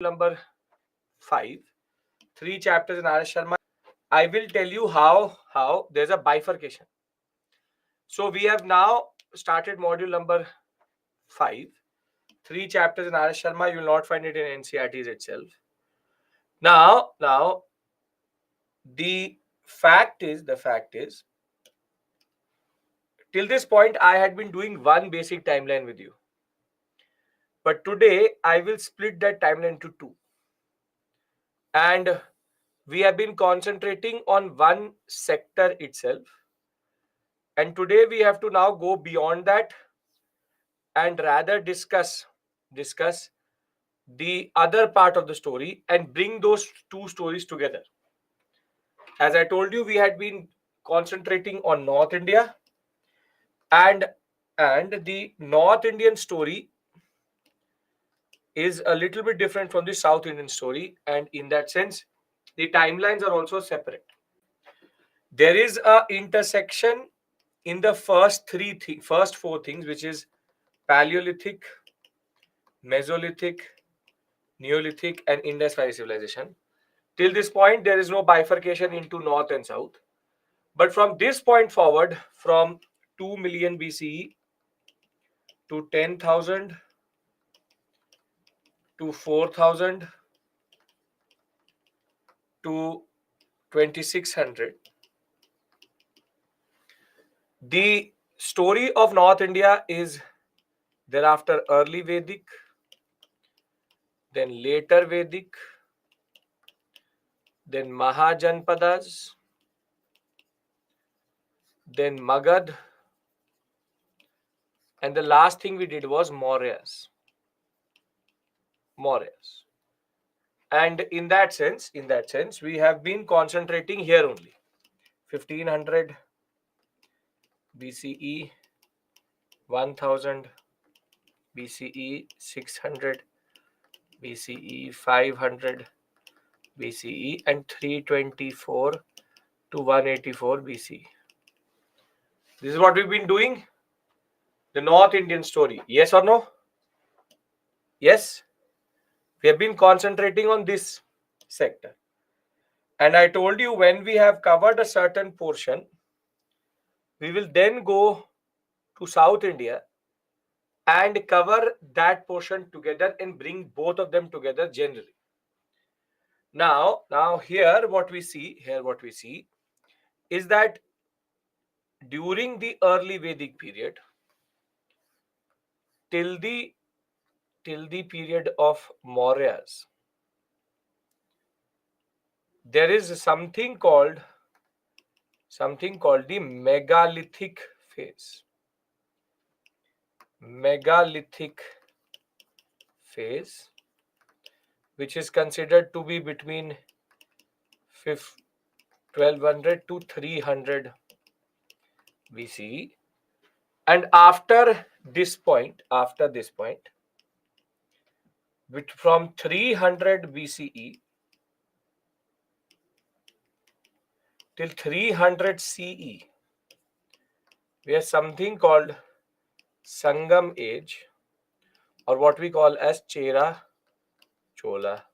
number 5, 3 chapters in R.S. Sharma. I will tell you how there's a bifurcation. So we have now started module number 5, 3 chapters in R.S. Sharma. You will not find it in NCERTs itself. Now the fact is, till this point I had been doing one basic timeline with you, but today I will split that timeline into two, and we have been concentrating on one sector itself. And today we have to now go beyond that and rather discuss the other part of the story and bring those two stories together. As I told you, we had been concentrating on North India, and the North Indian story is a little bit different from the South Indian story, and in that sense the timelines are also separate. There is a intersection in the first four things, which is Paleolithic, Mesolithic, Neolithic, and Indus Valley civilization. Till this point, there is no bifurcation into North and South. But from this point forward, from 2 million BCE to 10,000 to 4,000 to 2600, the story of North India is thereafter early Vedic, then later Vedic, then Mahajanpadas, then Magad, and the last thing we did was Mauryas. And in that sense, we have been concentrating here only. 1500 BCE, 1000 BCE, 600 BCE, 500 BCE, and 324 to 184 BCE. This is what we've been doing. The North Indian story. Yes or no? Yes. We have been concentrating on this sector. And I told you, when we have covered a certain portion, we will then go to South India and cover that portion together and bring both of them together generally. Now here what we see is that during the early Vedic period till the period of Mauryas, there is something called the megalithic phase. Which is considered to be between 1200 to 300 BCE. And after this point, from 300 BCE till 300 CE, we have something called Sangam age, or what we call as Chera, Chola,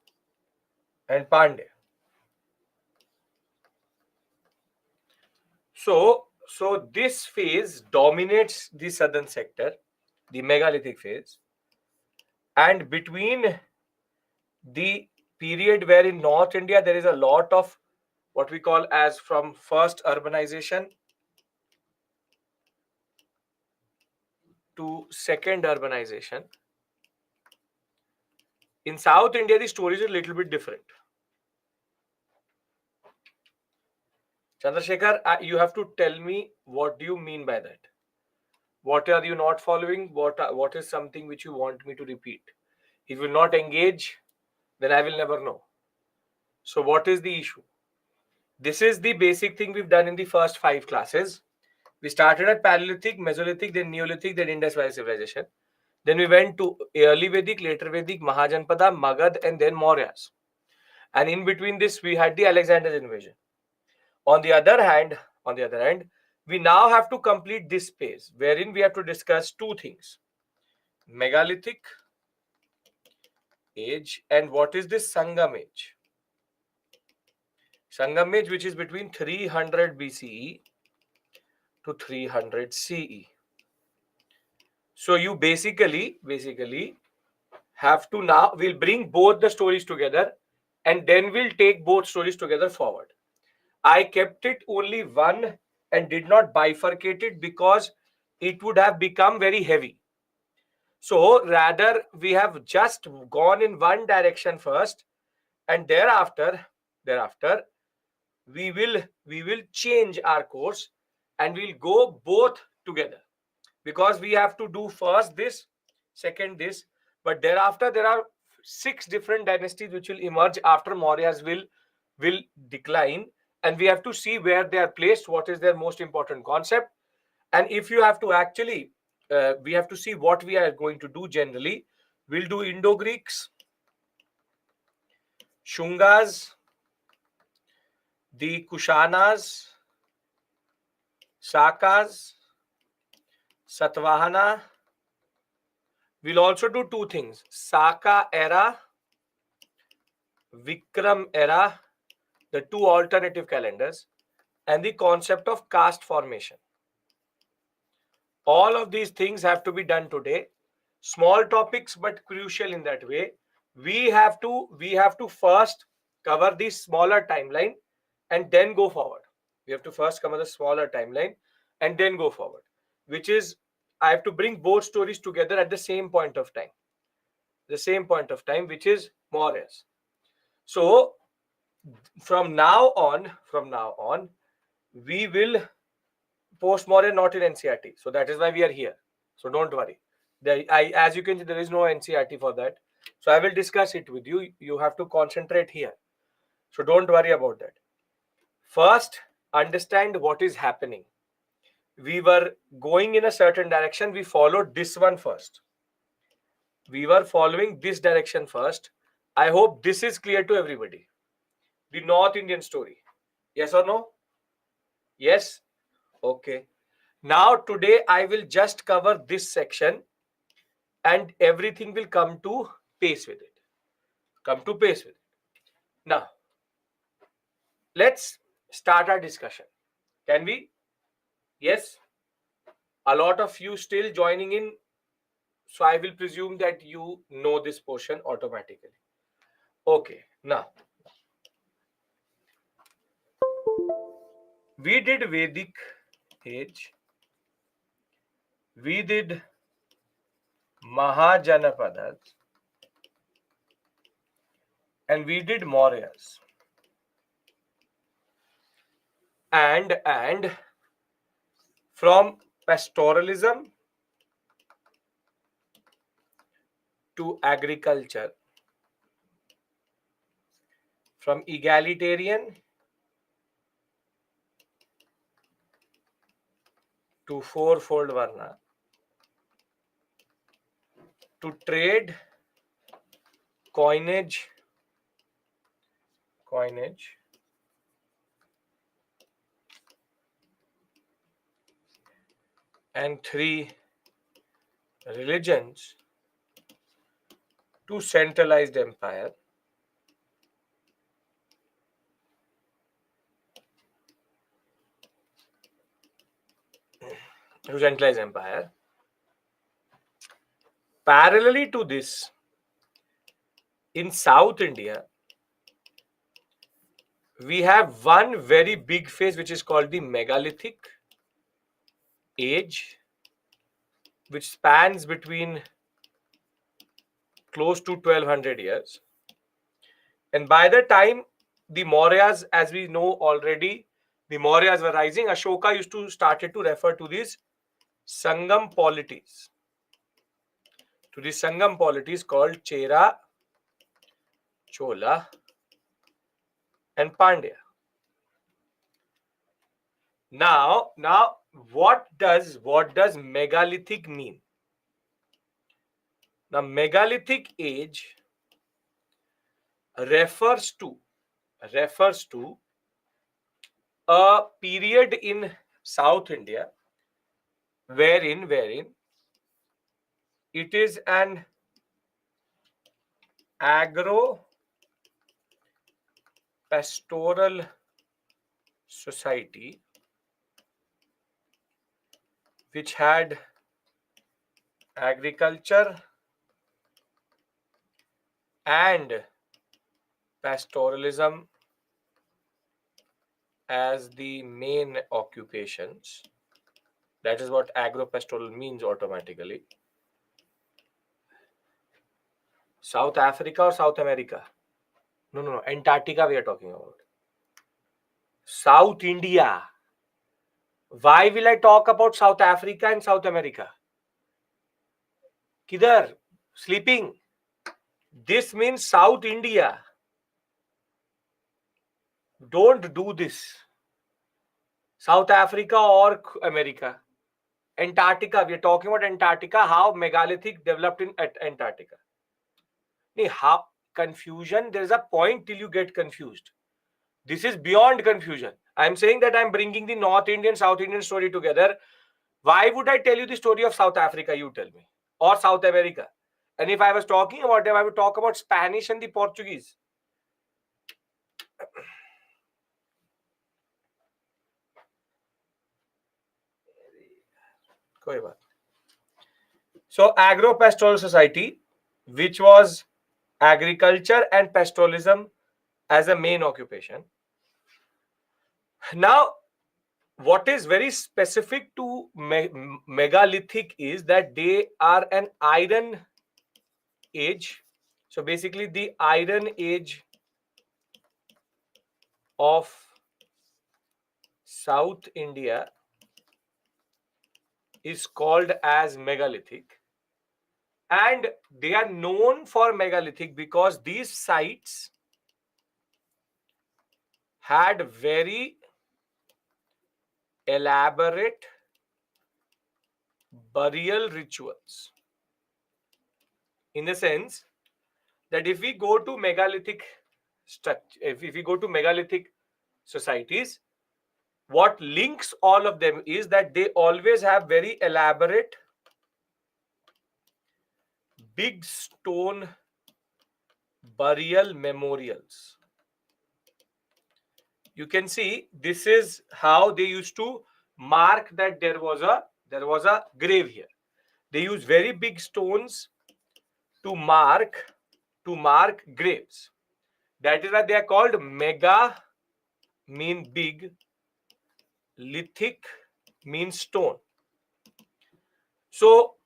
and Pandya. So this phase dominates the southern sector, the megalithic phase, and between the period where in North India there is a lot of what we call as from first urbanization to second urbanization, in South India the story is a little bit different. Chandrasekhar, you have to tell me, what do you mean by that? What are you not following? What is something which you want me to repeat? If you will not engage, then I will never know. So what is the issue? This is the basic thing we've done in the first 5 classes. We started at Paleolithic, Mesolithic, then Neolithic, then Indus Valley civilization. Then we went to early Vedic, later Vedic, Mahajanpada, Magad, and then Mauryas. And in between this, we had the Alexander's invasion. On the other hand, we now have to complete this phase, wherein we have to discuss two things: megalithic age. And what is this Sangam age? Sangam age, which is between 300 BCE to 300 CE. So you basically have to, now we'll bring both the stories together and then we'll take both stories together forward. I kept it only one and did not bifurcate it because it would have become very heavy. So rather we have just gone in one direction first, and thereafter we will change our course and we'll go both together, because we have to do first this, second this, but thereafter there are 6 different dynasties which will emerge after Mauryas will decline, and we have to see where they are placed, what is their most important concept. And if you have to actually we have to see what we are going to do. Generally we'll do Indo-Greeks, Shungas, the Kushanas, Sakas, Satvahana. We'll also do 2 things: Saka era, Vikram era, the 2 alternative calendars, and the concept of caste formation. All of these things have to be done today. Small topics, but crucial in that way. We have to first cover the smaller timeline and then go forward. We have to first cover the smaller timeline and then go forward, which is, I have to bring both stories together at the same point of time. The same point of time, which is Mauryas. So from now on, we will post-Maurya not in NCERT. So that is why we are here. So don't worry. As you can see, there is no NCERT for that. So I will discuss it with you. You have to concentrate here. So don't worry about that. First, understand what is happening. We were going in a certain direction. We followed this one first. We were following this direction first. I hope this is clear to everybody. The North Indian story. Yes or no? Yes? Okay. Now today I will just cover this section and everything will come to pace with it. Now, let's start our discussion. Can we? Yes? A lot of you still joining in, so I will presume that you know this portion automatically. Okay, now we did Vedic age, we did Mahajanapadas, and we did Mauryas. And from pastoralism to agriculture, from egalitarian to fourfold Varna, to trade, coinage, and 3 religions, to centralized empire, Parallelly to this, in South India, we have one very big phase which is called the megalithic age, which spans between close to 1200 years. And by the time the Mauryas, as we know already, the Mauryas were rising, Ashoka used to started to refer to these Sangam polities. To the Sangam polities called Chera, Chola, and Pandya. Now, what does megalithic mean? Now, megalithic age refers to a period in South India wherein it is an agro-pastoral society which had agriculture and pastoralism as the main occupations. That is what agro-pastoral means automatically. South Africa or South America? No. Antarctica we are talking about. South India. Why will I talk about South Africa and South America? Kidhar? Sleeping. This means South India. Don't do this. South Africa or America. Antarctica. We are talking about Antarctica. How megalithic developed in Antarctica. How confusion? There is a point till you get confused. This is beyond confusion. I'm saying that I'm bringing the North Indian, South Indian story together. Why would I tell you the story of South Africa? You tell me. Or South America. And if I was talking about them, I would talk about Spanish and the Portuguese. So agro-pastoral society, which was agriculture and pastoralism as a main occupation. Now, what is very specific to megalithic is that they are an iron age. So basically the iron age of South India is called as megalithic, and they are known for megalithic because these sites had very elaborate burial rituals, in the sense that if we go to megalithic structure, if we go to megalithic societies, what links all of them is that they always have very elaborate big stone burial memorials. You can see this is how they used to mark that there was a grave here. They use very big stones to mark graves. That is why they are called mega, mean big, lithic means stone. So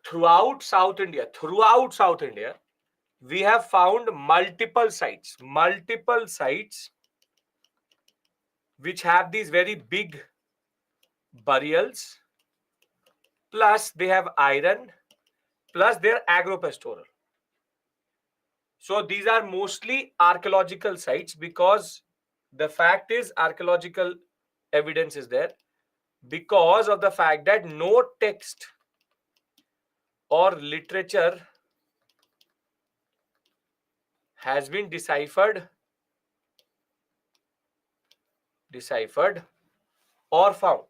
throughout South India, we have found multiple sites which have these very big burials, plus they have iron, plus they're agro-pastoral. So these are mostly archaeological sites, because the fact is archaeological evidence is there, because of the fact that no text or literature has been deciphered or found.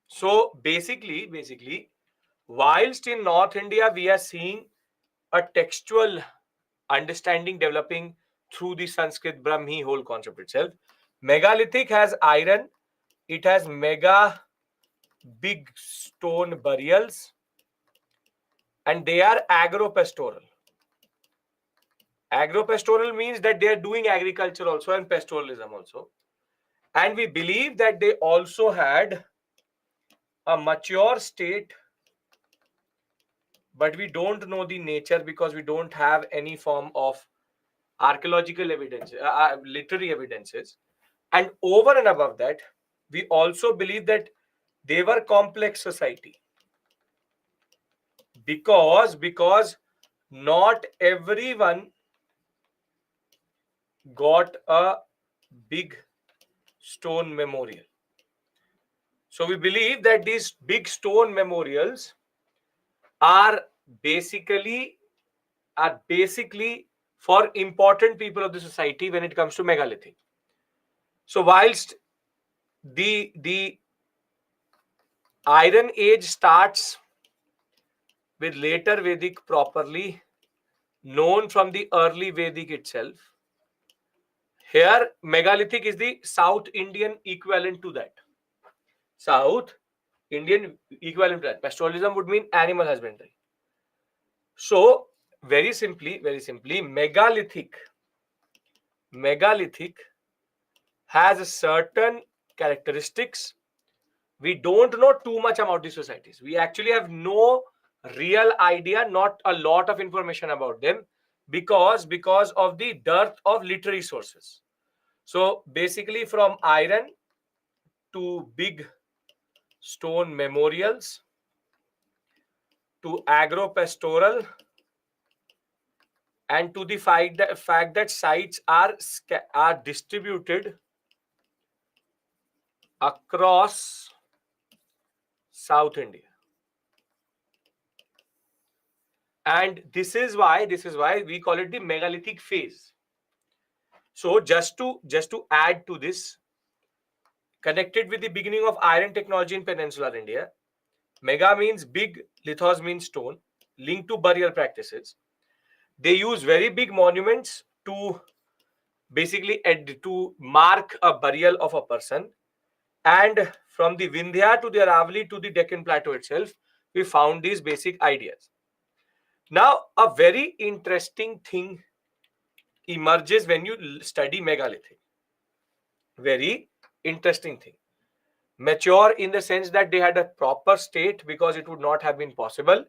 So basically, whilst in North India we are seeing a textual understanding developing through the Sanskrit Brahmi whole concept itself, megalithic has iron, it has mega big stone burials, and they are agro-pastoral. Agro-pastoral means that they are doing agriculture also and pastoralism also. And we believe that they also had a mature state, but we don't know the nature because we don't have any form of archaeological evidence, literary evidences. And over and above that, we also believe that they were complex society, because not everyone got a big stone memorial. So we believe that these big stone memorials are basically for important people of the society when it comes to megalithic. So whilst the Iron Age starts with later Vedic properly known from the early Vedic itself. Here, megalithic is the South Indian equivalent to that. South Indian equivalent to that. Pastoralism would mean animal husbandry. So, very simply, megalithic has certain characteristics. We don't know too much about these societies. We actually have no real idea, not a lot of information about them because of the dearth of literary sources. So basically from iron to big stone memorials to agro-pastoral and to the fact that sites are distributed across South India. And this is why we call it the megalithic phase. So just to add to this, connected with the beginning of iron technology in peninsular India, mega means big, lithos means stone, linked to burial practices. They use very big monuments to basically to mark a burial of a person. And from the Vindhya to the Aravalli to the Deccan Plateau itself, we found these basic ideas. Now, a very interesting thing emerges when you study megalithic. Very interesting thing. Mature in the sense that they had a proper state, because it would not have been possible.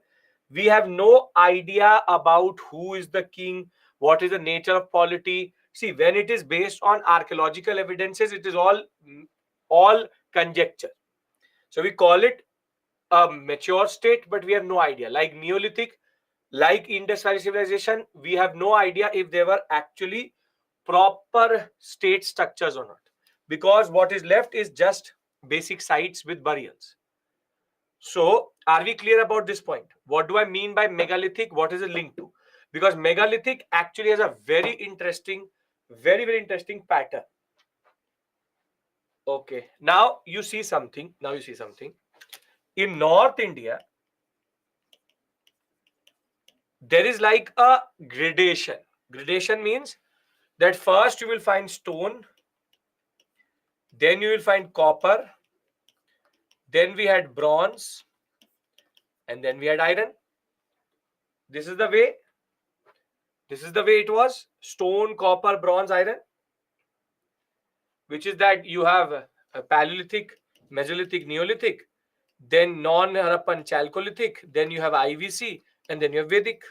We have no idea about who is the king, what is the nature of polity. See, when it is based on archaeological evidences, it is all conjecture. So we call it a mature state, but we have no idea. Like Neolithic, like Indus Valley civilization, we have no idea if they were actually proper state structures or not, because what is left is just basic sites with burials. So are we clear about this point? What do I mean by megalithic? What is it linked to? Because megalithic actually has a very interesting pattern. Okay, now you see something. In North India, there is like a gradation. Gradation means that first you will find stone, then you will find copper, then we had bronze, and then we had iron. This is the way it was: stone, copper, bronze, iron. Which is that you have a Paleolithic, Mesolithic, Neolithic, then non-Harappan Chalcolithic, then you have IVC, and then you have Vedic.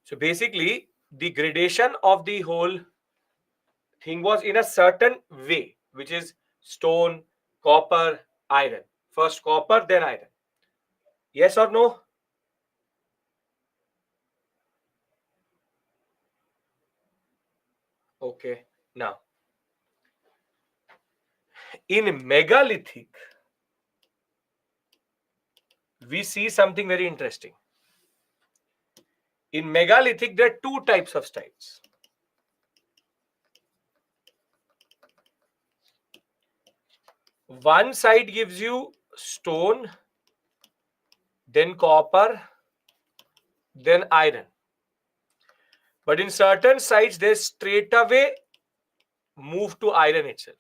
So basically, the gradation of the whole thing was in a certain way, which is stone, copper, iron. First copper, then iron. Yes or no? Okay. Now, in megalithic, we see something very interesting. In megalithic, there are two types of styles. One side gives you stone, then copper, then iron. But in certain sites, they straight away move to iron itself,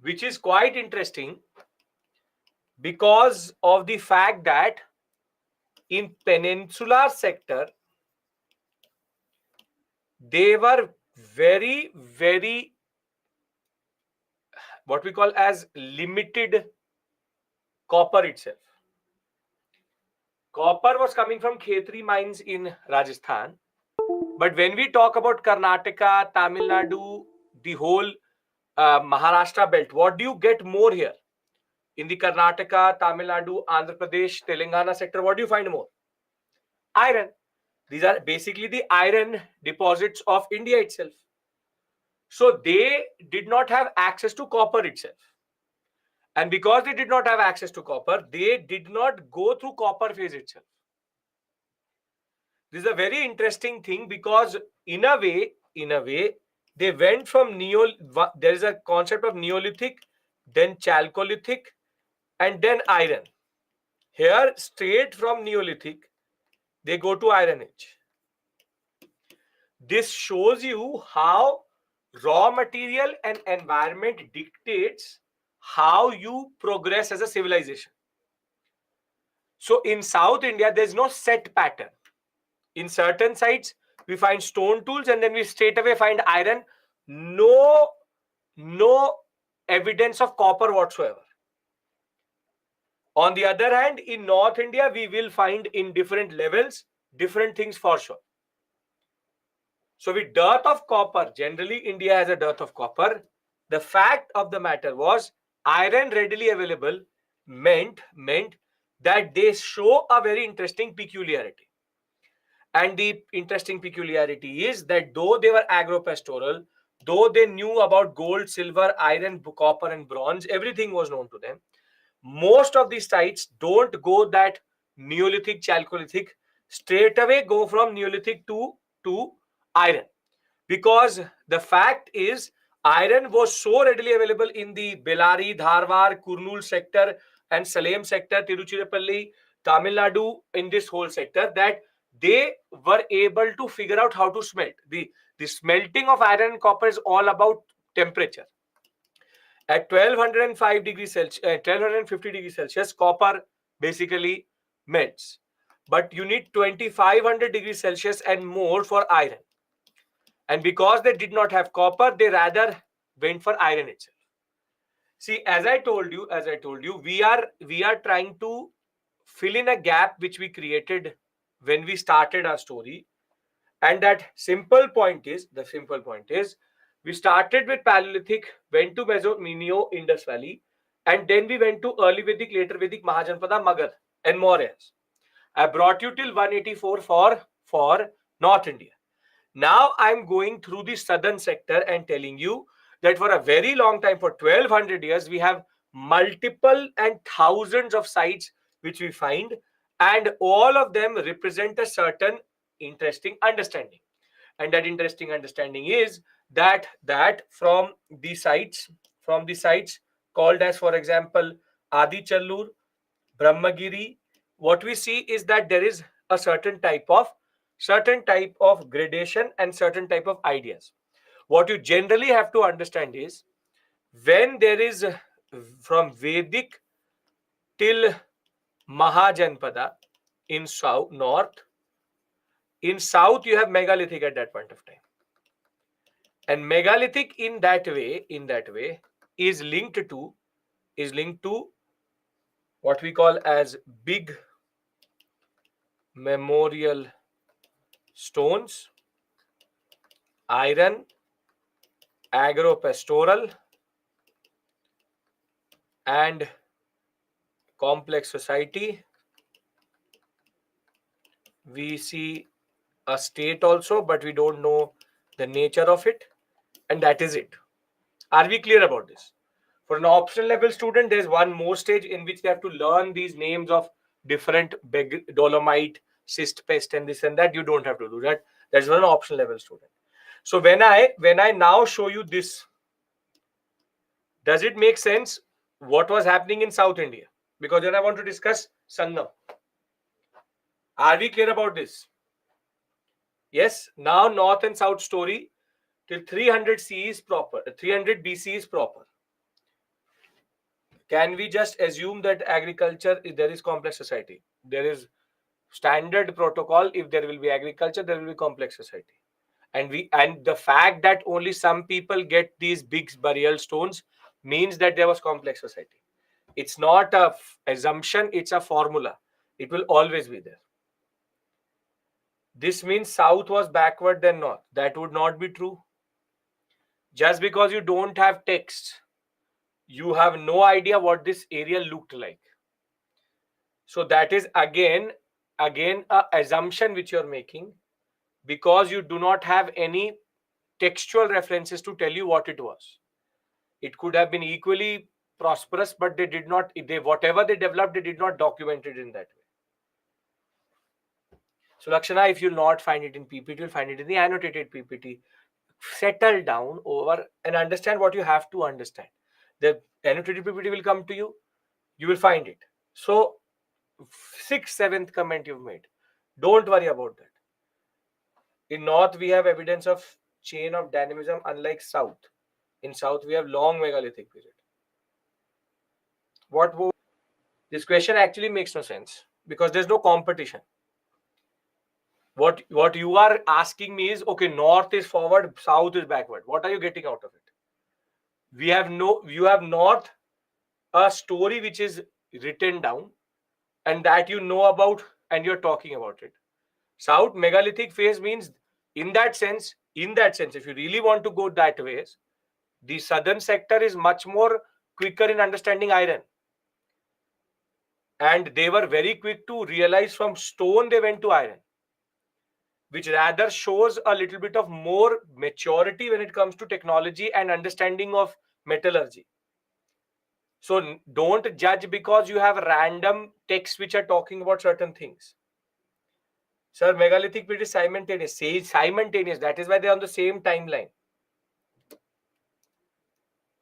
which is quite interesting because of the fact that in peninsular sector, they were very, very, what we call as limited copper itself. Copper was coming from Khetri mines in Rajasthan. But when we talk about Karnataka, Tamil Nadu, the whole Maharashtra belt, what do you get more here? In the Karnataka, Tamil Nadu, Andhra Pradesh, Telangana sector, what do you find more? Iron. These are basically the iron deposits of India itself. So they did not have access to copper itself. And because they did not have access to copper, they did not go through copper phase itself. This is a very interesting thing because in a way, they went from there is a concept of Neolithic, then Chalcolithic, and then iron. Here, straight from Neolithic, they go to Iron Age. This shows you how raw material and environment dictates how you progress as a civilization. So in South India, there's no set pattern. In certain sites, we find stone tools and then we straight away find iron. No evidence of copper whatsoever. On the other hand, in North India, we will find in different levels, different things for sure. So with dearth of copper, generally India has a dearth of copper. The fact of the matter was iron readily available meant that they show a very interesting peculiarity. And the interesting peculiarity is that though they were agro-pastoral, though they knew about gold, silver, iron, copper and bronze, everything was known to them. Most of these sites don't go that Neolithic, Chalcolithic, straight away go from Neolithic to iron. Because the fact is, iron was so readily available in the Bellary, Dharwar, Kurnool sector and Salem sector, Tiruchirappalli, Tamil Nadu, in this whole sector, that they were able to figure out how to smelt. The smelting of iron and copper is all about temperature. At 1205 degrees Celsius, 1250 degrees Celsius, copper basically melts. But you need 2500 degrees Celsius and more for iron. And because they did not have copper, they rather went for iron itself. See, as I told you, we are trying to fill in a gap which we created when we started our story. And that simple point is, we started with Paleolithic, went to Meso Indus Valley, and then we went to early Vedic, later Vedic, Mahajanpada, Magadha, and more else. I brought you till 184 for North India. Now I'm going through the southern sector and telling you that for a very long time, for 1200 years, we have multiple and thousands of sites which we find, and all of them represent a certain interesting understanding. And that interesting understanding is that from the sites called as, for example, Adi Challur, Brahmagiri, what we see is that there is a certain type of gradation and certain type of ideas. What you generally have to understand is, when there is from Vedic till Mahajanpada in north, in south you have megalithic at that point of time. And megalithic in that way is linked to what we call as big memorial stones, iron, agro-pastoral, and complex society. We see a state also, but we don't know the nature of it, and that is it. Are we clear about this? For an optional level student, there's one more stage in which they have to learn these names of different dolomite, cyst pest, and this and that. You don't have to do that. That's one optional level student. So when I now show you this, does it make sense what was happening in South India? Because then I want to discuss Sangam. Are we clear about this? Yes. Now North and South story till 300 CE is proper. 300 BC is proper. Can we just assume that agriculture, there is complex society? There is standard protocol. If there will be agriculture, there will be complex society. And the fact that only some people get these big burial stones means that there was complex society. It's not a assumption, it's a formula. It will always be there. This means South was backward than North. That would not be true. Just because you don't have text, you have no idea what this area looked like. So that is again a assumption which you're making, because you do not have any textual references to tell you what it was. It could have been equally prosperous, but they did not, whatever they developed, they did not document it in that way. So Lakshana, if you'll not find it in PPT, you'll find it in the annotated PPT. Settle down over and understand what you have to understand. The annotated PPT will come to you. You will find it. So 6th, 7th comment you've made. Don't worry about that. In North, we have evidence of chain of dynamism, unlike South. In South, we have long megalithic period. This question actually makes no sense because there's no competition. What you are asking me is, okay, North is forward, South is backward. What are you getting out of it? You have North, a story which is written down and that you know about and you're talking about it. South megalithic phase means in that sense, if you really want to go that way, the southern sector is much more quicker in understanding iron. And they were very quick to realize from stone they went to iron, which rather shows a little bit of more maturity when it comes to technology and understanding of metallurgy. So don't judge because you have random texts which are talking about certain things. Sir, megalithic period is simultaneous. Say simultaneous. That is why they're on the same timeline.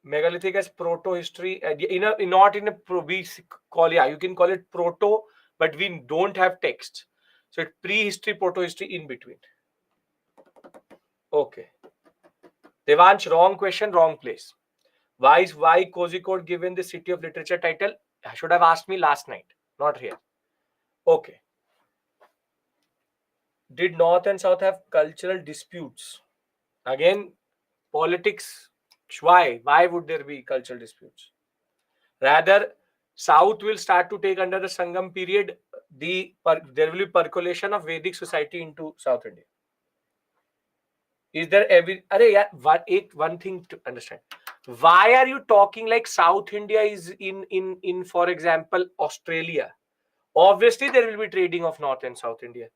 Megalithic as proto history. Not in a you can call it proto, but we don't have text. So it's prehistory, proto history in between. Okay. Devansh, wrong question, wrong place. Why Kozhikode given the City of Literature title? I should have asked me last night, not here. Okay. Did North and South have cultural disputes? Again, politics. Why? Why would there be cultural disputes? Rather, South will start to take under the Sangam period. There will be percolation of Vedic society into South India. Is there one thing to understand? Why are you talking like South India is in for example Australia? Obviously, there will be trading of North and South India.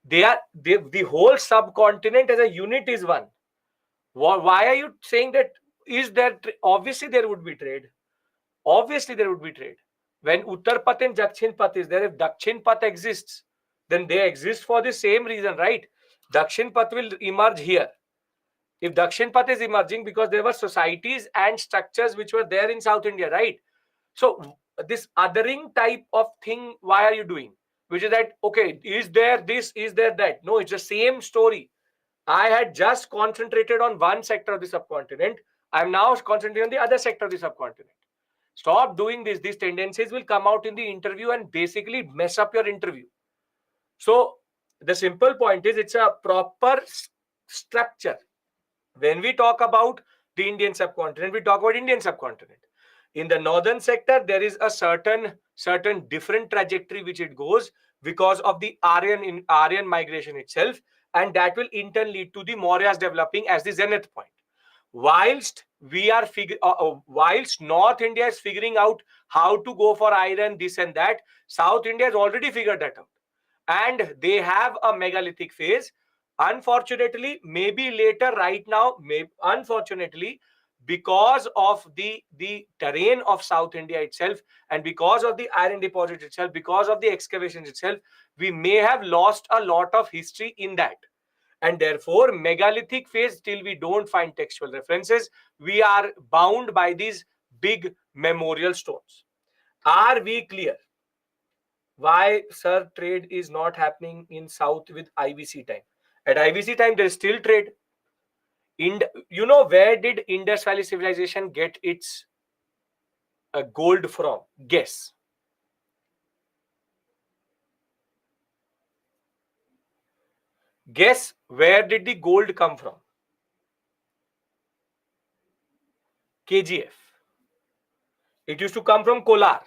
The whole subcontinent as a unit is one. Why are you saying that? Obviously there would be trade. Obviously there would be trade. When Uttar Path and Dakshin Path is there, if Dakshin Path exists, then they exist for the same reason, right? Dakshin Path will emerge here. If Dakshin Path is emerging because there were societies and structures which were there in South India, right? So this othering type of thing, why are you doing? Which is that, okay, is there this, is there that? No, it's the same story. I had just concentrated on one sector of the subcontinent. I'm now concentrating on the other sector of the subcontinent. Stop doing this. These tendencies will come out in the interview and basically mess up your interview. So the simple point is it's a proper structure. When we talk about the Indian subcontinent, we talk about Indian subcontinent. In the northern sector, there is a certain different trajectory which it goes because of the Aryan migration itself, and that will in turn lead to the Mauryas developing as the zenith point. Whilst whilst North India is figuring out how to go for iron, this and that, South India has already figured that out, and they have a megalithic phase. Unfortunately, maybe later, right now, unfortunately, because of the terrain of South India itself, and because of the iron deposit itself, because of the excavations itself, we may have lost a lot of history in that. And therefore, megalithic phase, till we don't find textual references, we are bound by these big memorial stones. Are we clear? Why, sir, trade is not happening in South with IBC time? At IBC time, there is still trade. Where did Indus Valley civilization get its gold from? Guess. Guess where did the gold come from? KGF. It used to come from Kolar.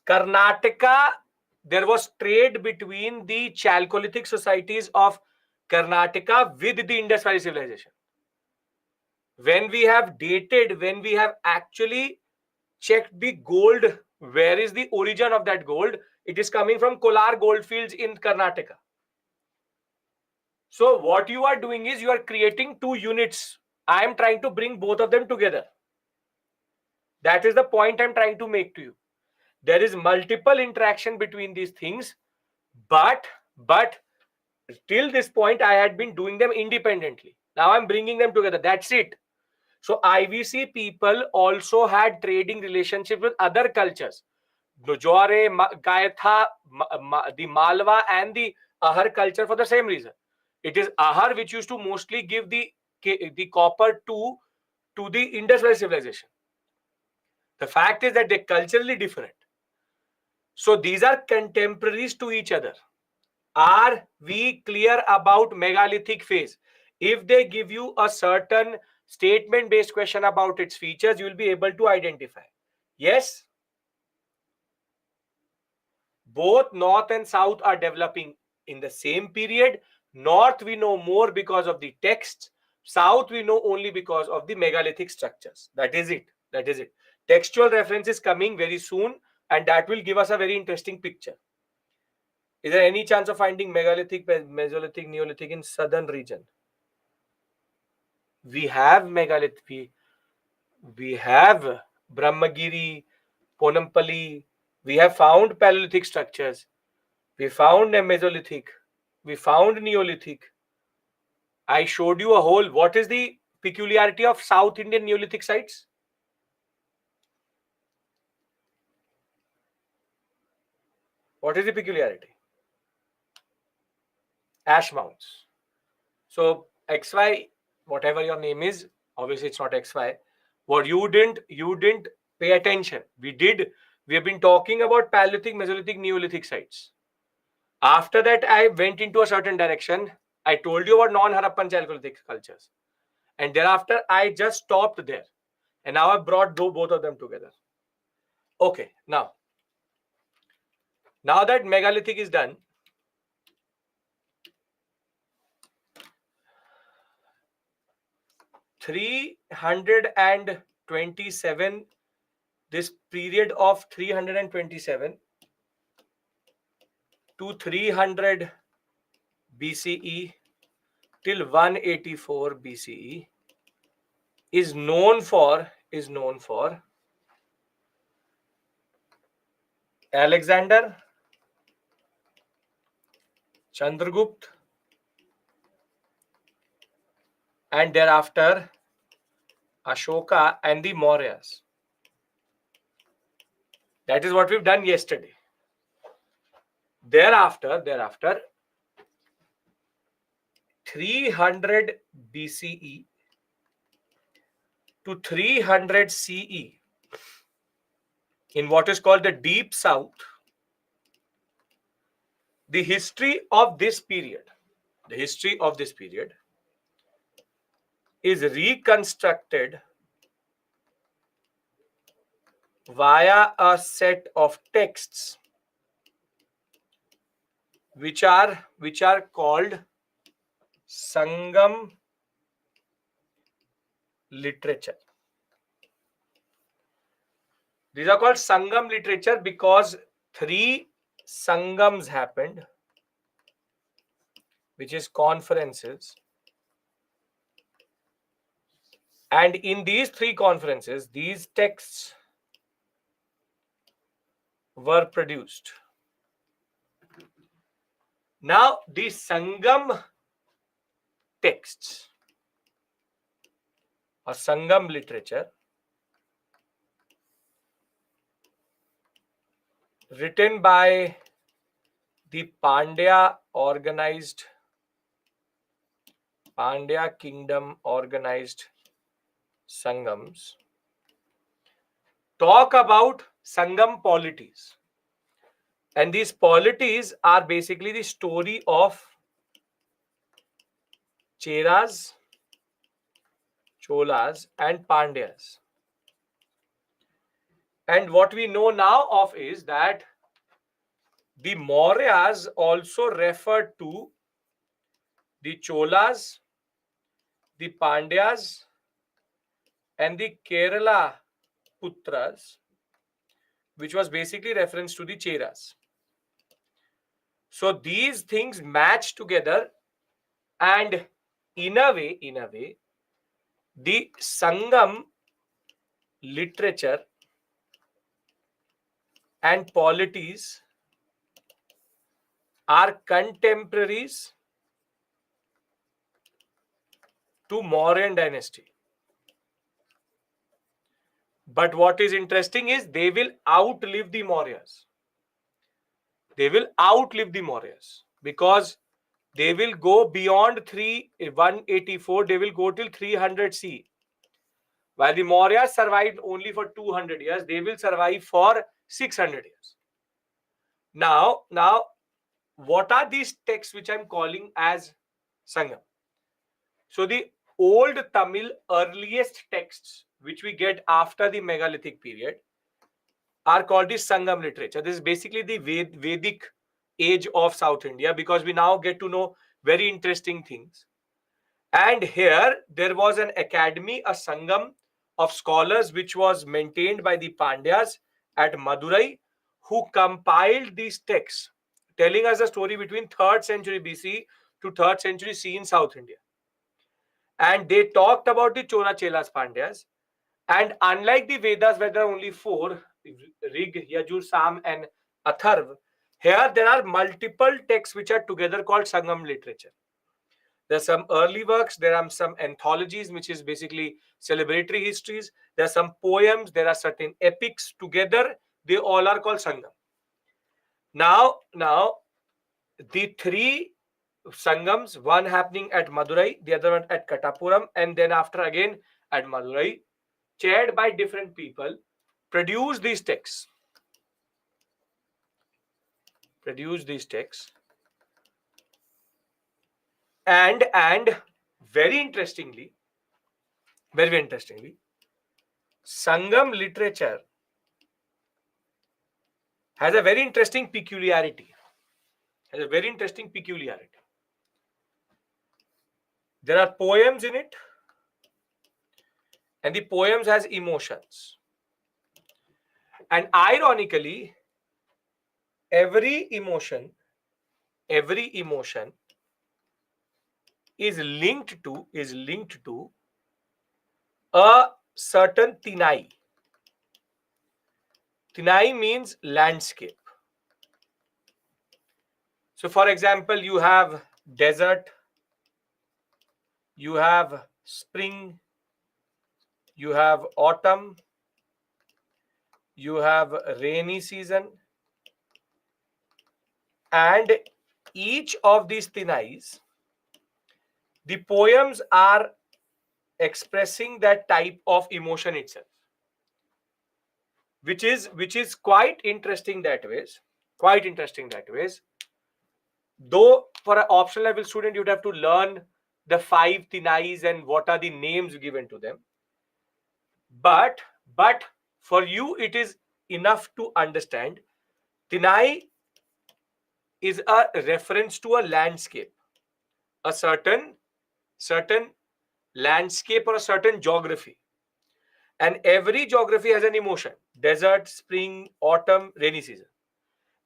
Karnataka, there was trade between the Chalcolithic societies of Karnataka with the Indus Valley civilization. When we have dated, when we have actually checked the gold, where is the origin of that gold? It is coming from Kolar goldfields in Karnataka. So what you are doing is you are creating two units. I am trying to bring both of them together. That is the point I'm trying to make to you. There is multiple interaction between these things, but till this point I had been doing them independently. Now I'm bringing them together. That's it. So IVC people also had trading relationship with other cultures. Nujore, Gaetha, the Malwa and the Ahar culture for the same reason. It is Ahar which used to mostly give the copper to the Indus Valley civilization. The fact is that they're culturally different. So these are contemporaries to each other. Are we clear about megalithic phase? If they give you a certain statement based question about its features, you will be able to identify. Yes, both north and south are developing in the same period. North we know more because of the texts. South we know only because of the megalithic structures. That is it. That is it. Textual reference is coming very soon, and that will give us a very interesting picture. Is there any chance of finding megalithic, Mesolithic, Neolithic in southern region? We have megalithic. We have Brahmagiri, Ponampally. We have found Paleolithic structures. We found a Mesolithic. We found Neolithic. I showed you a whole. What is the peculiarity of South Indian Neolithic sites? What is the peculiarity? Ash mounds. So XY, whatever your name is, obviously it's not XY. What you didn't pay attention. We have been talking about Paleolithic, Mesolithic, Neolithic sites. After that, I went into a certain direction. I told you about non-Harappan Chalcolithic cultures. And thereafter, I just stopped there. And now I brought both of them together. Okay, now that megalithic is done, this period of 327 to 300 BCE till 184 BCE is known for Alexander, Chandragupta, and thereafter Ashoka and the Mauryas. That is what we've done yesterday. Thereafter 300 BCE to 300 CE in what is called the Deep South, the history of this period is reconstructed via a set of texts which are called Sangam literature. These are called Sangam literature because 3 Sangams happened, which is conferences. And in these 3 conferences, these texts were produced. Now, the Sangam texts or Sangam literature written by the Pandya kingdom organized Sangams talk about Sangam polities. And these polities are basically the story of Cheras, Cholas, and Pandyas. And what we know now of is that the Mauryas also referred to the Cholas, the Pandyas, and the Kerala Putras, which was basically reference to the Cheras. So these things match together, and in a way, the Sangam literature and polities are contemporaries to Mauryan dynasty. But what is interesting is they will outlive the Mauryas. They will outlive the Mauryas because they will go beyond 184. They will go till 300 C. While the Mauryas survived only for 200 years, they will survive for 600 years. Now, what are these texts which I'm calling as Sangam? So the old Tamil earliest texts which we get after the megalithic period are called the Sangam literature. This is basically the Vedic age of South India, because we now get to know very interesting things. And here there was an academy, a Sangam of scholars, which was maintained by the Pandyas at Madurai, who compiled these texts, telling us a story between 3rd century BC to 3rd century C in South India. And they talked about the Chola Chelas Pandyas. And unlike the Vedas, where there are only 4, Rig, Yajur, Sam, and Atharv, here there are multiple texts which are together called Sangam literature. There are some early works, there are some anthologies, which is basically celebratory histories. There are some poems, there are certain epics together. They all are called Sangam. Now, the 3 Sangams, one happening at Madurai, the other one at Katapuram, and then after again at Madurai, chaired by different people, produce these texts. And very interestingly, Sangam literature has a very interesting peculiarity. There are poems in it, and the poems has emotions. And ironically, every emotion is linked to a certain Tinai. Tinai means landscape. So, for example, you have desert, you have spring, you have autumn, you have rainy season, and each of these Tinais, the poems are expressing that type of emotion itself, which is quite interesting that ways. Though for an optional level student, you'd have to learn the 5 Tinais and what are the names given to them. But for you, it is enough to understand Tinai is a reference to a landscape, a certain landscape or a certain geography. And every geography has an emotion: desert, spring, autumn, rainy season.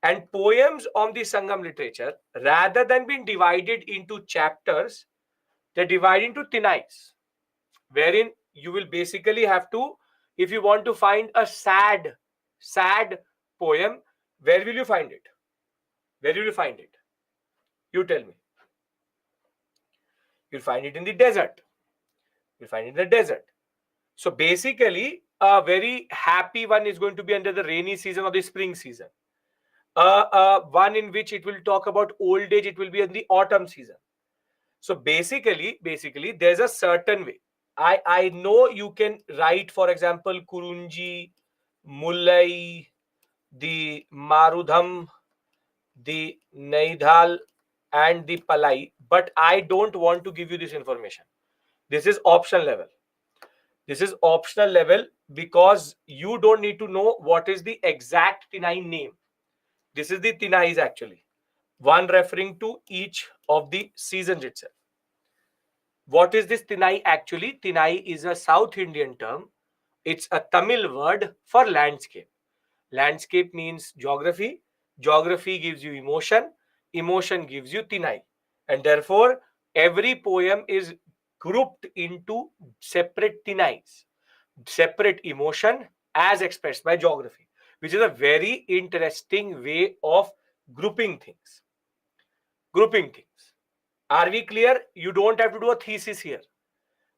And poems on the Sangam literature, rather than being divided into chapters, they're divided into Tinais, wherein you will basically have to, if you want to find a sad poem, where will you find it? You tell me. You'll find it in the desert. So basically, a very happy one is going to be under the rainy season or the spring season. One in which it will talk about old age, it will be in the autumn season. So basically, there's a certain way. I know you can write, for example, Kurunji, Mullai, the Marudham, the Naidhal, and the Palai, but I don't want to give you this information. This is optional level. Because you don't need to know what is the exact Tinai name. This is the Tinais actually, one referring to each of the seasons itself. What is this Tinai actually? Tinai is a South Indian term. It's a Tamil word for landscape. Landscape means geography. Geography gives you emotion. Emotion gives you Tinai. And therefore, every poem is grouped into separate Tinais, separate emotion as expressed by geography, which is a very interesting way of grouping things. Are we clear? You don't have to do a thesis here.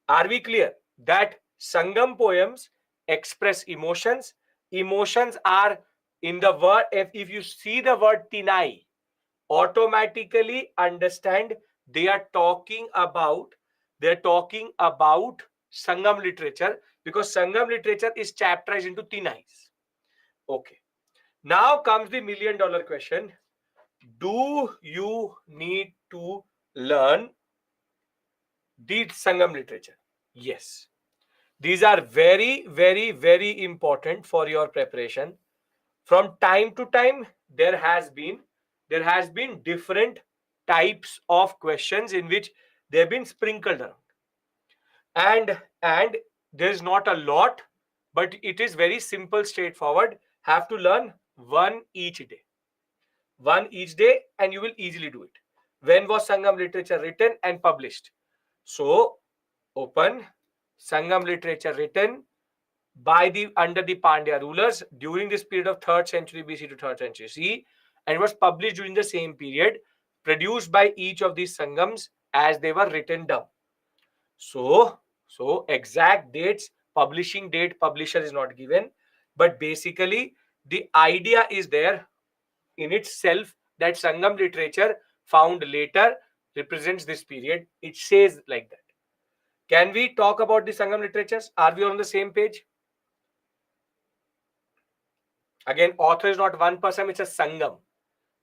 Are we clear that Sangam poems express emotions. Emotions are in the word. If you see the word Tinai, automatically understand they are talking about Sangam literature, because Sangam literature is chapterized into Tinais. Okay. Now comes the $1 million question. Do you need to learn the Sangam literature? Yes. These are very, very, very important for your preparation. From time to time, there has been different types of questions in which they have been sprinkled around. And there's not a lot, but it is very simple, straightforward. Have to learn one each day. One each day, and you will easily do it. When was Sangam literature written and published? So, open Sangam literature written by under the Pandya rulers during this period of 3rd century BC to 3rd century CE, and was published during the same period, produced by each of these Sangams as they were written down. So exact dates, publishing date, publisher is not given, but basically the idea is there in itself that Sangam literature found later represents this period. It says like that. Can we talk about the Sangam literatures? Are we on the same page? Again, author is not one person, it's a Sangam.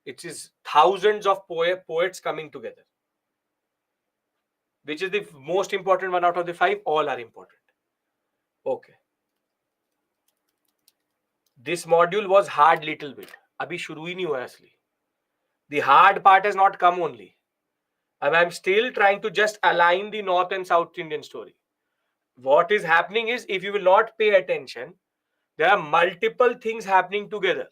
It is thousands of poets coming together. Which is the most important one out of the 5? All are important. Okay. This module was hard little bit. Abhi shuru hi nahi hua asli. The hard part has not come only. And I'm still trying to just align the North and South Indian story. What is happening is, if you will not pay attention, there are multiple things happening together.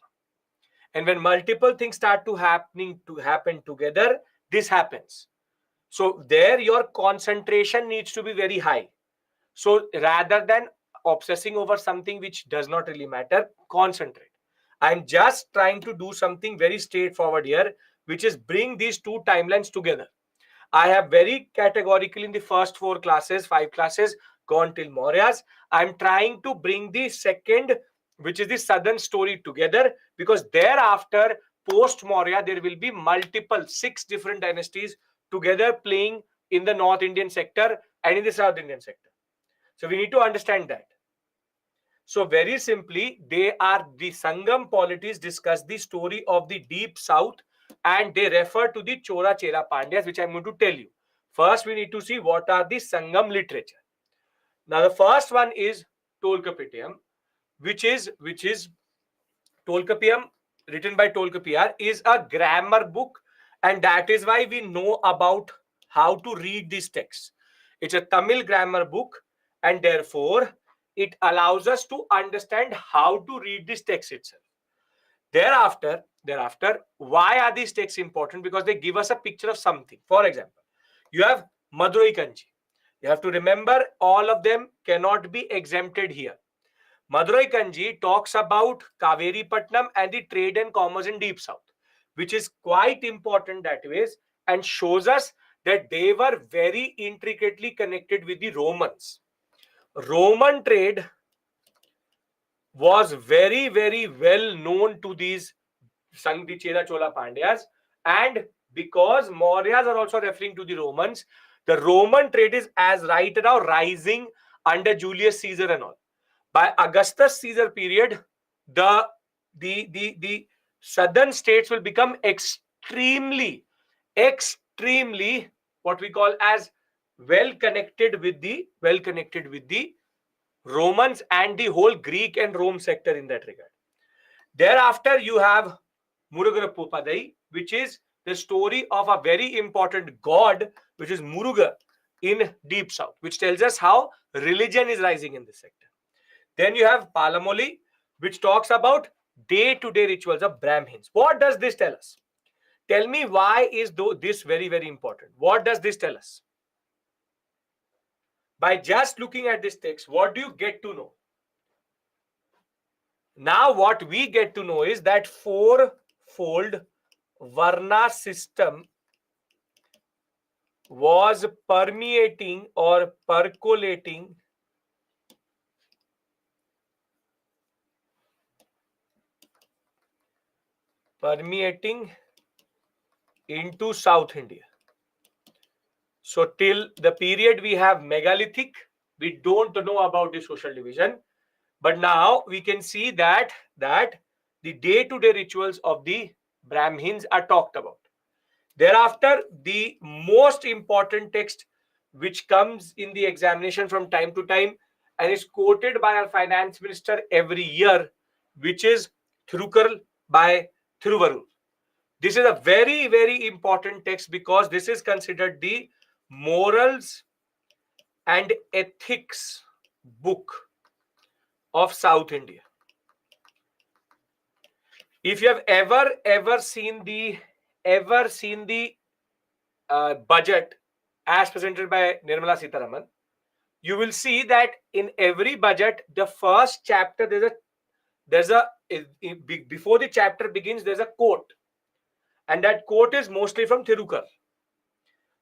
And when multiple things start to happen together, this happens. So there your concentration needs to be very high. So rather than obsessing over something which does not really matter, concentrate. I'm just trying to do something very straightforward here, which is bring these two timelines together. I have very categorically in the first 5 classes gone till Mauryas. I'm trying to bring the second, which is the southern story, together, because thereafter, post Maurya, there will be multiple 6 different dynasties together playing in the North Indian sector and in the South Indian sector. So we need to understand that. So very simply, the Sangam polities discuss the story of the deep south, and they refer to the Chola Chera Pandyas, which I'm going to tell you. First, we need to see what are the Sangam literature. Now, the first one is Tolkappiyam, which is Tolkappiyam, written by Tolkappiyar, is a grammar book, and that is why we know about how to read these texts. It's a Tamil grammar book, and therefore it allows us to understand how to read this text itself. Thereafter, why are these texts important? Because they give us a picture of something. For example, you have Madurai Kanchi. You have to remember, all of them cannot be exempted here. Madurai Kanji talks about Kaveri Patnam and the trade and commerce in Deep South, which is quite important that ways, and shows us that they were very intricately connected with the Romans. Roman trade was very, very well known to these Sangdi Chera Chola Pandyas, and because Mauryas are also referring to the Romans, the Roman trade is as right now rising under Julius Caesar and all. By Augustus Caesar period, the southern states will become extremely what we call as well connected with the Romans and the whole Greek and Rome sector in that regard. Thereafter, you have Murugan Popadai, which is the story of a very important god, which is Muruga in Deep South, which tells us how religion is rising in this sector. Then you have Palamoli, which talks about day-to-day rituals of Brahmins. What does this tell us? Tell me, why is this very, very important? What does this tell us? By just looking at this text, what do you get to know? Now, what we get to know is that four-fold Varna system was permeating or percolating permeating into South India. So till the period we have megalithic, we don't know about the social division. But now we can see that the day-to-day rituals of the Brahmins are talked about. Thereafter, the most important text which comes in the examination from time to time and is quoted by our finance minister every year, which is Thirukkural by Thiruvarur. This is a very, very important text because this is considered the morals and ethics book of South India. If you have ever seen the budget as presented by Nirmala Sitharaman, you will see that in every budget, the first chapter before the chapter begins, there's a quote, and that quote is mostly from Thirukkural,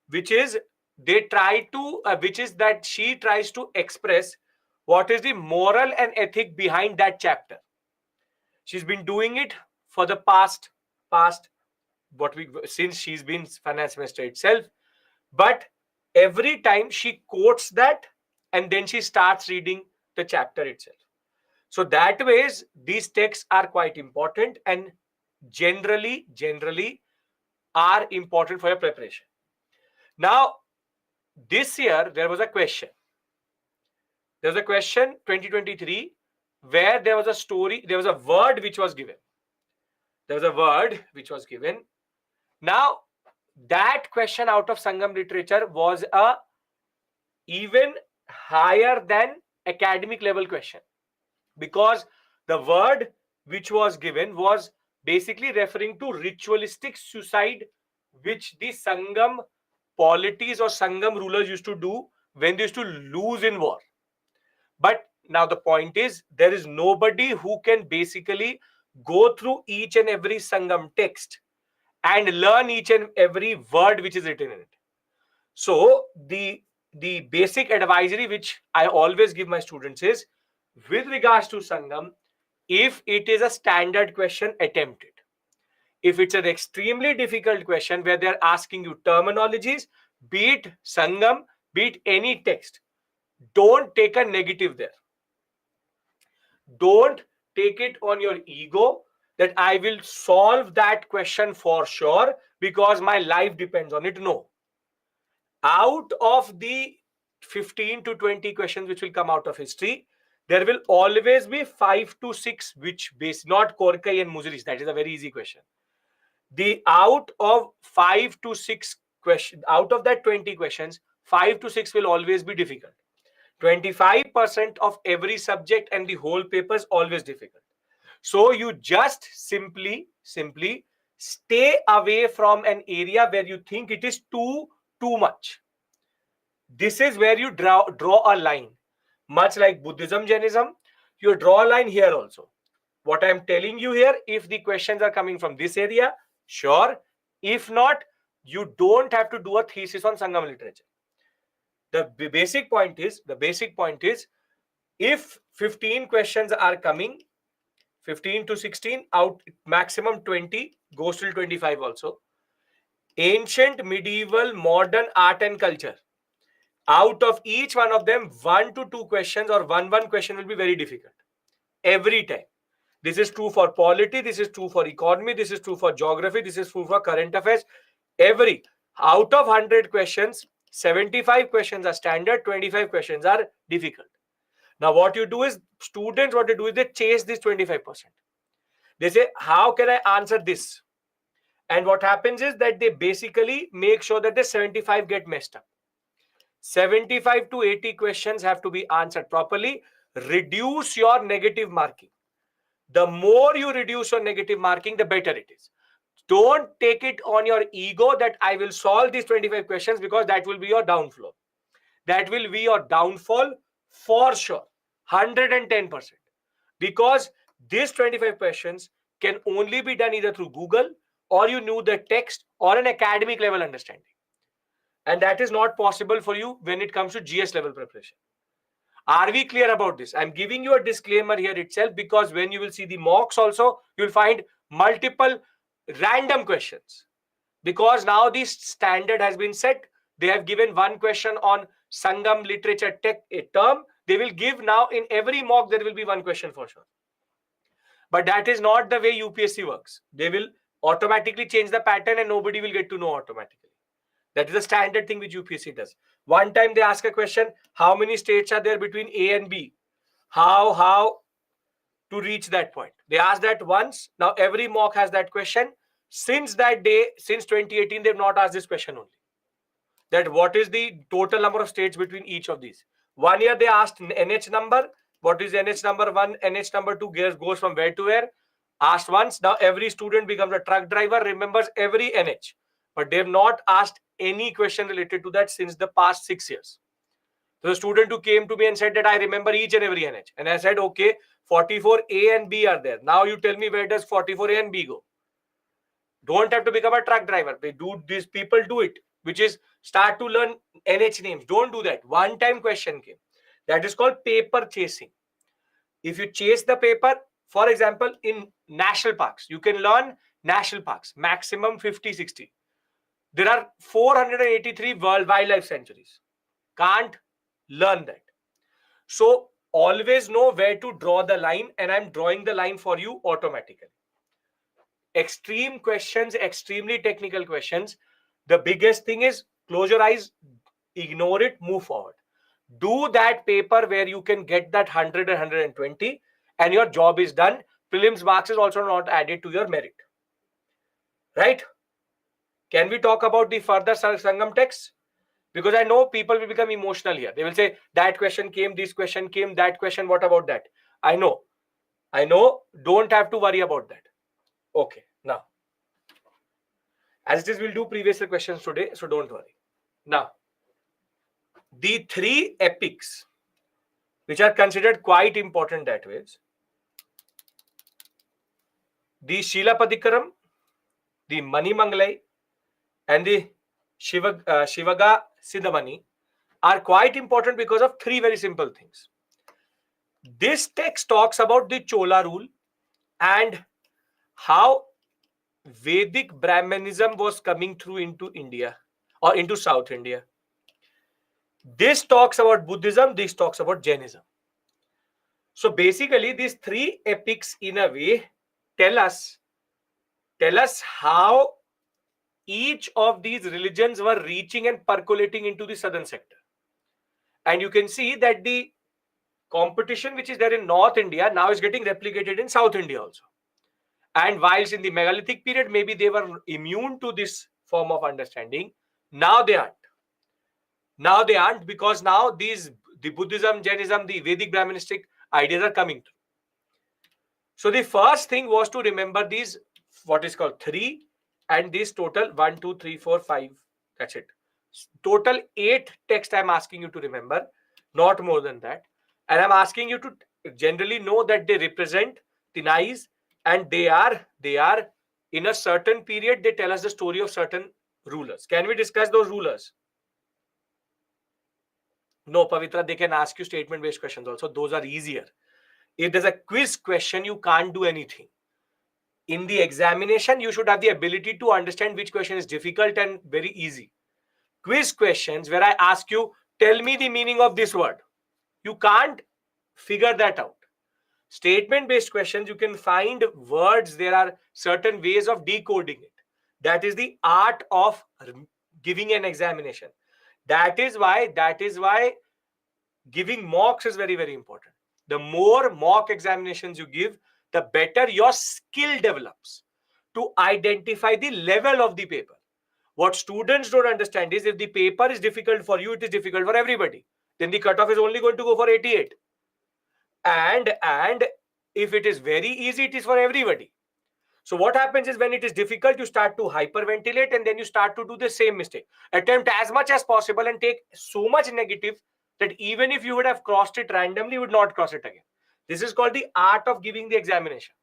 which is that she tries to express what is the moral and ethic behind that chapter. She's been doing it for the past since she's been finance minister itself, but every time she quotes that and then she starts reading the chapter itself. So that ways these texts are quite important and generally are important for your preparation. Now, this year there was a question 2023 where there was a story, there was a word which was given. Now, that question out of Sangam literature was a even higher than academic level question, because the word which was given was basically referring to ritualistic suicide which the Sangam polities or Sangam rulers used to do when they used to lose in war. But now the point is, there is nobody who can basically go through each and every Sangam text and learn each and every word which is written in it. So the basic advisory which I always give my students is, with regards to Sangam, if it is a standard question, attempt it. If it's an extremely difficult question where they're asking you terminologies, be it Sangam, be it any text, don't take a negative there. Don't take it on your ego that I will solve that question for sure because my life depends on it. No. Out of the 15 to 20 questions which will come out of history, there will always be 5 to 6 which base, not Korkai and Muziris. That is a very easy question. The out of 5 to 6 questions, out of that 20 questions, 5 to 6 will always be difficult. 25% of every subject and the whole paper is always difficult. So you just simply stay away from an area where you think it is too much. This is where you draw a line. Much like Buddhism, Jainism, you draw a line here also. What I am telling you here, if the questions are coming from this area, sure. If not, you don't have to do a thesis on Sangam literature. The basic point is, if 15 questions are coming, 15 to 16, out maximum 20, goes till 25 also. Ancient, medieval, modern, art and culture. Out of each one of them, 1 to 2 questions or one question will be very difficult. Every time. This is true for polity, this is true for economy, this is true for geography, this is true for current affairs. Out of 100 questions, 75 questions are standard, 25 questions are difficult. Now what you do is, students, what they do is they chase this 25%. They say, how can I answer this? And what happens is that they basically make sure that the 75 get messed up. 75 to 80 questions have to be answered properly. Reduce your negative marking. The more you reduce your negative marking, the better it is. Don't take it on your ego that I will solve these 25 questions, because that will be your downfall. That will be your downfall for sure. 110%. Because these 25 questions can only be done either through Google, or you knew the text, or an academic level understanding. And that is not possible for you when it comes to GS level preparation. Are we clear about this? I'm giving you a disclaimer here itself, because when you will see the mocks also, you'll find multiple random questions. Because now the standard has been set, they have given one question on Sangam literature tech a term. They will give now in every mock, there will be one question for sure. But that is not the way UPSC works. They will automatically change the pattern and nobody will get to know automatically. That is the standard thing which UPSC does. One time they ask a question, how many states are there between A and B? How to reach that point? They ask that once. Now every mock has that question. Since that day, since 2018, they've not asked this question only. That what is the total number of states between each of these? 1 year they asked NH number. What is NH number 1? NH number 2 goes from where to where? Asked once. Now every student becomes a truck driver, remembers every NH. But they've not asked any question related to that since the past 6 years. So the student who came to me and said that I remember each and every NH. And I said, okay, 44A and B are there. Now you tell me, where does 44A and B go? Don't have to become a truck driver. These people do it, which is start to learn NH names. Don't do that. One time question came. That is called paper chasing. If you chase the paper, for example, in national parks, you can learn national parks, maximum 50, 60. There are 483 world wildlife sanctuaries. Can't learn that. So always know where to draw the line, and I'm drawing the line for you automatically. Extreme questions, extremely technical questions. The biggest thing is close your eyes, ignore it, move forward. Do that paper where you can get that 100 and 120 and your job is done. Prelims marks is also not added to your merit. Right? Can we talk about the further Sangam text? Because I know people will become emotional here. They will say, that question came, this question came, that question, what about that? I know. Don't have to worry about that. Okay, now. As it is, we'll do previous questions today, so don't worry. Now, the three epics, which are considered quite important that ways, the Shilapadikaram, the Manimangalai, and the Shivaga Siddhamani, are quite important because of three very simple things. This text talks about the Chola rule and how Vedic Brahmanism was coming through into India or into South India. This talks about Buddhism, this talks about Jainism. So basically, these three epics in a way tell us how each of these religions were reaching and percolating into the southern sector. And you can see that the competition which is there in North India now is getting replicated in South India also. And whilst in the megalithic period, maybe they were immune to this form of understanding, now they aren't. Now they aren't, because now the Buddhism, Jainism, the Vedic Brahmanistic ideas are coming through. So the first thing was to remember these, what is called 3, and this total 1, 2, 3, 4, 5. That's it. Total 8 text I'm asking you to remember, not more than that. And I'm asking you to generally know that they represent the nice, and they are in a certain period, they tell us the story of certain rulers. Can we discuss those rulers? No, Pavitra, they can ask you statement-based questions also. Those are easier. If there's a quiz question, you can't do anything. In the examination, you should have the ability to understand which question is difficult and very easy. Quiz questions, where I ask you, tell me the meaning of this word. You can't figure that out. Statement-based questions, you can find words. There are certain ways of decoding it. That is the art of giving an examination. That is why giving mocks is very, very important. The more mock examinations you give, the better your skill develops to identify the level of the paper. What students don't understand is, if the paper is difficult for you, it is difficult for everybody. Then the cutoff is only going to go for 88. And if it is very easy, it is for everybody. So what happens is, when it is difficult, you start to hyperventilate, and then you start to do the same mistake. Attempt as much as possible and take so much negative that even if you would have crossed it randomly, you would not cross it again. This is called the art of giving the examination.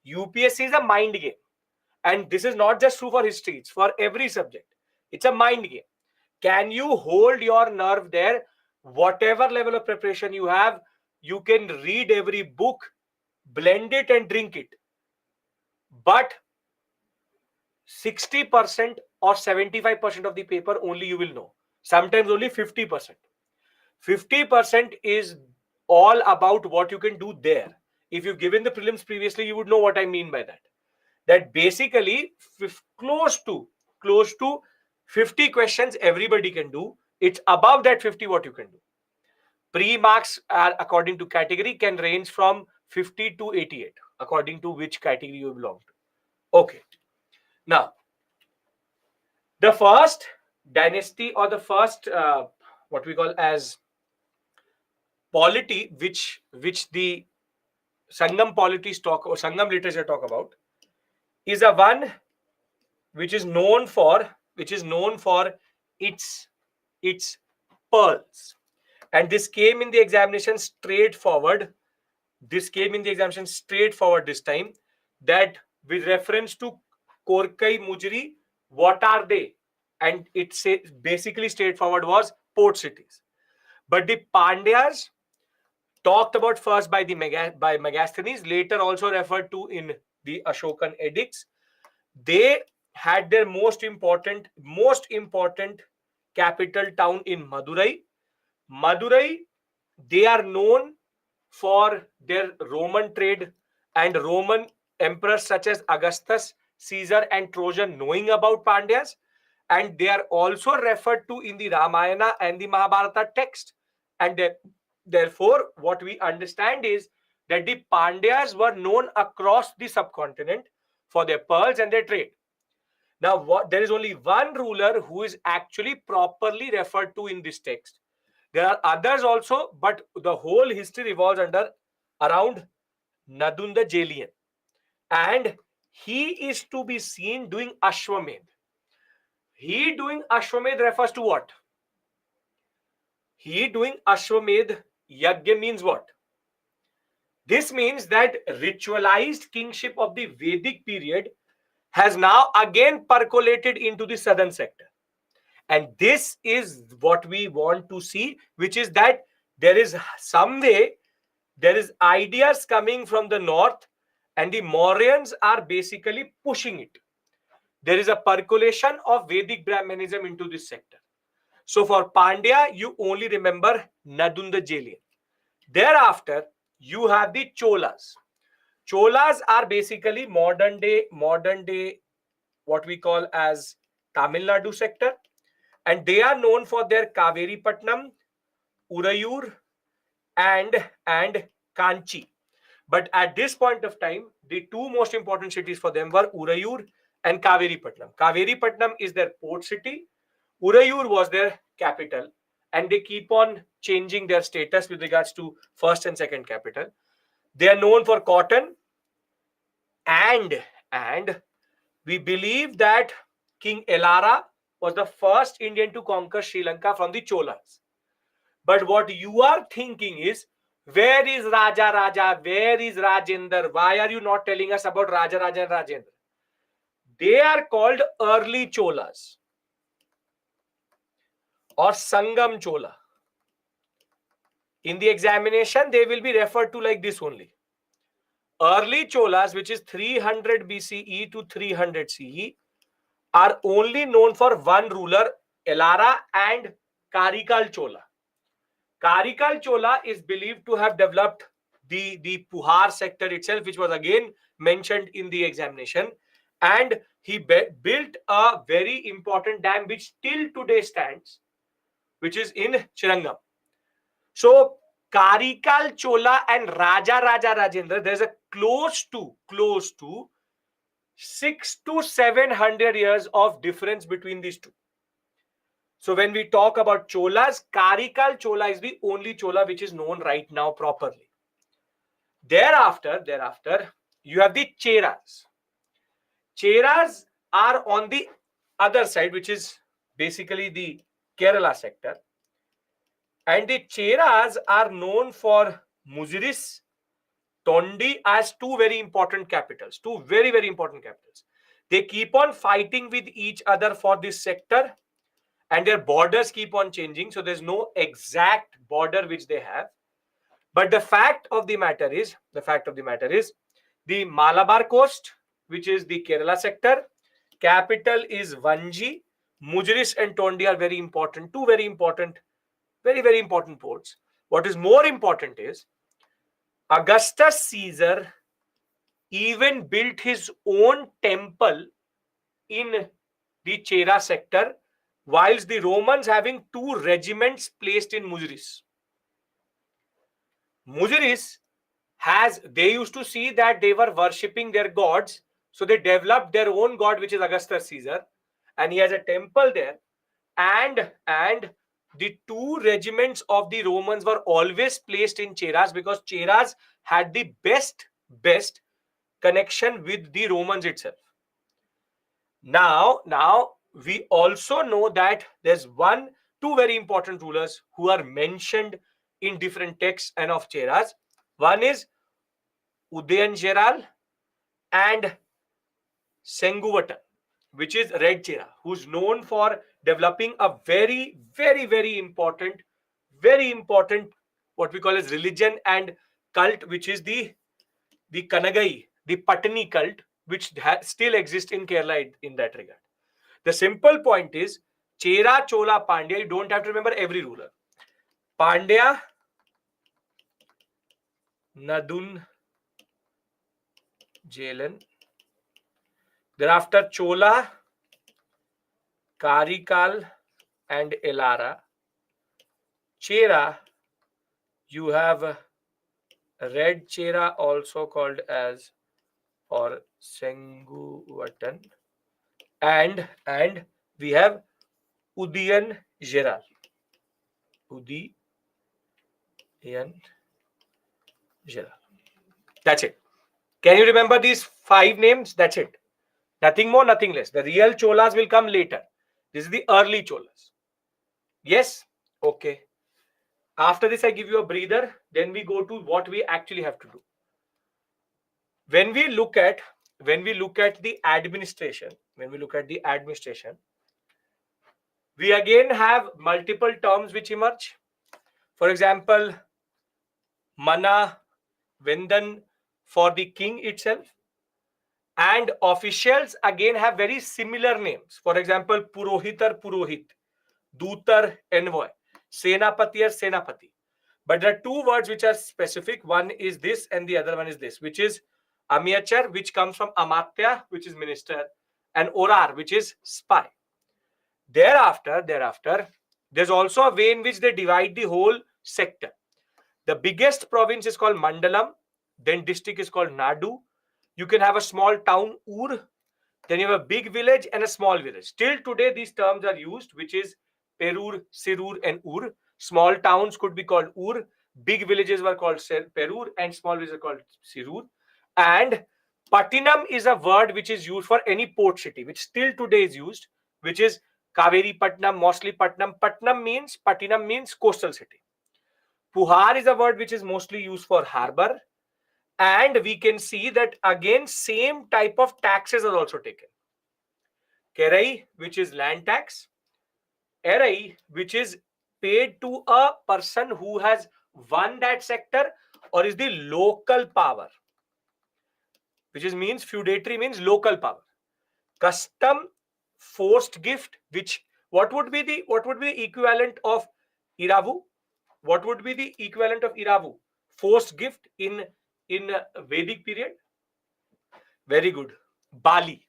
UPSC is a mind game. And this is not just true for history, it's for every subject. It's a mind game. Can you hold your nerve there? Whatever level of preparation you have, you can read every book, blend it and drink it. But 60% or 75% of the paper only you will know. Sometimes only 50%. 50% is all about what you can do there. If you've given the prelims previously, you would know what I mean by that. That basically close to 50 questions everybody can do. It's above that 50 what you can do. Pre-marks are according to category can range from 50 to 88 according to which category you belong to. Okay. Now, the first dynasty or the first what we call as polity which the Sangam polities talk or Sangam literature talk about is a one which is known for its pearls. And this came in the examination straightforward. This time, that with reference to Korkai Mujri, what are they? And it basically straightforward was port cities. But the Pandyas talked about first by Megasthenes, later also referred to in the Ashokan edicts. They had their most important capital town in Madurai. They are known for their Roman trade and Roman emperors such as Augustus, Caesar, and Trojan knowing about Pandyas. And they are also referred to in the Ramayana and the Mahabharata text. And therefore, what we understand is that the Pandyas were known across the subcontinent for their pearls and their trade. Now, there is only one ruler who is actually properly referred to in this text. There are others also, but the whole history revolves around Nadunda Jelian. And he is to be seen doing Ashwamedh. He doing Ashwamedh refers to what? He doing Ashwamedh Yagya means what? This means that ritualized kingship of the Vedic period has now again percolated into the southern sector. And this is what we want to see, which is that there is ideas coming from the north and the Mauryans are basically pushing it. There is a percolation of Vedic Brahmanism into this sector. So for Pandya, you only remember Nadunda Jelian. Thereafter, you have the Cholas. Cholas are basically modern day, what we call as Tamil Nadu sector. And they are known for their Kaveri Patnam, Urayur, and Kanchi. But at this point of time, the two most important cities for them were Urayur and Kaveri Patnam. Kaveri Patnam is their port city. Urayur was their capital. And they keep on changing their status with regards to first and second capital. They are known for cotton. And we believe that King Elara was the first Indian to conquer Sri Lanka from the Cholas. But what you are thinking is, where is Raja? Where is Rajendra? Why are you not telling us about Raja and Rajendra? They are called early Cholas or Sangam Chola. In the examination, they will be referred to like this only. Early Cholas, which is 300 BCE to 300 CE, are only known for one ruler, Elara and Karikal Chola. Karikal Chola is believed to have developed the Puhar sector itself, which was again mentioned in the examination. And he built a very important dam which till today stands, which is in Chirangam. So Karikal Chola and Raja Rajendra, there's a close to 600 to 700 years of difference between these two. So when we talk about Cholas, Karikal Chola is the only Chola which is known right now properly. Thereafter, you have the Cheras. Cheras are on the other side, which is basically the Kerala sector. And the Cheras are known for Muziris, Tondi as two very important capitals. They keep on fighting with each other for this sector. And their borders keep on changing. So there's no exact border which they have. But the fact of the matter is the Malabar coast, which is the Kerala sector, Capital is Vanji. Mujris and Tondi are very important. Two very important, very important ports. What is more important is Augustus Caesar even built his own temple in the Chera sector, whilst the Romans having two regiments placed in Mujris. Mujris they used to see that they were worshipping their gods, so they developed their own god, which is Augustus Caesar, and he has a temple there. And the two regiments of the Romans were always placed in Cheras because Cheras had the best connection with the Romans itself. Now we also know that there's two very important rulers who are mentioned in different texts and of Cheras. One is Udayanjeral and Senguvatan, which is Red Chera, who's known for developing a very important what we call as religion and cult, which is the Kanagai, the Patani cult, which still exists in Kerala in that regard. The simple point is Chera, Chola, Pandya. You don't have to remember every ruler. Pandya, Nadun, Jalan. Thereafter Chola, Karikal and Elara. Chera, you have Red Chera, also called as or Senguvatan, and we have Udayan Jeral. Udayan Jeral. That's it. Can you remember these 5 names? That's it. Nothing more, nothing less. The real Cholas will come later. This is the early Cholas. Yes? Okay. After this, I give you a breather. Then we go to what we actually have to do. When we look at the administration, we again have multiple terms which emerge. For example, Mana, Vendan for the king itself. And officials again have very similar names. For example, Purohitar, Purohit, Dutar, envoy, Senapati or Senapati. But there are two words which are specific. One is this and the other one is this, which is Amyachar, which comes from Amatya, which is minister, and Orar, which is spy. Thereafter, there's also a way in which they divide the whole sector. The biggest province is called Mandalam, then district is called Nadu. You can have a small town, Ur, then you have a big village and a small village. Till today, these terms are used, which is Perur, Sirur, and Ur. Small towns could be called Ur, big villages were called Perur, and small villages are called Sirur. And Patinam is a word which is used for any port city, which still today is used, which is Kaveri Patnam, mostly Patnam. Patinam means coastal city. Puhar is a word which is mostly used for harbor. And we can see that again, same type of taxes are also taken. Kerai, which is land tax. Erai, which is paid to a person who has won that sector or is the local power, which means feudatory means local power. Custom, forced gift, which what would be the equivalent of Iravu? What would be the equivalent of Iravu? Forced gift in Vedic period? Very good. Bali.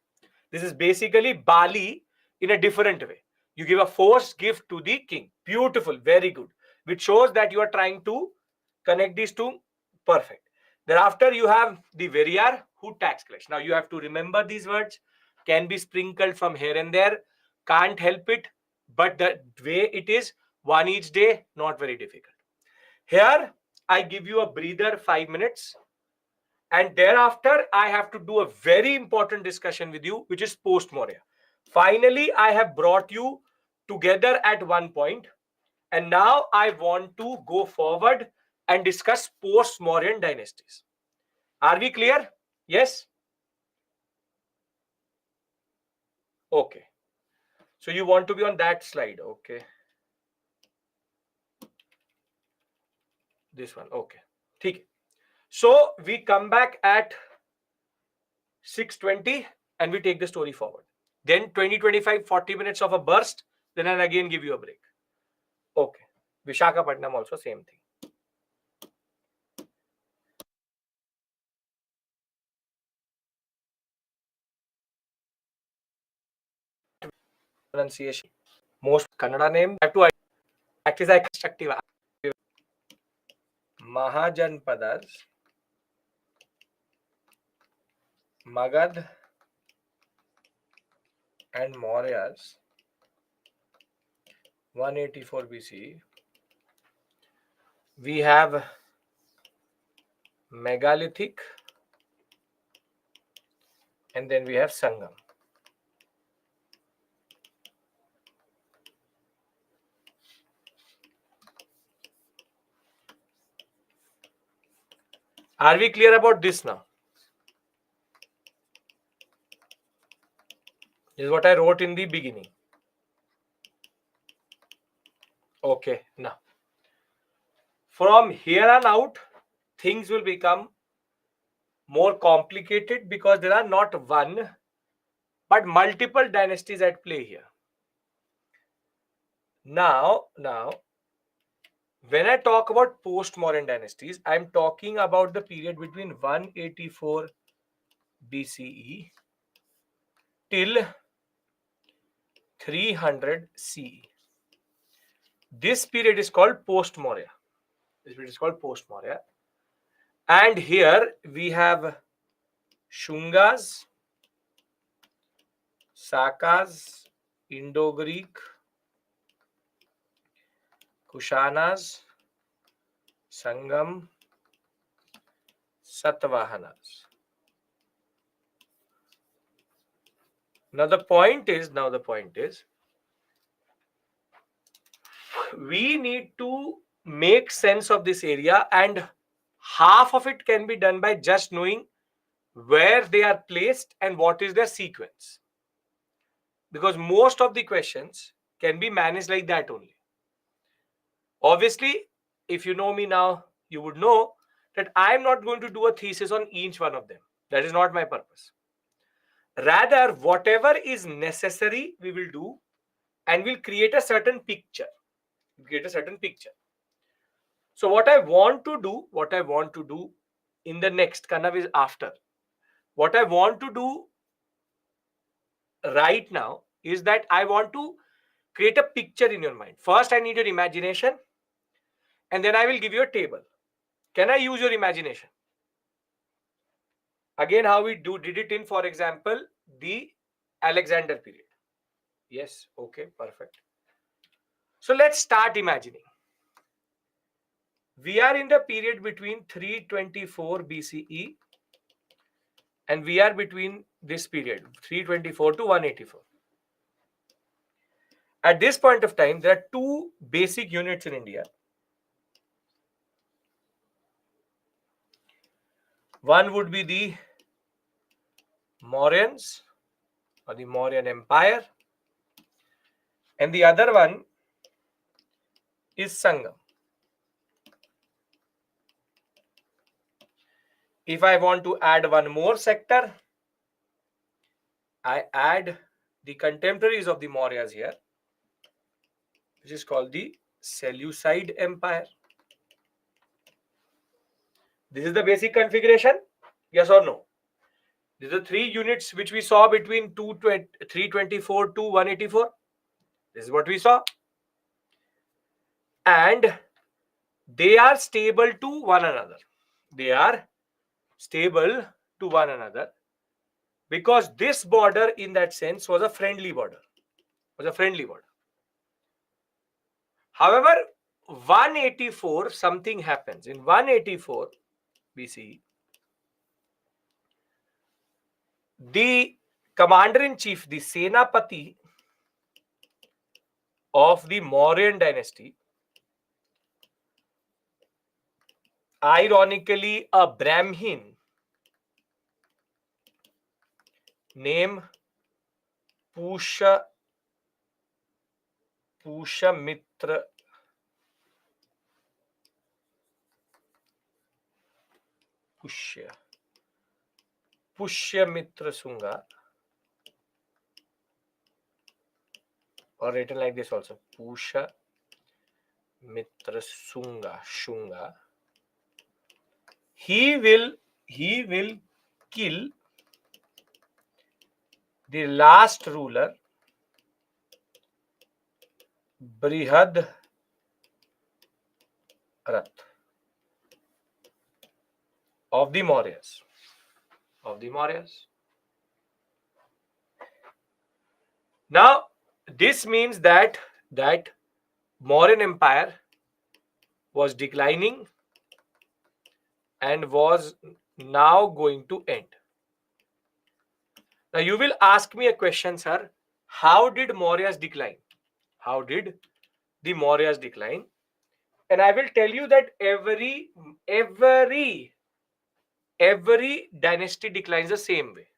This is basically Bali in a different way. You give a forced gift to the king. Beautiful. Very good. Which shows that you are trying to connect these two. Perfect. Thereafter, you have the Veriyar who tax collects. Now, you have to remember these words. Can be sprinkled from here and there. Can't help it. But the way it is, one each day, not very difficult. Here, I give you a breather, 5 minutes. And thereafter, I have to do a very important discussion with you, which is post-Maurya. Finally, I have brought you together at one point. And now I want to go forward and discuss post-Mauryan dynasties. Are we clear? Yes? Okay. So you want to be on that slide. Okay. This one. Okay. Okay. So we come back at 6:20 and we take the story forward. then 20, 25, 40 minutes of a burst, then I'll again give you a break. Okay. Visakhapatnam also same thing. Pronunciation. Most Kannada name have to practice constructive. Mahajanpadas, Magad and Mauryas, 184 BC. We have megalithic, and then we have Sangam. Are we clear about this now? This is what I wrote in the beginning. Okay, now from here on out, things will become more complicated because there are not one but multiple dynasties at play here. Now, when I talk about post-Mauryan dynasties, I'm talking about the period between 184 BCE till 300 CE. This period is called post-Maurya. This period is called post-Maurya. And here we have Shungas, Sakas, Indo-Greek, Kushanas, Sangam, Satavahanas. Now the point is, we need to make sense of this area, and half of it can be done by just knowing where they are placed and what is their sequence. Because most of the questions can be managed like that only. Obviously, if you know me now, you would know that I am not going to do a thesis on each one of them. That is not my purpose. Rather, whatever is necessary, we will do, and we'll create a certain picture. So what I want to do in the next Kanav is after. What I want to do right now is that I want to create a picture in your mind. First, I need your imagination, and then I will give you a table. Can I use your imagination? Again, how we did it in, for example, the Alexander period. Yes, okay, perfect. So let's start imagining. We are in the period between 324 BCE and we are between this period 324 to 184. At this point of time, there are two basic units in India. One would be the Mauryans or the Mauryan Empire, and the other one is Sangam. If I want to add one more sector, I add the contemporaries of the Mauryas here, which is called the Seleucid Empire. This is the basic configuration, yes or no? These are three units which we saw between 324 to 184. This is what we saw. And they are stable to one another. They are stable to one another because this border in that sense was a friendly border. However, 184, something happens. In 184 BCE, the commander-in-chief, the Senapati of the Mauryan dynasty, ironically a Brahmin named Pushamitra Sunga, or written like this also. Pusha Mitra Shunga. He will kill the last ruler, Brihad Rath, of the Mauryas. Now, this means that Mauryan Empire was declining and was now going to end. Now, you will ask me a question, sir. How did Mauryas decline? How did the Mauryas decline? And I will tell you that every dynasty declines the same way.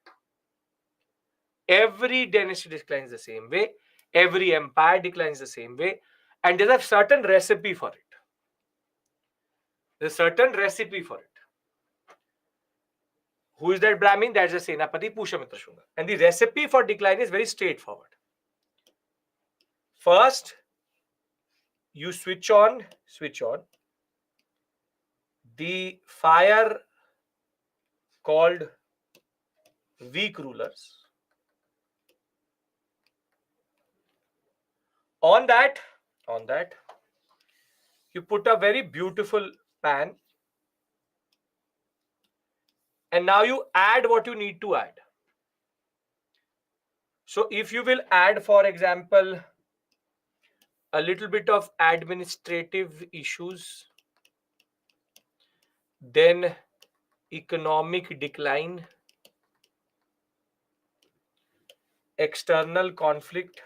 Every dynasty declines the same way. Every empire declines the same way. And there's a certain recipe for it. There's a certain recipe for it. Who is that Brahmin? That's the Senapati Pushyamitra Shunga. And the recipe for decline is very straightforward. First, you switch on the fire called weak rulers. On that, you put a very beautiful pan, and now you add what you need to add. So if you will add, for example, a little bit of administrative issues, then economic decline, external conflict,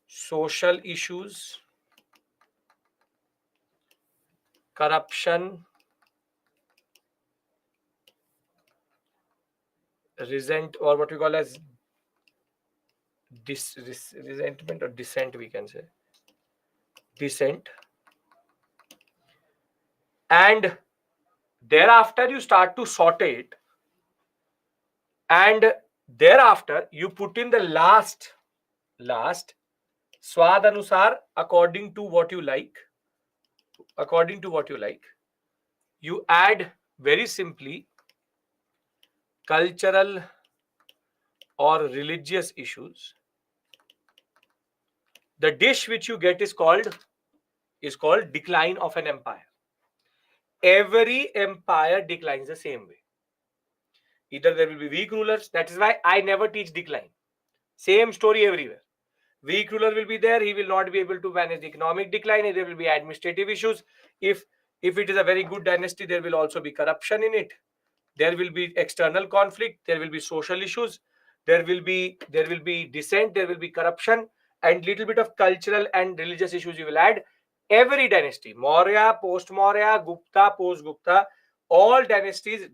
social issues, corruption, or what we call as resentment or dissent, we can say. Dissent. And thereafter you start to saute it. And thereafter you put in the last swad anusar, according to what you like. You add very simply cultural or religious issues. The dish which you get is called decline of an empire. Every empire declines the same way. Either there will be weak rulers. That is why I never teach decline. Same story everywhere. Weak ruler will be there. He will not be able to manage the economic decline. There will be administrative issues. If it is a very good dynasty, there will also be corruption in it. There will be external conflict. There will be social issues. There will be dissent. There will be corruption, and little bit of cultural and religious issues you will add. Every dynasty, Maurya, post-Maurya, Gupta, post-Gupta, all dynasties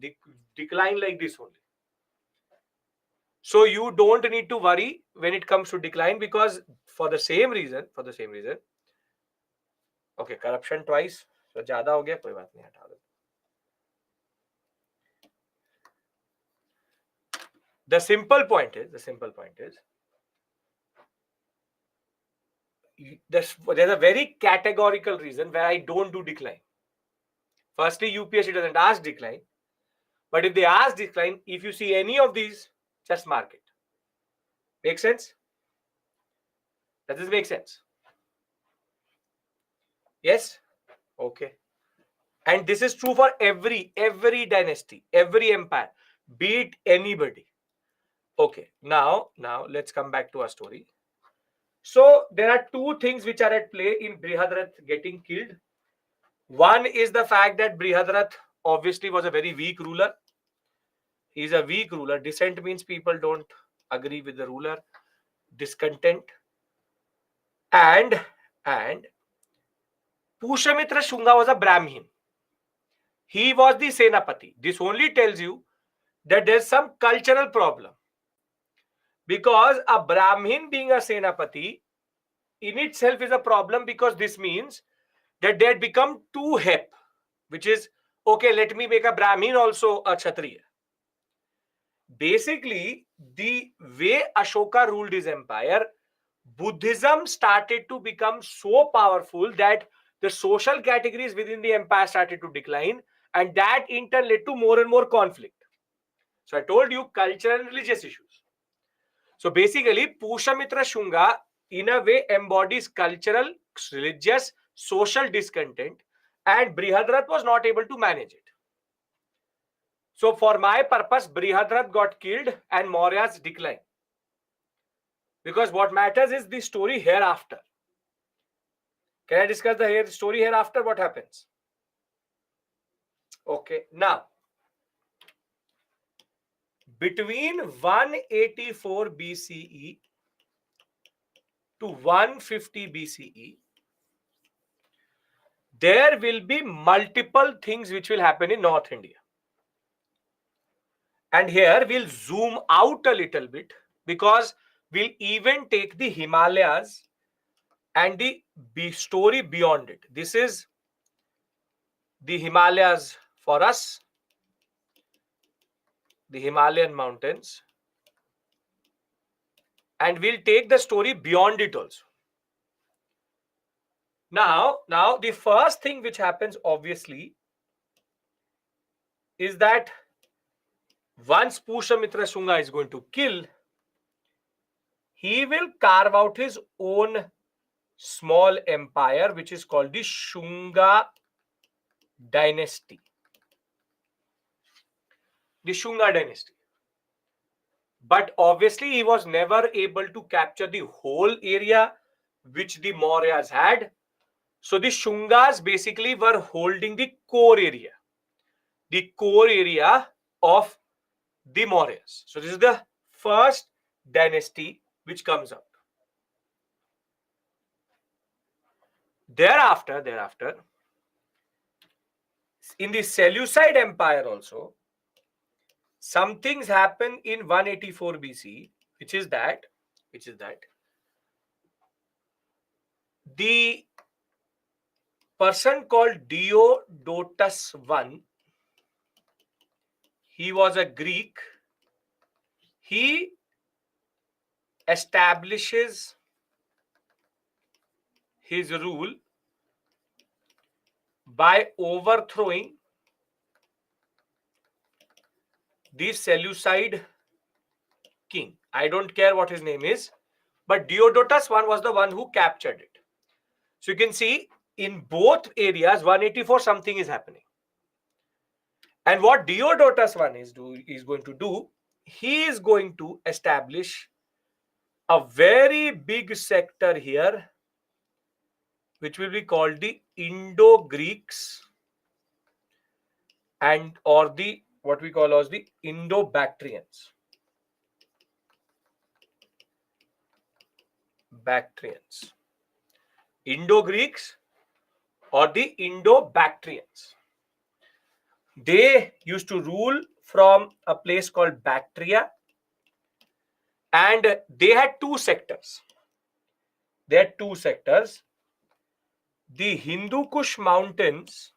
decline like this only. So you don't need to worry when it comes to decline, because for the same reason, okay, corruption twice, so ज़्यादा हो गया, कोई बात नहीं, हटा दो. The simple point is, there's a very categorical reason where I don't do decline. Firstly, UPSC doesn't ask decline, but if they ask decline, if you see any of these, just mark it. Make sense? Does this make sense? Yes? Okay. And this is true for every dynasty, every empire, be it anybody. Okay, now let's come back to our story. So there are two things which are at play in Brihadarath getting killed. One is the fact that Brihadarath obviously was a very weak ruler. He's a weak ruler. Dissent means people don't agree with the ruler. Discontent. And Pushyamitra Shunga was a Brahmin. He was the Senapati. This only tells you that there's some cultural problem. Because a Brahmin being a Senapati in itself is a problem, because this means that they had become too hep, which is, okay, let me make a Brahmin also a Kshatriya. basically the way Ashoka ruled his empire, Buddhism started to become so powerful that the social categories within the empire started to decline, and that in turn led to more and more conflict. So I told you cultural and religious issues. So basically, Pushyamitra Shunga in a way embodies cultural, religious, social discontent, and Brihadrat was not able to manage it. So for my purpose, Brihadrat got killed and Maurya's decline. Because what matters is the story hereafter. Can I discuss the story hereafter? What happens? Okay, now between 184 BCE to 150 BCE, there will be multiple things which will happen in North India. And here we'll zoom out a little bit because we'll even take the Himalayas and the story beyond it. This is the Himalayas for us, the Himalayan mountains, and we'll take the story beyond it also. Now the first thing which happens obviously is that once Pushyamitra Shunga is going to kill, he will carve out his own small empire which is called the Shunga dynasty. The Shunga dynasty. But obviously he was never able to capture the whole area which the Mauryas had. So the Shungas basically were holding the core area of the Mauryas. So this is the first dynasty which comes out. Thereafter, in the Seleucid Empire also, some things happen in 184 BC, which is that the person called Diodotus I, he was a Greek. He establishes his rule by overthrowing the Seleucid king. I don't care what his name is, but Diodotus I was the one who captured it. So you can see in both areas 184 something is happening. And what Diodotus I is going to do, he is going to establish a very big sector here which will be called the Indo-Greeks and or the what we call as the Indo-Bactrians. Indo-Greeks or the Indo-Bactrians. They used to rule from a place called Bactria, and they had two sectors. The Hindu Kush Mountains,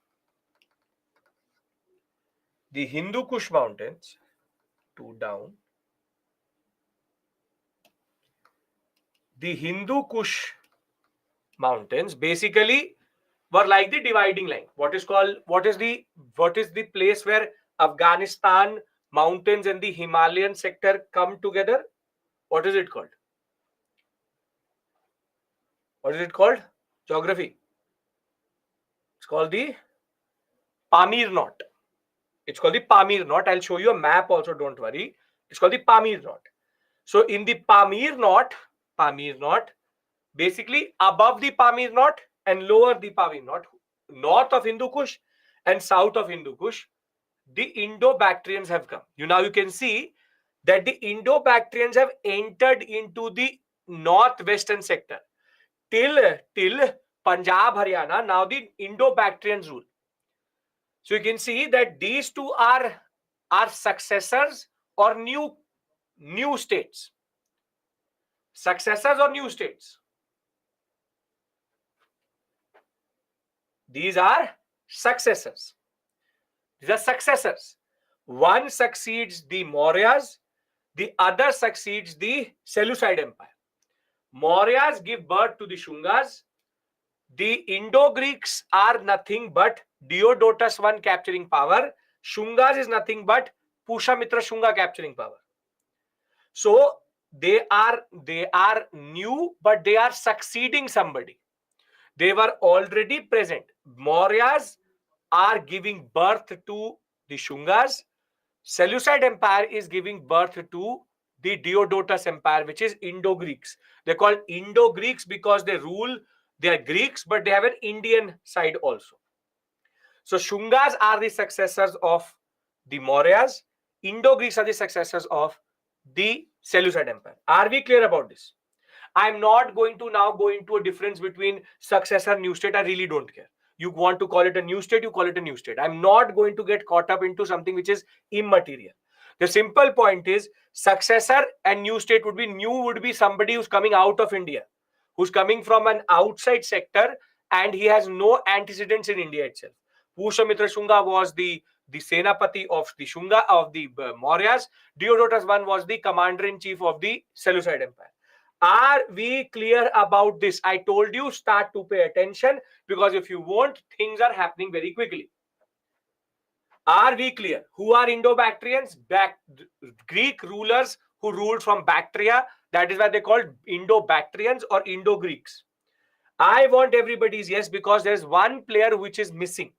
two down. The Hindu Kush Mountains basically were like the dividing line. What is the place where Afghanistan mountains and the Himalayan sector come together? What is it called? Geography. It's called the Pamir Knot. I'll show you a map also, don't worry. It's called the Pamir Knot. So in the Pamir Knot, basically above the Pamir Knot and lower the Pamir Knot, north of Hindu Kush and south of Hindu Kush, the Indo-Bactrians have come. Now you can see that the Indo-Bactrians have entered into the northwestern sector. Till Punjab, Haryana, now the Indo-Bactrians rule. So you can see that these two are successors or new states. Successors or new states? These are successors. One succeeds the Mauryas, the other succeeds the Seleucid Empire. Mauryas give birth to the Shungas. The Indo-Greeks are nothing but Diodotus I capturing power. Shungas is nothing but Pushamitra Shunga capturing power. So they are new, but they are succeeding somebody. They were already present. Mauryas are giving birth to the Shungas. Seleucid Empire is giving birth to the Diodotus Empire, which is Indo-Greeks. They're called Indo-Greeks because they are Greeks, but they have an Indian side also. So Shungas are the successors of the Mauryas. Indo-Greeks are the successors of the Seleucid Empire. Are we clear about this? I'm not going to now go into a difference between successor, new state. I really don't care. You want to call it a new state, you call it a new state. I'm not going to get caught up into something which is immaterial. The simple point is successor and new state would be somebody who's coming out of India, who's coming from an outside sector, and he has no antecedents in India itself. Pushamitra Shunga was the Senapati of the Shunga of the Mauryas. Diodotus I was the commander-in-chief of the Seleucid Empire. Are we clear about this? I told you start to pay attention, because if you won't, things are happening very quickly. Are we clear? Who are Indo-Bactrians? Greek rulers who ruled from Bactria. That is why they called Indo-Bactrians or Indo-Greeks. I want everybody's yes, because there's one player which is missing.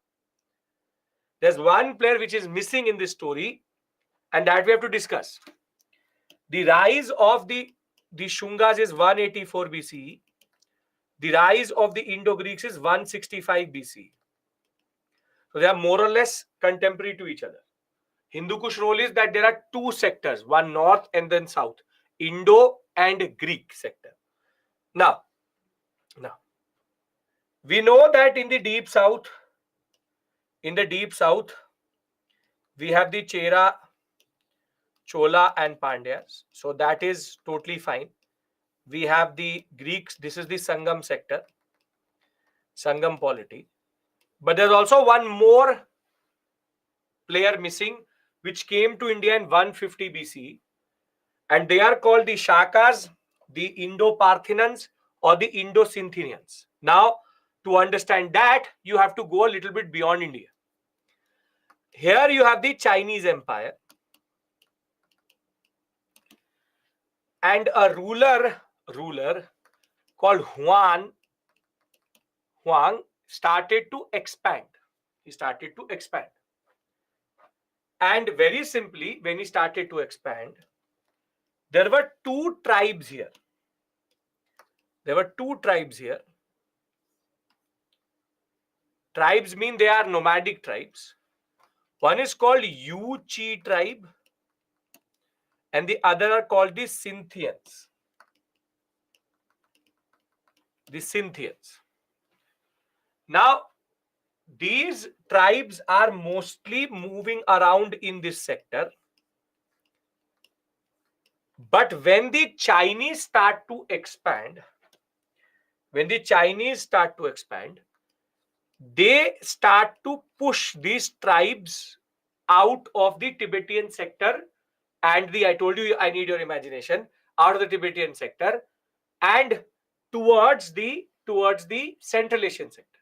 There's one player which is missing in this story, and that we have to discuss. The rise of the Shungas is 184 BCE. The rise of the Indo-Greeks is 165 BCE. So they are more or less contemporary to each other. Hindu Kush role is that there are two sectors, one north and then south, Indo and Greek sector. Now, we know that in the deep south, we have the Chera, Chola and Pandyas. So that is totally fine. We have the Greeks. This is the Sangam sector, Sangam polity. But there's also one more player missing, which came to India in 150 BCE. And they are called the Shakas, the Indo-Parthians or the Indo-Scythians. Now, to understand that, you have to go a little bit beyond India. Here you have the Chinese Empire. And a ruler called Huang started to expand. He started to expand. And very simply, when he started to expand, there were two tribes here. Tribes mean they are nomadic tribes. One is called Yuchi tribe, and the other are called the Scythians. Now, these tribes are mostly moving around in this sector. But when the Chinese start to expand, they start to push these tribes out of the Tibetan sector and I told you I need your imagination, out of the Tibetan sector and towards the Central Asian sector.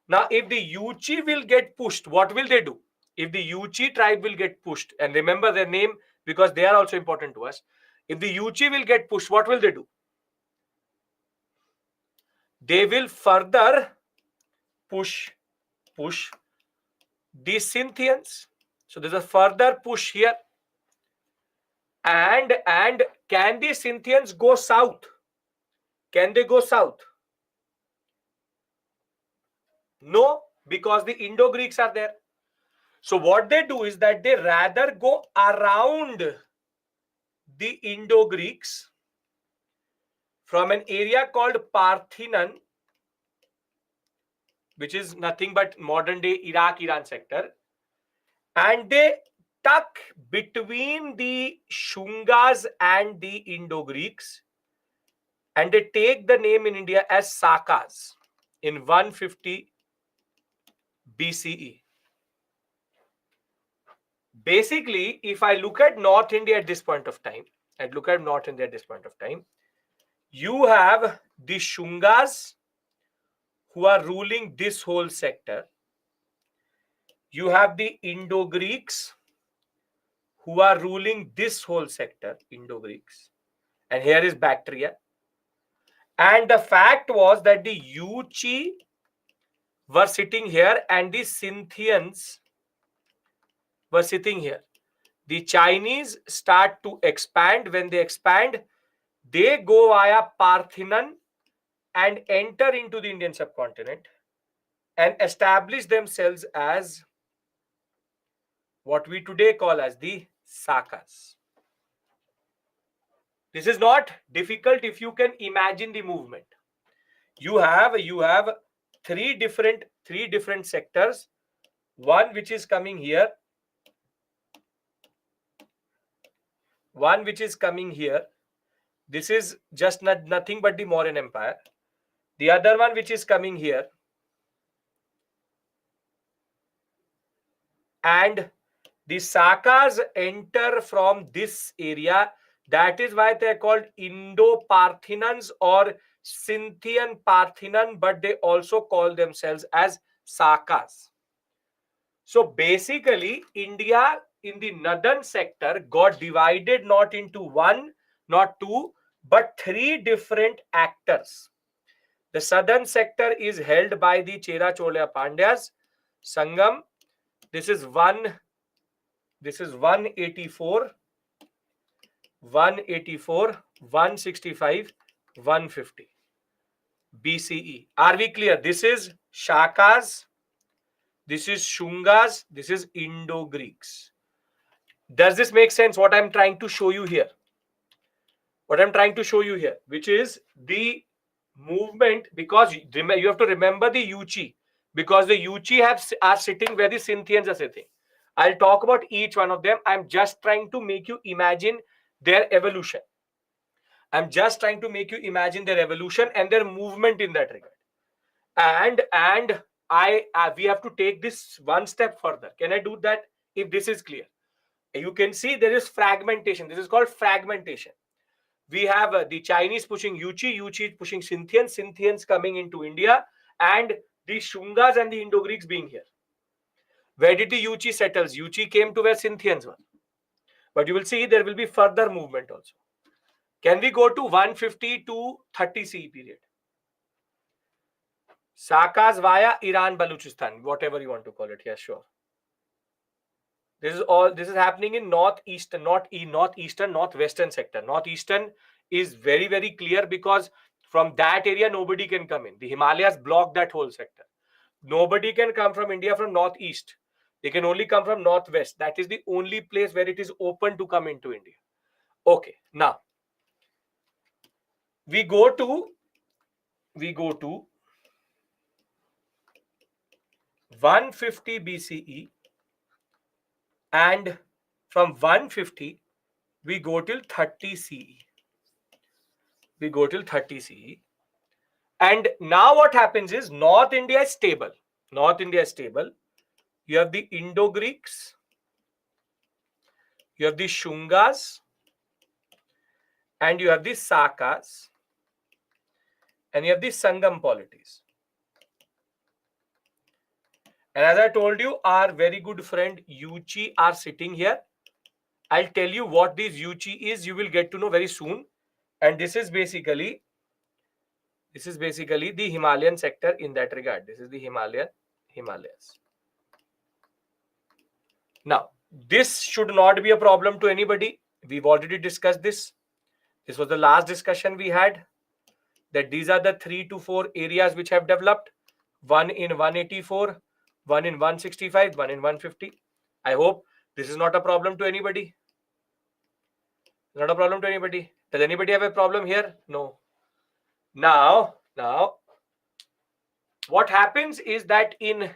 Now, if the Yuchi will get pushed, what will they do? If the Yuchi tribe will get pushed, and remember their name because they are also important to us. If the Yuchi will get pushed, what will they do? They will further push the Scythians. So there's a further push here. And can the Scythians go south? Can they go south? No, because the Indo-Greeks are there. So what they do is that they rather go around the Indo-Greeks from an area called Parthian, which is nothing but modern day Iraq-Iran sector, and they tuck between the Shungas and the Indo-Greeks, and they take the name in India as Sakas in 150 BCE. basically, if I look at North India at this point of time, you have the Shungas who are ruling this whole sector. You have the Indo-Greeks who are ruling this whole sector, Indo-Greeks. And here is Bactria. And the fact was that the Yuchi were sitting here and the Scythians were sitting here. The Chinese start to expand. When they expand, they go via Parthenon and enter into the Indian subcontinent and establish themselves as what we today call as the Sakas. This is not difficult if you can imagine the movement. You have three different sectors. One which is coming here. One which is coming here. This is just nothing but the Mauryan Empire. The other one which is coming here. And the Sakas enter from this area. That is why they are called Indo-Parthenons or Scythian Parthenon, but they also call themselves as Sakas. So basically, India in the northern sector got divided not into one, not two, but three different actors. The southern sector is held by the Chera Chola Pandyas, Sangam. This is 184, 165, 150 BCE. Are we clear? This is Shakas, this is Shungas, this is Indo-Greeks. Does this make sense what I'm trying to show you here? Which is the movement, because you have to remember the Yuchi, because the Yuchi are sitting where the Scythians are sitting. I'll talk about each one of them. I'm just trying to make you imagine their evolution. And their movement in that regard. And we have to take this one step further. Can I do that? If this is clear, you can see there is fragmentation. This is called fragmentation. We have the Chinese pushing Yuchi pushing Scythians coming into India, and the Shungas and the Indo-Greeks being here. Where did the Yuchi settles? Yuchi came to where Scythians were. But you will see there will be further movement also. Can we go to 150 to 30 CE period? Sakas via Iran, Baluchistan, whatever you want to call it. Yes, sure. This is happening in northwestern sector. Northeastern is very, very clear because from that area nobody can come in. The Himalayas block that whole sector. Nobody can come from India from northeast. They can only come from northwest. That is the only place where it is open to come into India. Okay, now we go to 150 BCE, and from 150 we go till 30 CE. And now what happens is North India is stable. You have the Indo-Greeks, you have the Shungas, and you have the Sakas, and you have the Sangam polities. And as I told you, our very good friend Yuchi are sitting here. I'll tell you what this Yuchi is. You will get to know very soon. And this is basically the Himalayan sector in that regard. This is the Himalayas. Now, this should not be a problem to anybody. We've already discussed this. This was the last discussion we had, that these are the 3 to 4 areas which have developed. One in 184, one in 165, one in 150. I hope this is not a problem to anybody. Not a problem to anybody. Does anybody have a problem here? No. Now, what happens is that in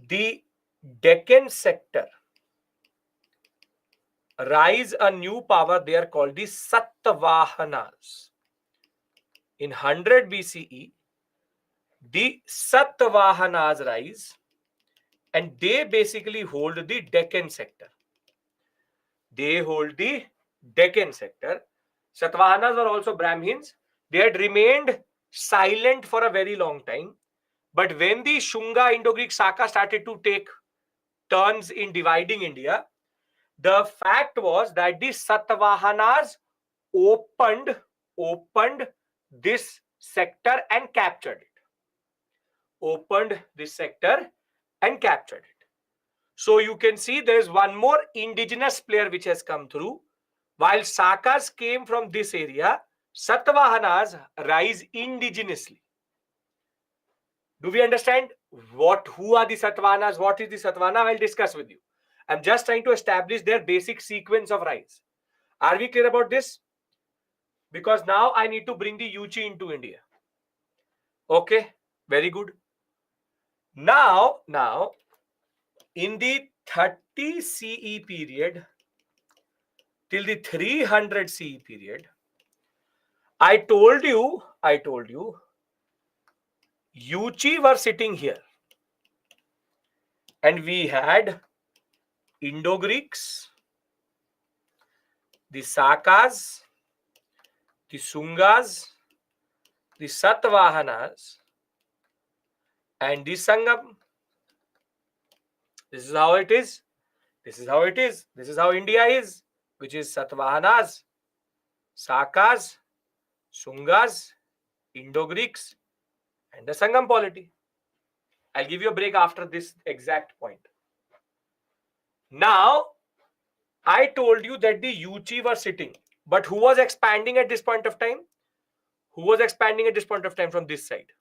the Deccan sector, rise a new power. They are called the Satavahanas. In 100 BCE, the Satavahanas rise, and they basically hold the Deccan sector. They hold the Deccan sector. Satavahanas were also Brahmins. They had remained silent for a very long time. But when the Shunga, Indo-Greek, Saka started to take turns in dividing India, the fact was that the Satavahanas opened this sector and captured it. Opened this sector and captured it. So you can see there is one more indigenous player which has come through. While Sakas came from this area, Satavahanas rise indigenously. Do we understand who are the Satavahanas? What is the Satavahana? I'll discuss with you. I'm just trying to establish their basic sequence of rise. Are we clear about this? Because now I need to bring the Yuchi into India. Okay, very good. Now, in the 30 CE period till the 300 CE period, I told you, Yuchi were sitting here. And we had Indo-Greeks, the Sakas, the Sungas, the Satavahanas, and the Sangam. This is how it is. This is how it is. This is how India is, which is Satavahanas, Sakas, Sungas, Indo-Greeks, and the Sangam polity. I'll give you a break after this exact point. Now, I told you that the Yuchi were sitting. But who was expanding at this point of time? Who was expanding at this point of time from this side?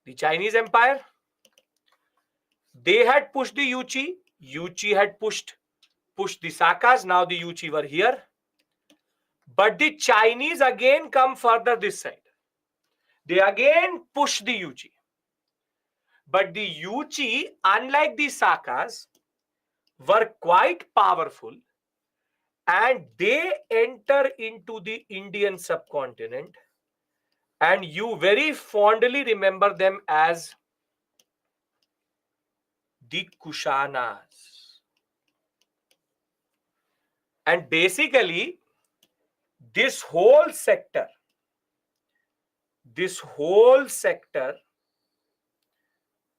The Chinese Empire. They had pushed the Yuchi. Yuchi had pushed the Sakas. Now the Yuchi were here. But the Chinese again come further this side. They again push the Yuchi. But the Yuchi, unlike the Sakas, were quite powerful, and they enter into the Indian subcontinent, and you very fondly remember them as the Kushanas. And basically, this whole sector,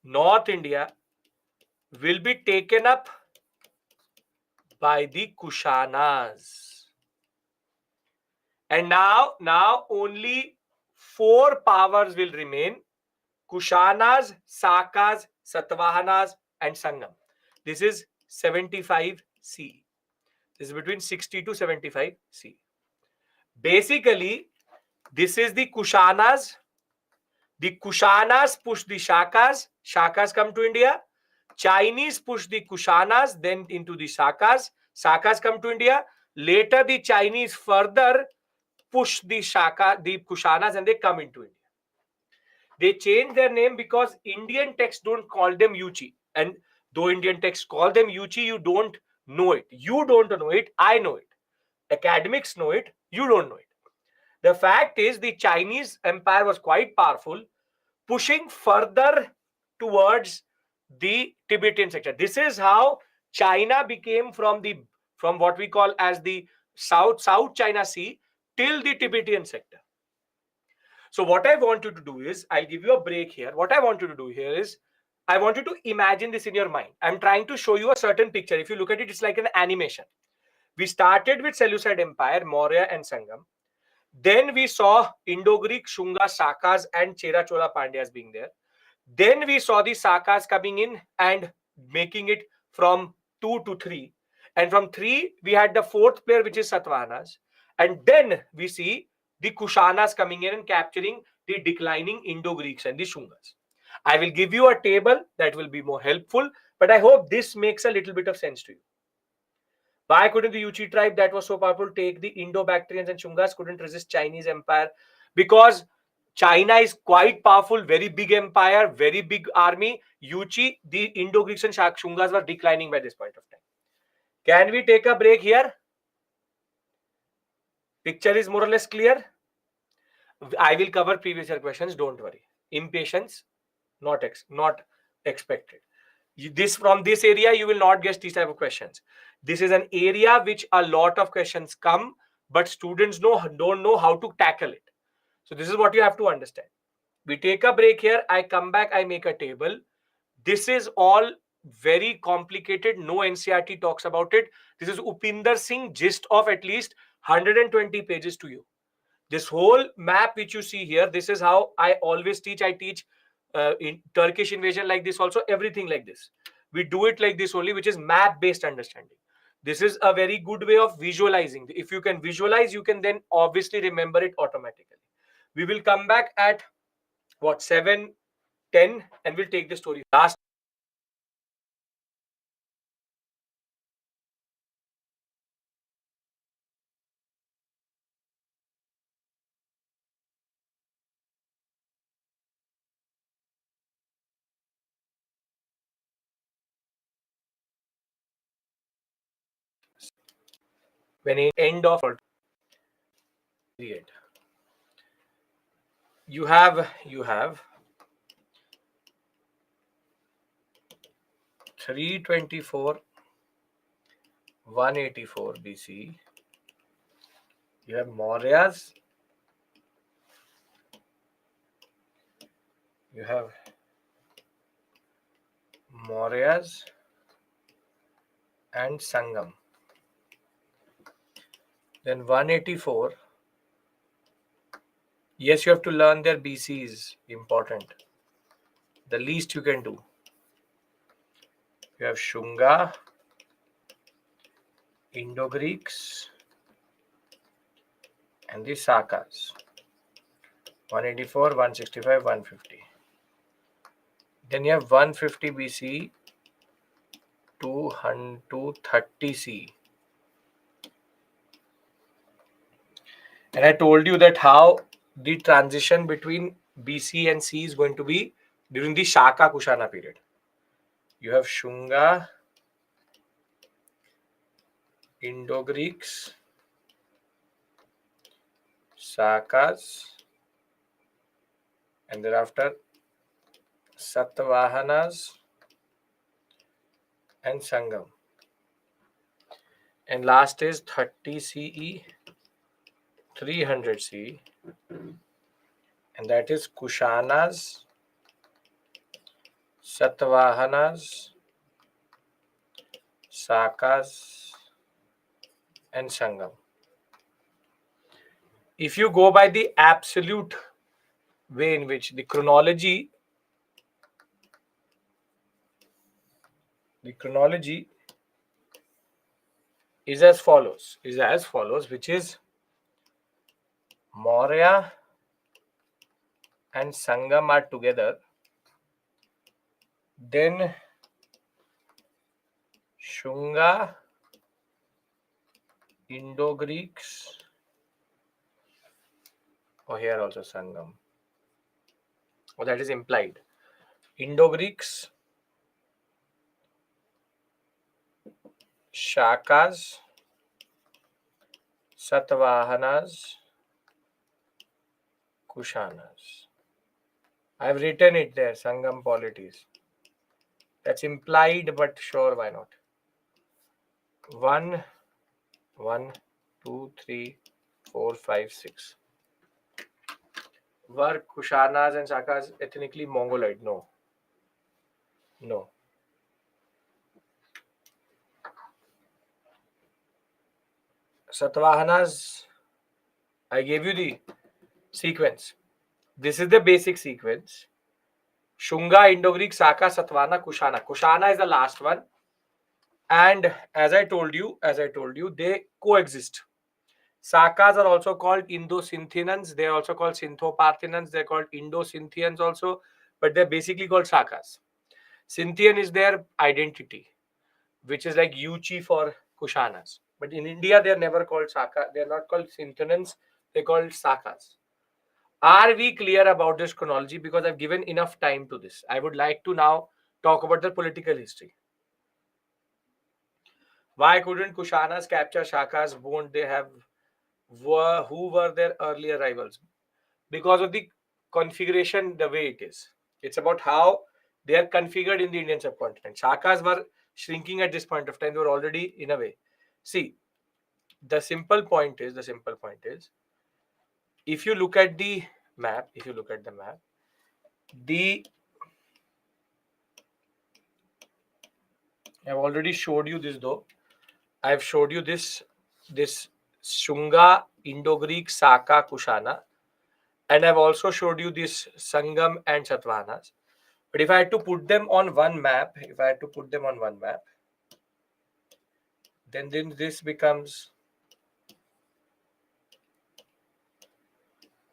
North India, will be taken up by the Kushanas. And now only 4 powers will remain: Kushanas, Sakas, Satavahanas, and Sangam. This is 75 CE. This is between 60 to 75 CE. Basically, this is the Kushanas. The Kushanas push the Shakas. Shakas come to India. Chinese push the Kushanas, then into the Sakas. Sakas come to India. Later, the Chinese further push the Kushanas, and they come into India. They change their name because Indian texts don't call them Yuchi. And though Indian texts call them Yuchi, you don't know it. You don't know it. I know it. Academics know it. You don't know it. The fact is, the Chinese Empire was quite powerful, pushing further towards the Tibetan sector. This is how China became from what we call as the South China Sea till the Tibetan sector. So what I want you to do is, I'll give you a break here. What I want you to do here is, I want you to imagine this in your mind. I'm trying to show you a certain picture. If you look at it, it's like an animation. We started with Seleucid Empire, Maurya and Sangam. Then we saw Indo-Greek, Shunga, Sakas, and Chera Chola Pandyas being there. Then we saw the Sakas coming in and making it from 2 to 3. And from 3, we had the 4th player, which is Satavahanas. And then we see the Kushanas coming in and capturing the declining Indo-Greeks and the Shungas. I will give you a table that will be more helpful, but I hope this makes a little bit of sense to you. Why couldn't the Yuchi tribe that was so powerful take the Indo-Bactrians, and Shungas couldn't resist Chinese Empire? Because China is quite powerful, very big empire, very big army. Yuchi, the Indo-Greeks and Shungas were declining by this point of time. Can we take a break here? Picture is more or less clear. I will cover previous year questions, don't worry. Impatience, not expected. This from this area, you will not get these type of questions. This is an area which a lot of questions come, but students don't know how to tackle it. So this is what you have to understand. We take a break here. I come back. I make a table. This is all very complicated. No NCERT talks about it. This is Upinder Singh gist of at least 120 pages to you. This whole map which you see here, this is how I always teach. I teach in Turkish invasion like this also, everything like this. We do it like this only, which is map based understanding. This is a very good way of visualizing. If you can visualize, you can then obviously remember it automatically. We will come back at what, 7:10, and we'll take the story last. When it end of period, you have 324 184 BC. You have Mauryas. You have Mauryas and Sangam. Then 184. Yes, you have to learn their BCs. Important. The least you can do. You have Shunga, Indo-Greeks, and the Sakas. 184, 165, 150. Then you have 150 BC to 230 C. And I told you that how the transition between BC and C is going to be during the Shaka Kushana period. You have Shunga, Indo-Greeks, Sakas, and thereafter Satavahanas and Sangam. And last is 30 CE, 300 CE, and that is Kushanas, Satavahanas, Sakas, and Sangam. If you go by the absolute way in which the chronology is as follows, which is Maurya and Sangam are together, then Shunga, Indo-Greeks, here also Sangam. That is implied. Indo-Greeks, Shakas, Satavahanas, Kushanas. I have written it there, Sangam polities. That's implied, but sure, why not? 1, 2, 3, 4, 5, 6. Were Kushanas and Shakas ethnically Mongoloid? No. Satavahanas, I gave you the sequence. This is the basic sequence. Shunga, Indo-Greek, Saka, Satavahana, Kushana. Kushana is the last one. And as I told you, they coexist. Sakas are also called Indo-Scythians. They are also called Scytho-Parthians. They're called Indo-Scythians also, but they're basically called Sakas. Scythian is their identity, which is like Yuchi for Kushanas. But in India, they're never called Saka. They're not called Scythians. They're called Sakas. Are we clear about this chronology? Because I've given enough time to this. I would like to now talk about the political history. Why couldn't Kushanas capture Shakas? Won't they have? Who were their earlier rivals? Because of the configuration, the way it is. It's about how They are configured in the Indian subcontinent. Shakas were shrinking at this point of time. They were already in a way. See, the simple point is, if you look at the map, I've already showed you this though. I've showed you this Shunga, Indo-Greek, Saka, Kushana, and I've also showed you this Sangam and Satavahanas. But if I had to put them on one map, then this becomes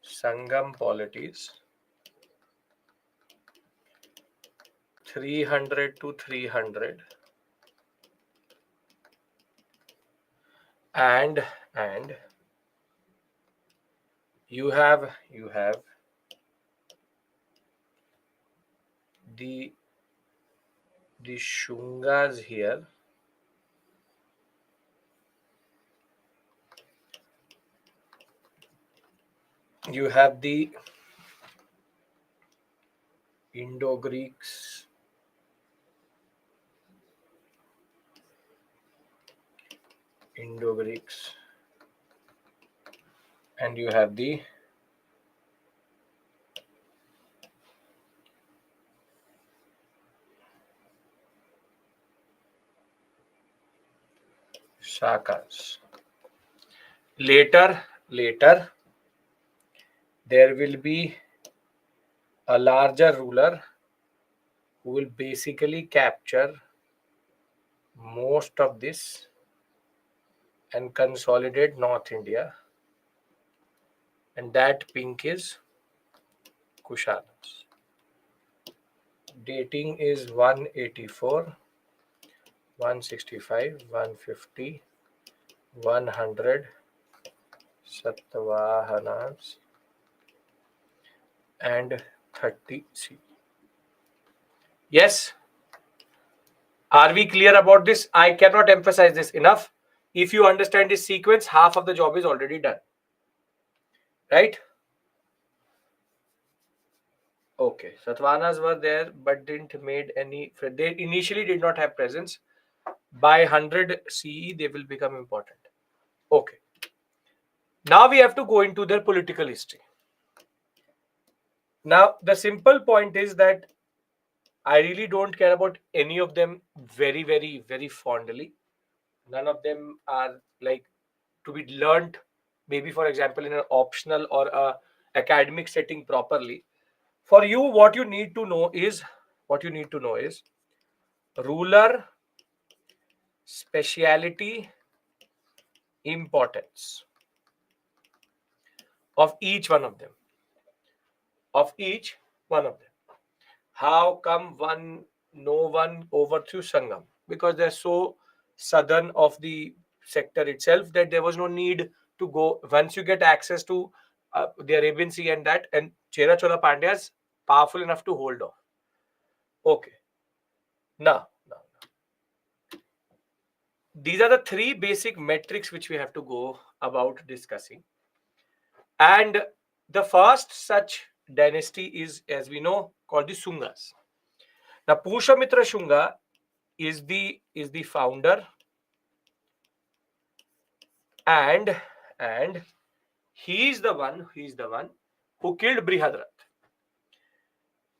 Sangam polities, 300 to 300, and you have the Shungas here. You have the Indo-Greeks, and you have the Shakas. Later, there will be a larger ruler who will basically capture most of this and consolidate North India, and that pink is Kushanas. Dating is 184, 165, 150, 100 Satavahanas and 30 C. Yes? Are we clear about this? I cannot emphasize this enough. If you understand this sequence, half of the job is already done. Right? Okay. Satavahanas were there but didn't made any. They initially did not have presence. By 100 CE, they will become important. Okay. Now we have to go into their political history. Now, the simple point is that I really don't care about any of them very, very, very fondly. None of them are like to be learned, maybe for example, in an optional or a academic setting properly. For you, what you need to know is ruler, speciality, importance of each one of them. How come no one overthrew Sangam? Because they're so southern of the sector itself that there was no need to go. Once you get access to the Arabian Sea and that, and Chera Chola Pandyas powerful enough to hold off. Okay. Now, these are the three basic metrics which we have to go about discussing. And the first such dynasty is, as we know, called the Sungas. Now, Pushamitra Shunga is the founder, and he is the one who killed Brihadrat.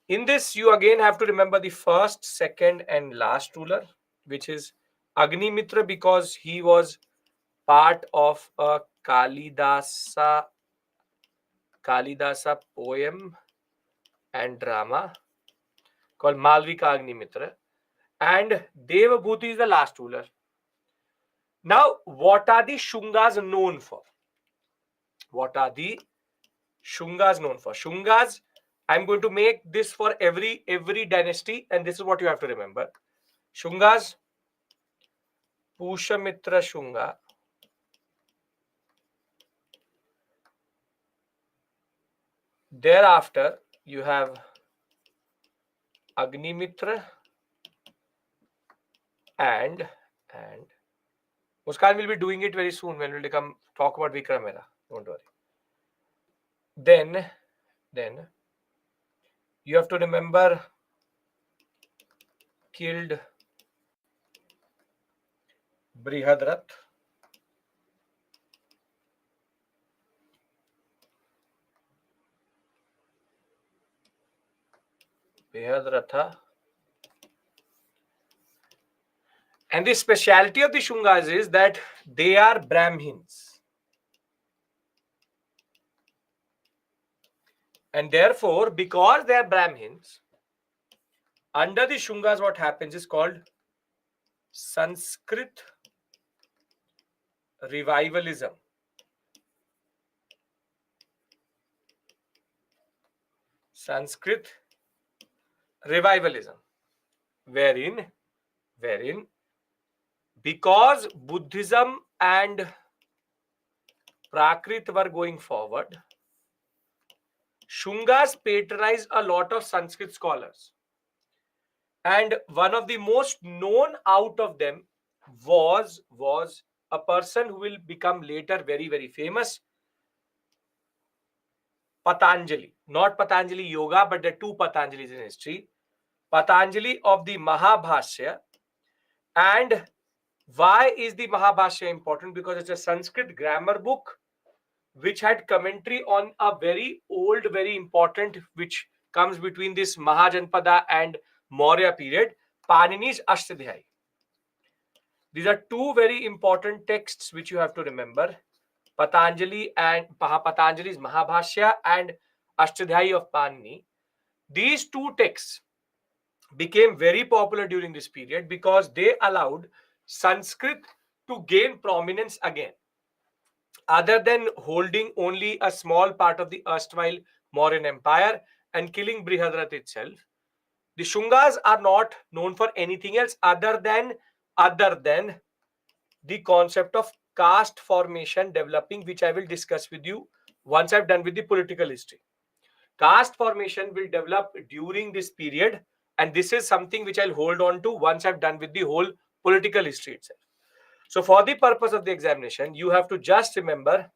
In this, you again have to remember the first, second, and last ruler, which is Agnimitra, because he was part of a Kalidasa poem and drama called Malvika Agnimitra, and Devabhuti is the last ruler. Now, what are the Shungas known for? Shungas, I'm going to make this for every dynasty, and this is what you have to remember. Shungas, Pushamitra Shunga, thereafter you have Agnimitra and Muskan will be doing it very soon when we'll talk about Vikramera. Don't worry. Then you have to remember killed Brihadrat. Brihadratha. And the speciality of the Shungas is that they are Brahmins. And therefore, because they are Brahmins, under the Shungas, what happens is called Sanskrit revivalism. Sanskrit revivalism. Wherein because Buddhism and Prakrit were going forward, Shungas patronized a lot of Sanskrit scholars. And one of the most known out of them was a person who will become later very, very famous, Patanjali. Not Patanjali Yoga, but there are two Patanjalis in history. Patanjali of the Mahabhashya. And why is the Mahabhashya important? Because it's a Sanskrit grammar book which had commentary on a very old, very important, which comes between this Mahajanpada and Maurya period, Panini's Ashtadhyayi. These are two very important texts which you have to remember. Patanjali's Mahabhashya and Ashtadhyayi of Panini. These two texts became very popular during this period because they allowed Sanskrit to gain prominence again. Other than holding only a small part of the erstwhile Mauryan Empire and killing Brihadrat itself, the Shungas are not known for anything else other than the concept of caste formation developing, which I will discuss with you once I've done with the political history. Caste formation will develop during this period, and this is something which I'll hold on to once I've done with the whole political history itself. So for the purpose of the examination, you have to just remember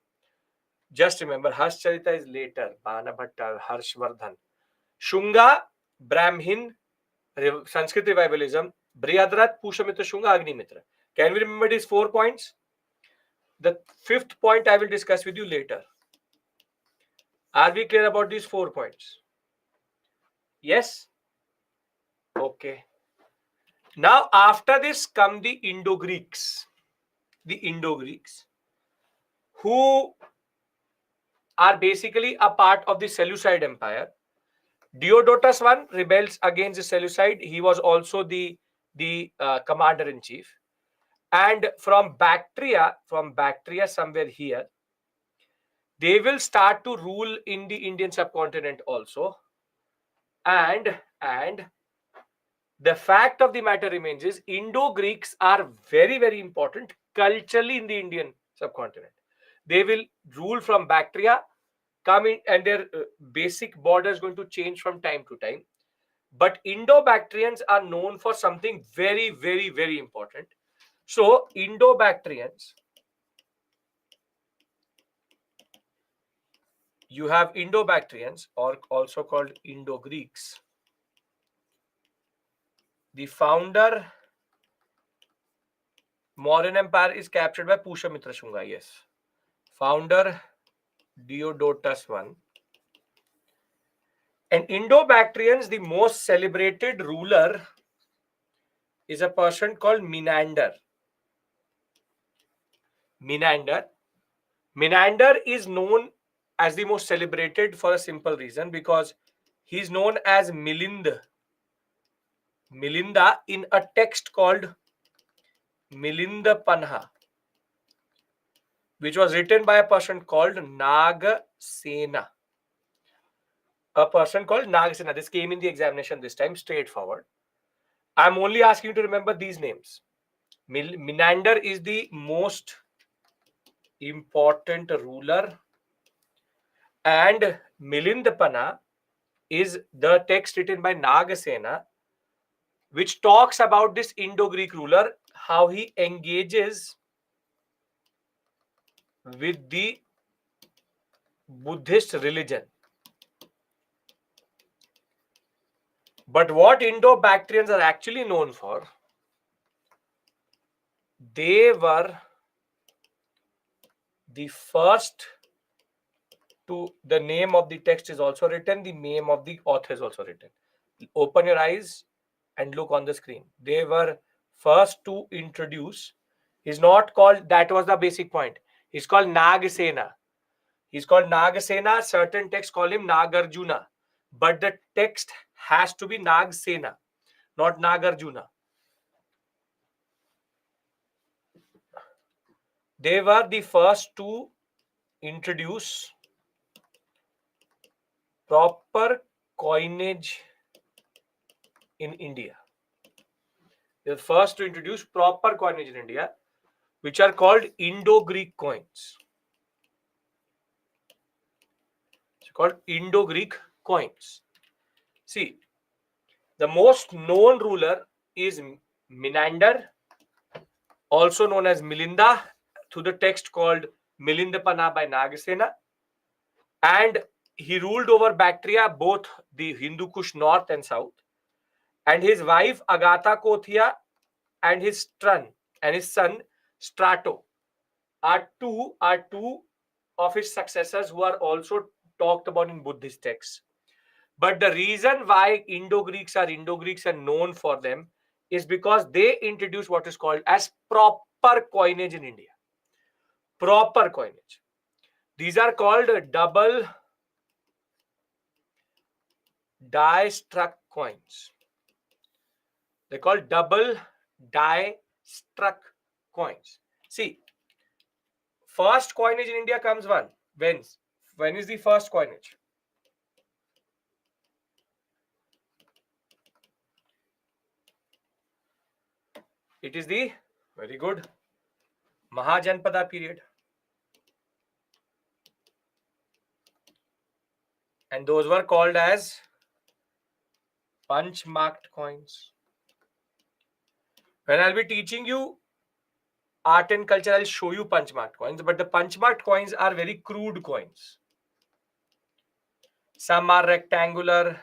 Harshcharita is later, Bana Bhatta, Harshvardhan. Shunga, Brahmin, Sanskrit revivalism, Brihadrat, Pushamitra, Shunga, Agnimitra. Can we remember these 4 points? The 5th point I will discuss with you later. Are we clear about these 4 points? Yes? Okay. Now, after this come the Indo-Greeks. The Indo-Greeks, who are basically a part of the Seleucid Empire. Diodotus I rebels against the Seleucid. He was also the commander-in-chief. And from Bactria, somewhere here, they will start to rule in the Indian subcontinent also. And the fact of the matter remains is Indo-Greeks are very, very important culturally in the Indian subcontinent. They will rule from Bactria, come in, and their basic border is going to change from time to time. But Indo-Bactrians are known for something very, very, very important. So Indo-Bactrians, you have Indo-Bactrians, or also called Indo-Greeks. The founder Mauryan Empire is captured by Pushamitra Shunga, yes. Founder Diodotus I. And Indo-Bactrians, the most celebrated ruler is a person called Menander. Menander is known as the most celebrated for a simple reason, because he's known as Milinda in a text called Milinda Panha, which was written by a person called Nagasena. A person called Nagasena. This came in the examination this time, straightforward. I'm only asking you to remember these names. Menander is the most important ruler, and Milindapana is the text written by Nagasena, which talks about this Indo-Greek ruler, how he engages with the Buddhist religion. But what Indo-Bactrians are actually known for, they were the first to, the name of the text is also written, the name of the author is also written. Open your eyes and look on the screen. They were first to introduce, he's not called, that was the basic point. He's called Nagasena. He's called Nagasena. Certain texts call him Nagarjuna. But the text has to be Nagsena, not Nagarjuna. They were the first to introduce proper coinage in India. They were first to introduce proper coinage in India, which are called Indo-Greek coins. It's called Indo-Greek coins. See, the most known ruler is Menander, also known as Milinda, through the text called Milindapana by Nagasena. And he ruled over Bactria, both the Hindu Kush north and south. And his wife Agatha Kothia and his son Strato are two of his successors who are also talked about in Buddhist texts. But the reason why Indo-Greeks are Indo-Greeks and known for them is because they introduced what is called as proper coinage in India. Proper coinage. These are called double die struck coins. They're called double die struck coins. See, first coinage in India comes when is the first coinage? It is the, very good, Mahajanpada period. And those were called as punch marked coins. When I'll be teaching you art and culture, I'll show you punch marked coins, but the punch marked coins are very crude coins. Some are rectangular,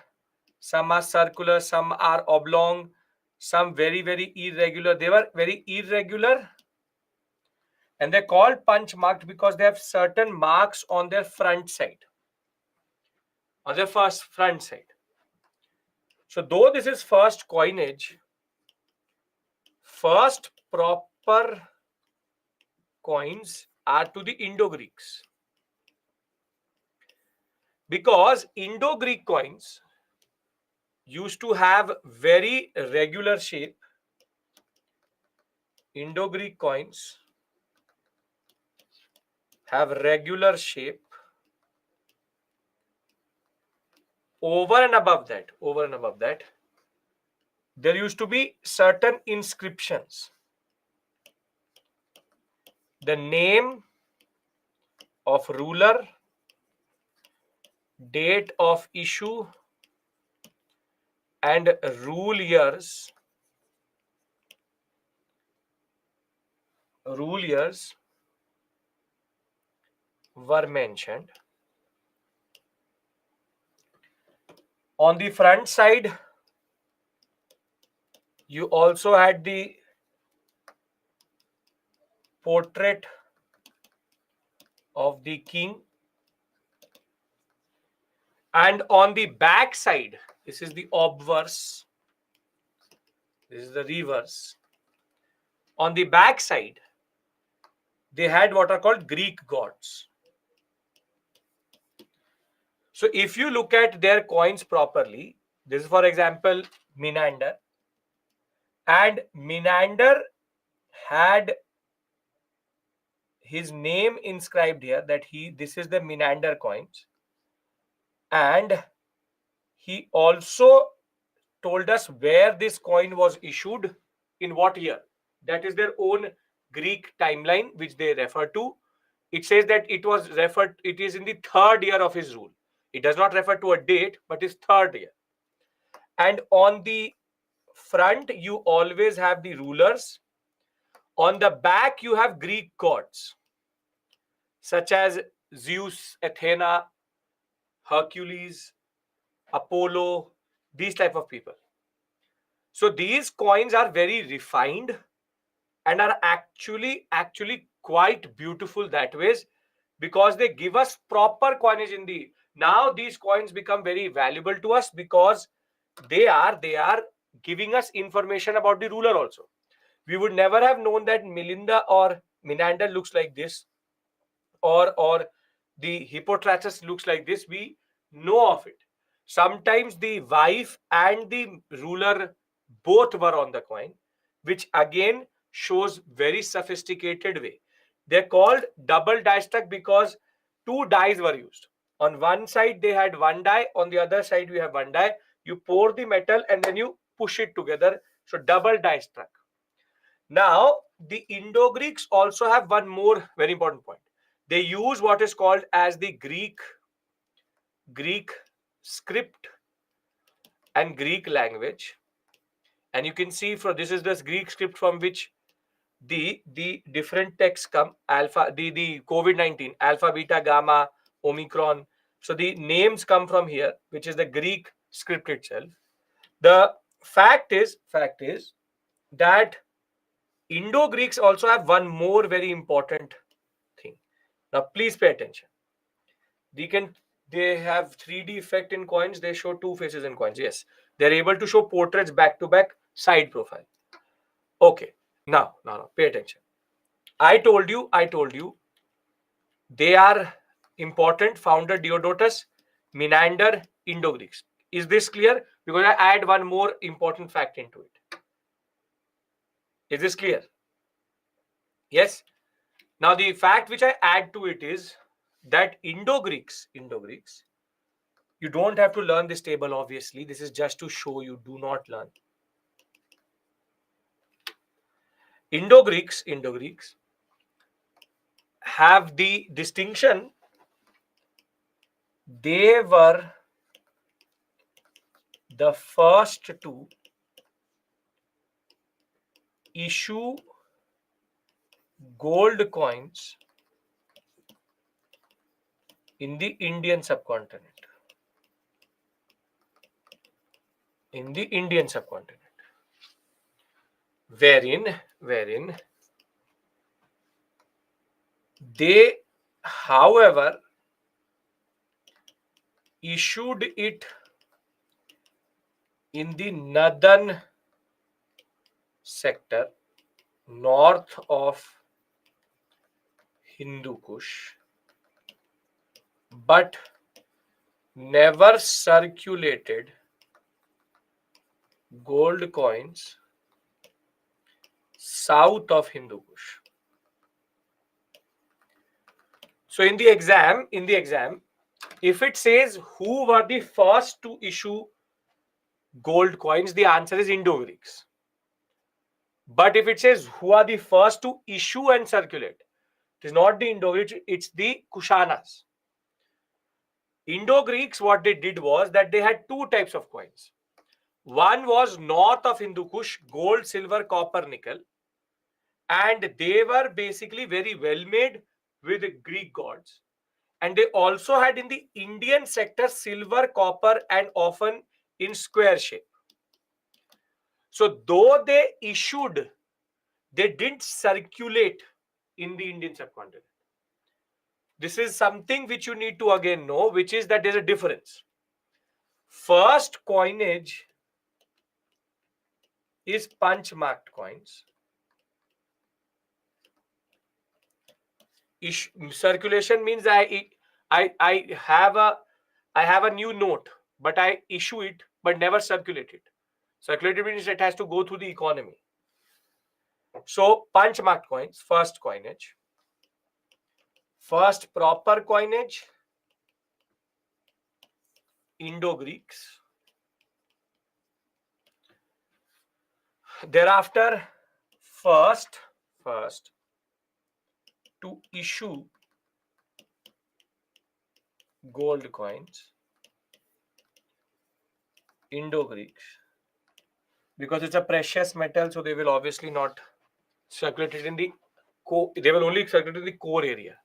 some are circular, some are oblong, some very, very irregular. They were very irregular, and they're called punch marked because they have certain marks on their front side, on their first front side. So though this is first coinage, first proper coins are to the Indo-Greeks, because Indo-Greek coins used to have very regular shape. Indo-Greek coins have regular shape. Over and above that, there used to be certain inscriptions. The name of ruler, date of issue, and rule years were mentioned. On the front side, you also had the portrait of the king. And on the back side, this is the obverse, this is the reverse. On the back side, they had what are called Greek gods. So if you look at their coins properly, this is, for example, Menander. And Menander had his name inscribed here, that this is the Menander coins. And he also told us where this coin was issued, in what year. That is their own Greek timeline, which they refer to. It says that it is in the third year of his rule. It does not refer to a date, but his third year. And on the front, you always have the rulers. On the back, you have Greek gods, such as Zeus, Athena, Hercules, Apollo, These type of people. So these coins are very refined and are actually quite beautiful that ways, because they give us proper coinage in the. Now these coins become very valuable to us because they are giving us information about the ruler also. We would never have known that Milinda or Menander looks like this, or the Hippostratus looks like this. We know of it. Sometimes the wife and the ruler both were on the coin, which again shows very sophisticated way. They're called double die struck because two dies were used. On one side they had one die, on the other side we have one die. You pour the metal and then you push it together. So double die struck. Now, the Indo-Greeks also have one more very important point. They use what is called as the Greek script and Greek language. And you can see from this is this Greek script from which the different texts come. Alpha, the COVID-19, alpha, beta, gamma, omicron. So the names come from here, which is the Greek script itself. The fact is that Indo-Greeks also have one more very important thing. Now, please pay attention. They have 3D effect in coins. They show two faces in coins. Yes, they're able to show portraits back to back, side profile. Okay, now, pay attention. I told you, they are important. Founder Diodotus, Menander, Indo-Greeks. Is this clear? Because I add one more important fact into it. Is this clear? Yes. Now, the fact which I add to it is that Indo-Greeks, you don't have to learn this table, obviously. This is just to show you, do not learn. Indo-Greeks have the distinction. They were the first to issue gold coins in the Indian subcontinent. Wherein they, however, issued it in the northern sector, north of Hindu Kush, but never circulated gold coins south of Hindu Kush. So in the exam, if it says who were the first to issue gold coins, the answer is Indo-Greeks. But if it says who are the first to issue and circulate, it is not the Indo-Greeks, it's the Kushanas. Indo-Greeks, what they did was that they had two types of coins. One was north of Hindu Kush, gold, silver, copper, nickel. And they were basically very well made with Greek gods. And they also had in the Indian sector silver, copper, and often in square shape. So though they issued, they didn't circulate in the Indian subcontinent. This is something which you need to again know, which is that there's a difference. First coinage is punch marked coins. Circulation means I have a new note, but I issue it but never circulate it. Circulated means it has to go through the economy. So punch marked coins, first coinage. First proper coinage, Indo-Greeks. Thereafter, first to issue gold coins, Indo-Greeks. Because it's a precious metal, so they will obviously not circulate it in the they will only circulate in the core area.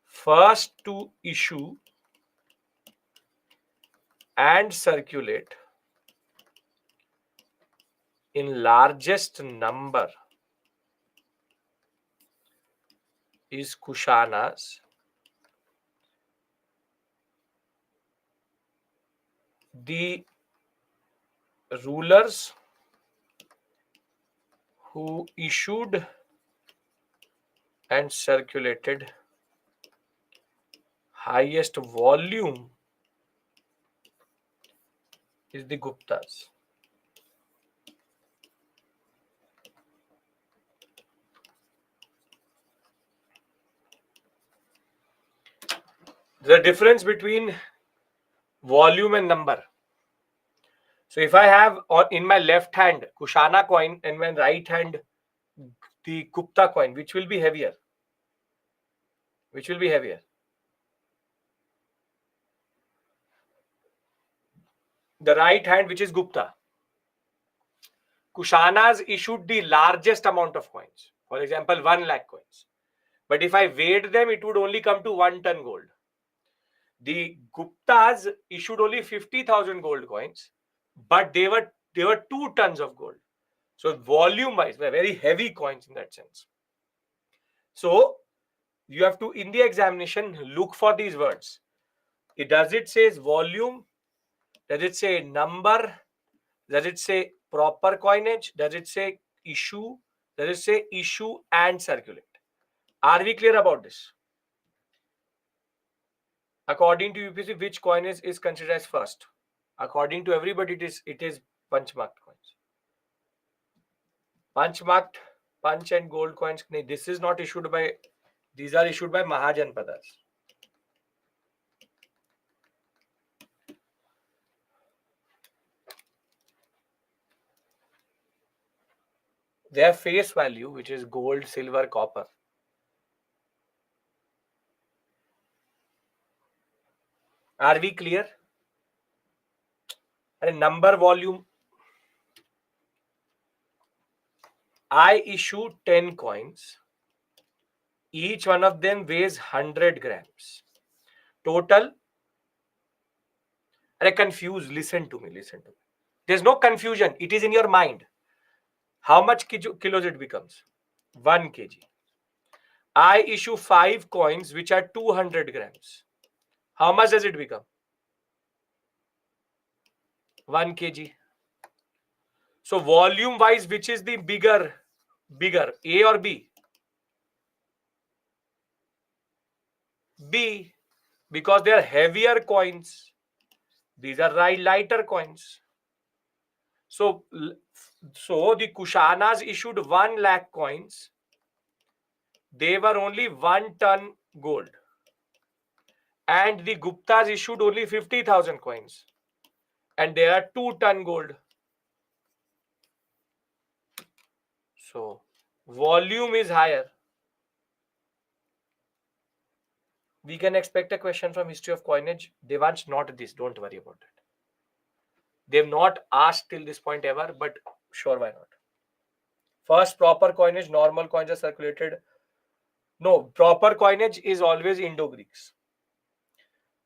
First to issue and circulate in largest number is Kushanas. The rulers who issued and circulated highest volume is the Guptas. The difference between volume and number. So if I have in my left hand Kushana coin and my right hand the Gupta coin, which will be heavier? Which will be heavier? The right hand, which is Gupta. Kushanas issued the largest amount of coins. For example, 1 lakh coins. But if I weighed them, it would only come to 1 ton gold. The Guptas issued only 50,000 gold coins, but they were 2 tons of gold. So volume wise, they're very heavy coins in that sense. So you have to, in the examination, look for these words. Does it say volume? Does it say number? Does it say proper coinage? Does it say issue? Does it say issue and circulate? Are we clear about this? According to UPSC, which coinage is considered as first? According to everybody, it is punch marked coins. Punch marked, punch and gold coins. This is not issued by. These are issued by Mahajanpadas. Their face value, which is gold, silver, copper. Are we clear? And number, volume. I issue 10 coins. Each one of them weighs 100 grams. Total. Are confused? Listen to me. Listen to me. There's no confusion. It is in your mind. How much kilos it becomes? 1 kg. I issue 5 coins which are 200 grams. How much does it become? 1 kg. So volume wise, which is the bigger, A or B? B, because they are heavier coins. These are lighter coins. So the Kushanas issued 1 lakh coins. They were only 1 ton gold. And the Guptas issued only 50,000 coins. And they are 2 ton gold. So volume is higher. We can expect a question from history of coinage. Devansh, not this. Don't worry about it. They've not asked till this point ever, but sure, why not? First, proper coinage, normal coins are circulated. No, proper coinage is always Indo-Greeks.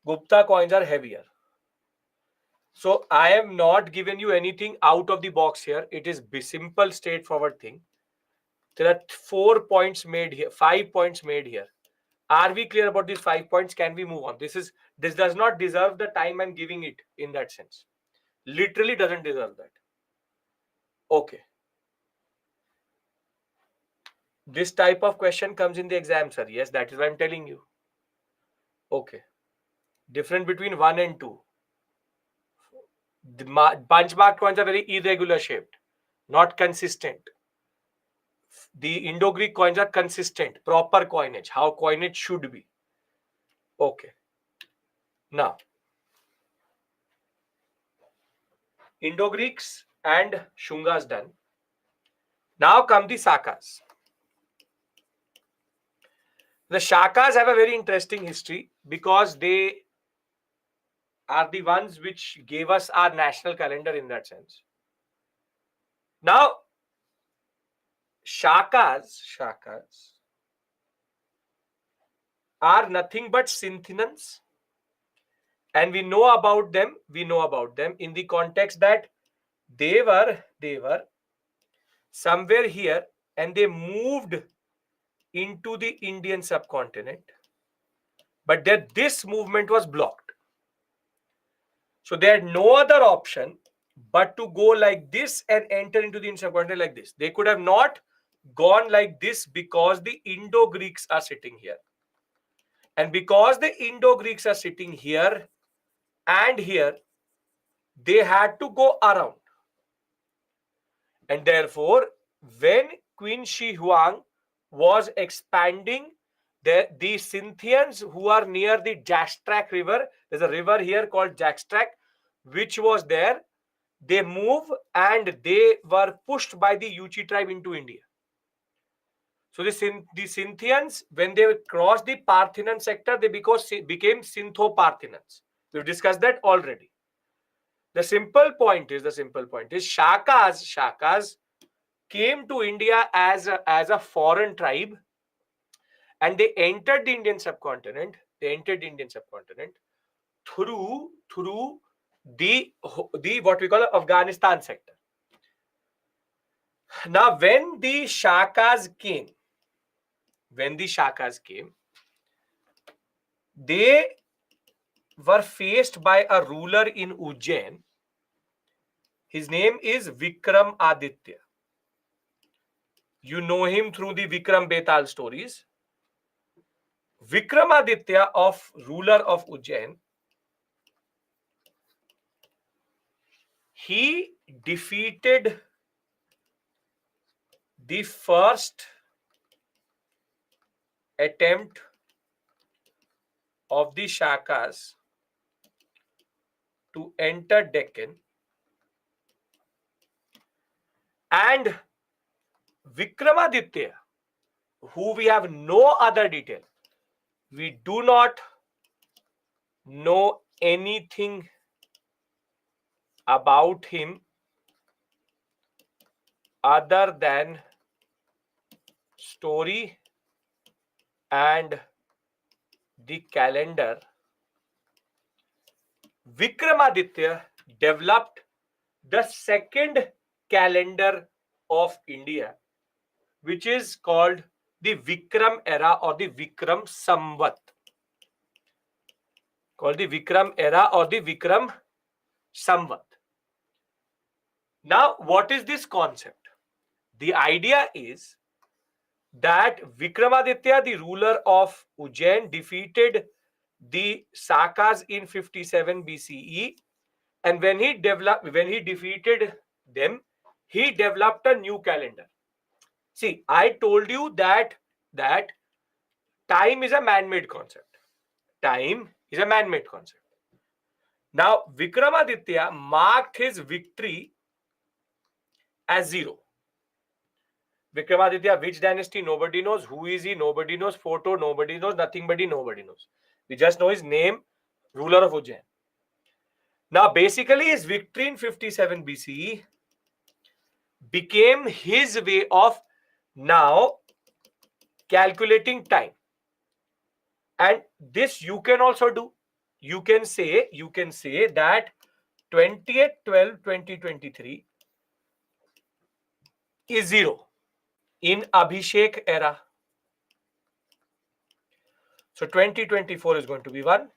Gupta coins are heavier. So I have not given you anything out of the box here. It is simple, straightforward thing. There are 4 points made here, 5 points made here. Are we clear about these 5 points? Can we move on? This does not deserve the time I'm giving it in that sense. Literally doesn't deserve that. Okay. This type of question comes in the exam, sir. Yes, that is why I'm telling you. Okay. Difference between 1 and 2. The punch marked coins are very irregular shaped, not consistent. The Indo-Greek coins are consistent, proper coinage, how coinage should be. Okay. Now, Indo-Greeks and Shungas done. Now come the Sakas. The Shakas have a very interesting history because they are the ones which gave us our national calendar in that sense. Now, Shakas are nothing but synonyms And we know about them in the context that they were somewhere here and they moved into the Indian subcontinent, but this movement was blocked. So they had no other option but to go like this and enter into the Indian subcontinent like this. They could have not gone like this because the Indo-Greeks are sitting here. And because the Indo-Greeks are sitting here and here, they had to go around. And therefore, when Queen Shi Huang was expanding, the Scythians who are near the Jagstrak river, there's a river here called Jagstrak, which was there, they move and they were pushed by the Yuchi tribe into India. So the Scythians, when they crossed the Parthian sector, they became Scytho-Parthians. We've discussed that already. The simple point is Shakas came to India as a foreign tribe, and they entered the Indian subcontinent. Through the what we call Afghanistan sector. Now, when the Shakas came, they were faced by a ruler in Ujjain. His name is Vikram Aditya. You know him through the Vikram Betal stories. Vikramaditya, ruler of Ujjain, he defeated the first attempt of the Shakas to enter Deccan, and Vikramaditya, who we have no other detail, we do not know anything about him other than story and the calendar. Vikramaditya developed the second calendar of India, which is called the Vikram era or the Vikram Samvat. Now, what is this concept? The idea is that Vikramaditya, the ruler of Ujjain, defeated the Sakas in 57 BCE, and when he defeated them, he developed a new calendar. See, I told you that time is a man-made concept. Now, Vikramaditya marked his victory as 0. Vikramaditya, which dynasty? Nobody knows. Who is he? Nobody knows. Photo? Nobody knows. Nothing but nobody knows. We just know his name, ruler of Ujjain. Now, basically, his victory in 57 BCE became his way of now calculating time. And this you can also do. You can say that 28/12/2023 is 0 in Abhishek era. So 2024 is going to be 1.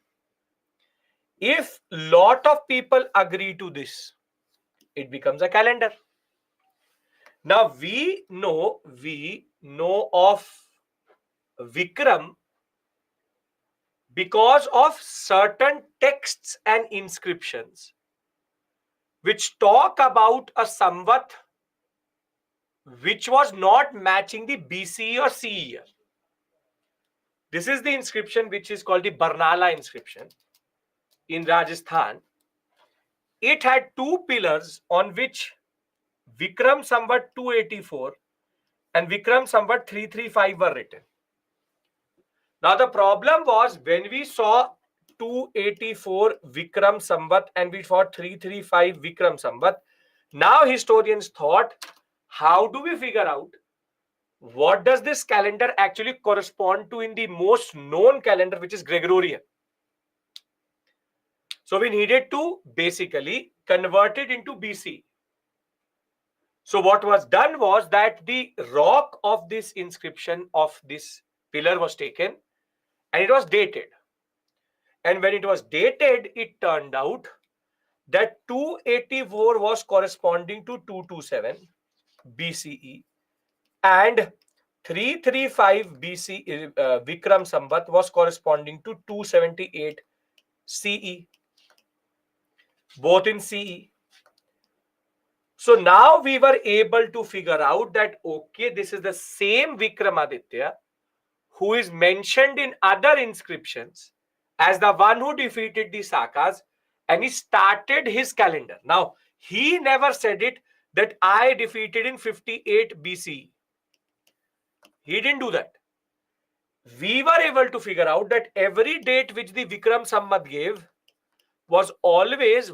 If lot of people agree to this, it becomes a calendar. Now we know of Vikram because of certain texts and inscriptions which talk about a Samvat which was not matching the BCE or CE year. This is the inscription which is called the Barnala inscription in Rajasthan. It had 2 pillars on which Vikram Samvat 284 and Vikram Samvat 335 were written. Now the problem was when we saw 284 Vikram Samvat and we saw 335 Vikram Samvat, now historians thought, how do we figure out what does this calendar actually correspond to in the most known calendar, which is Gregorian? So we needed to basically convert it into BC. So what was done was that the rock of this inscription of this pillar was taken and it was dated. And when it was dated, it turned out that 284 was corresponding to 227 BCE and 335 BC Vikram Samvat was corresponding to 278 CE, both in CE. So now we were able to figure out that, okay, this is the same Vikramaditya who is mentioned in other inscriptions as the one who defeated the Sakas, and he started his calendar. Now, he never said it that I defeated in 58 BC. He didn't do that. We were able to figure out that every date which the Vikram Samvat gave was always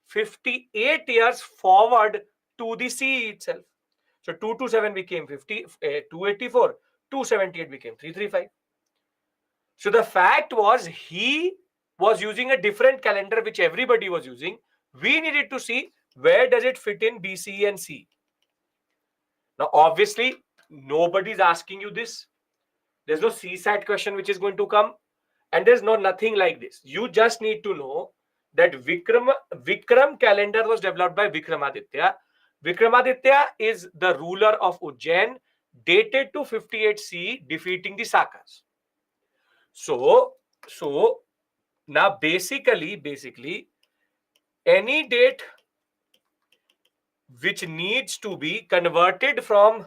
58 years forward to the CE itself. So 227 became 284, 278 became 335. So the fact was he was using a different calendar which everybody was using. We needed to see where does it fit in BCE and CE. Now obviously nobody's asking you this. There's no CSAT question which is going to come, and there's nothing like this. You just need to know that Vikram calendar was developed by Vikramaditya. Vikramaditya is the ruler of Ujjain, dated to 58 CE, defeating the Sakas. So now basically any date which needs to be converted from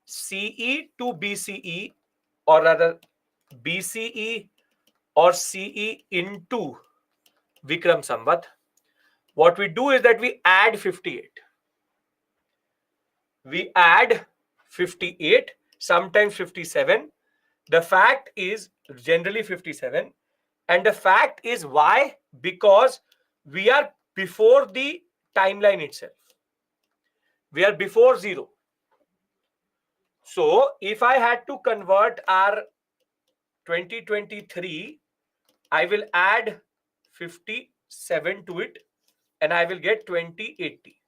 CE to BCE, or rather BCE or CE into Vikram Samvat, what we do is that we add 58. We add 58, sometimes 57. The fact is generally 57. And the fact is why? Because we are before the timeline itself. We are before 0. So if I had to convert our 2023, I will add 57 to it and I will get 2080.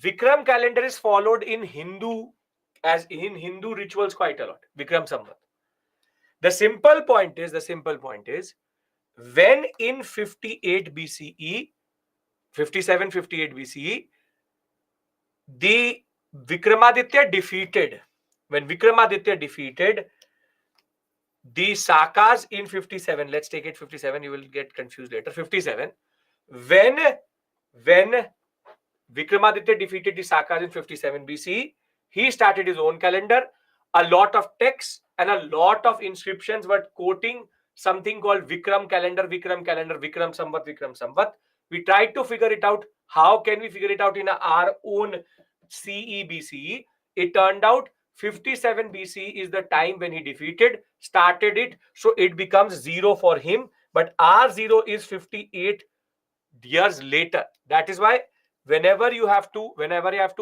Vikram calendar is followed in Hindu rituals quite a lot. Vikram Samvat. The simple point is when in 58 BCE, 57, 58 BCE, the Vikramaditya defeated. When Vikramaditya defeated the Sakas in 57, let's take it 57, you will get confused later. 57, when Vikramaditya defeated the Sakas in 57 BCE, he started his own calendar. A lot of texts and a lot of inscriptions were quoting something called Vikram calendar, Vikram Samvat, Vikram Samvat. We tried to figure it out. How can we figure it out in our own CE BCE? It turned out 57 BCE is the time when he defeated, started it, so it becomes 0 for him. But our 0 is 58 years later. That is why whenever you have to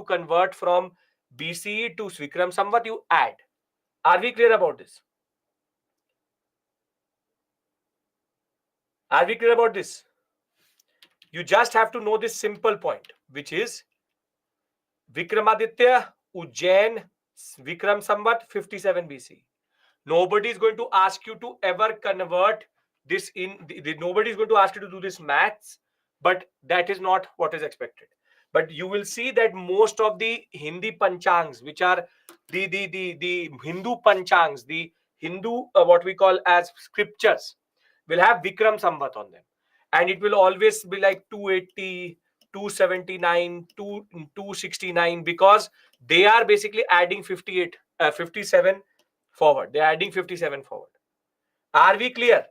convert from BCE to Vikram Samvat, you add. Are we clear about this? Are we clear about this? You just have to know this simple point, which is Vikramaditya, Ujjain, Vikram Samvat, 57 BC. Nobody is going to ask you to ever convert this in. Nobody is going to ask you to do this maths, but that is not what is expected. But you will see that most of the Hindi panchangs, which are the Hindu panchangs, the Hindu what we call as scriptures, will have Vikram Samvat on them, and it will always be like 280, 279, 269, because they are basically adding 58, 57 forward. They're adding 57 forward. Are we clear?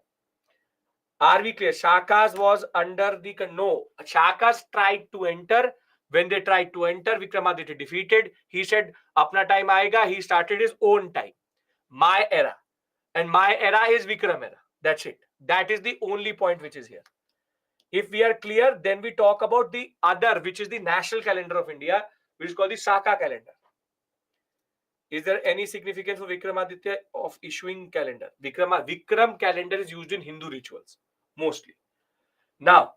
Are we clear? Shakas was under the... No. Shakas tried to enter. When they tried to enter, Vikramaditya defeated. He said, Apna time aayega. He started his own time. My era. And my era is Vikram era. That's it. That is the only point which is here. If we are clear, then we talk about the other, which is the national calendar of India, which is called the Saka calendar. Is there any significance for Vikramaditya of issuing calendar? Vikram calendar is used in Hindu rituals mostly. Now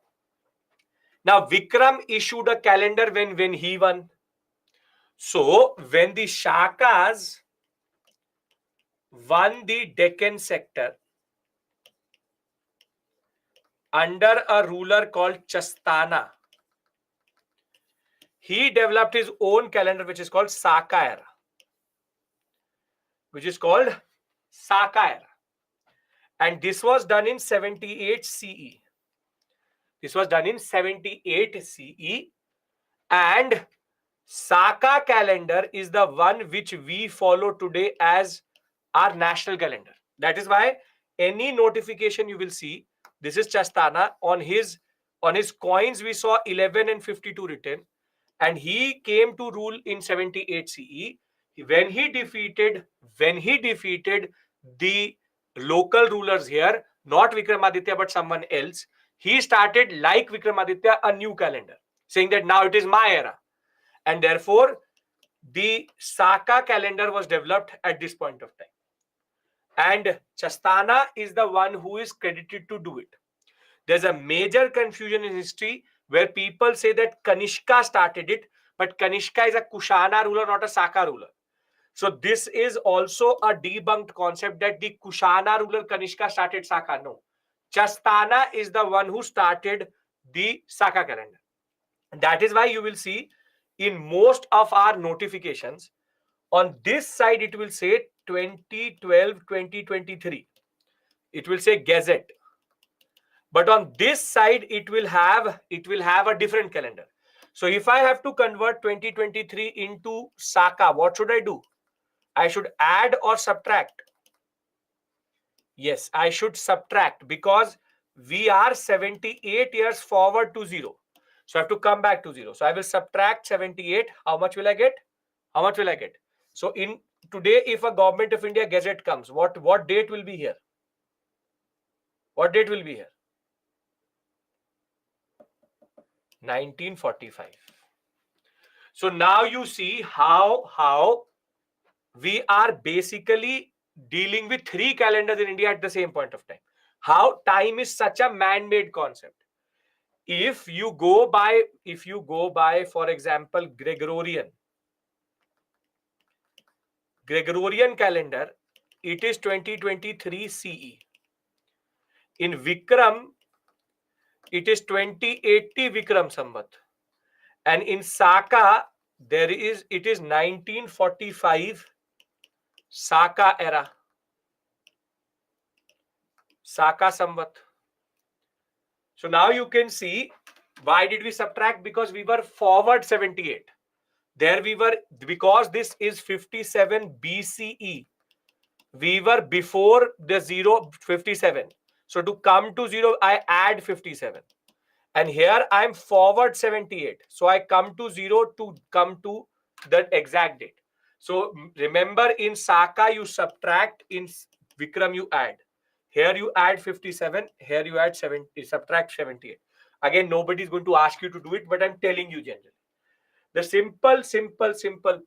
Vikram issued a calendar when he won. So when the Shakas won the Deccan sector under a ruler called Chastana, he developed his own calendar, which is called Saka era. And this was done in 78 CE. And Saka calendar is the one which we follow today as our national calendar. That is why any notification you will see, this is Chastana, on his coins we saw 11 and 52 written, and he came to rule in 78 CE. When he defeated the local rulers here, not Vikramaditya but someone else, he started, like Vikramaditya, a new calendar, saying that now it is my era. And therefore, the Saka calendar was developed at this point of time. And Chastana is the one who is credited to do it. There's a major confusion in history where people say that Kanishka started it, but Kanishka is a Kushana ruler, not a Saka ruler. So this is also a debunked concept that the Kushana ruler Kanishka started Saka. No. Chastana is the one who started the Saka calendar. And that is why you will see in most of our notifications, on this side it will say 2012, 2023. It will say Gazette. But on this side, it will have a different calendar. So if I have to convert 2023 into Saka, what should I do? I should add or subtract? Yes, I should subtract, because we are 78 years forward to 0. So I have to come back to 0. So I will subtract 78. How much will I get? So in today, if a Government of India Gazette comes, what date will be here? 1945. So now you see how we are basically dealing with 3 calendars in India at the same point of time. How time is such a man-made concept. If you go by, for example, Gregorian calendar, it is 2023 CE. In Vikram, it is 2080 Vikram Samvat. And in Saka, it is 1945 Saka era, Saka Samvat. So now you can see, why did we subtract? Because we were forward 78. There we were, because this is 57 BCE. We were before the 57. So to come to 0, I add 57. And here I am forward 78. So I come to 0 to come to the exact date. So remember, in Saka you subtract, in Vikram you add. Here you add 57, here you add 70, subtract 78. Again, nobody is going to ask you to do it, but I'm telling you generally. The simple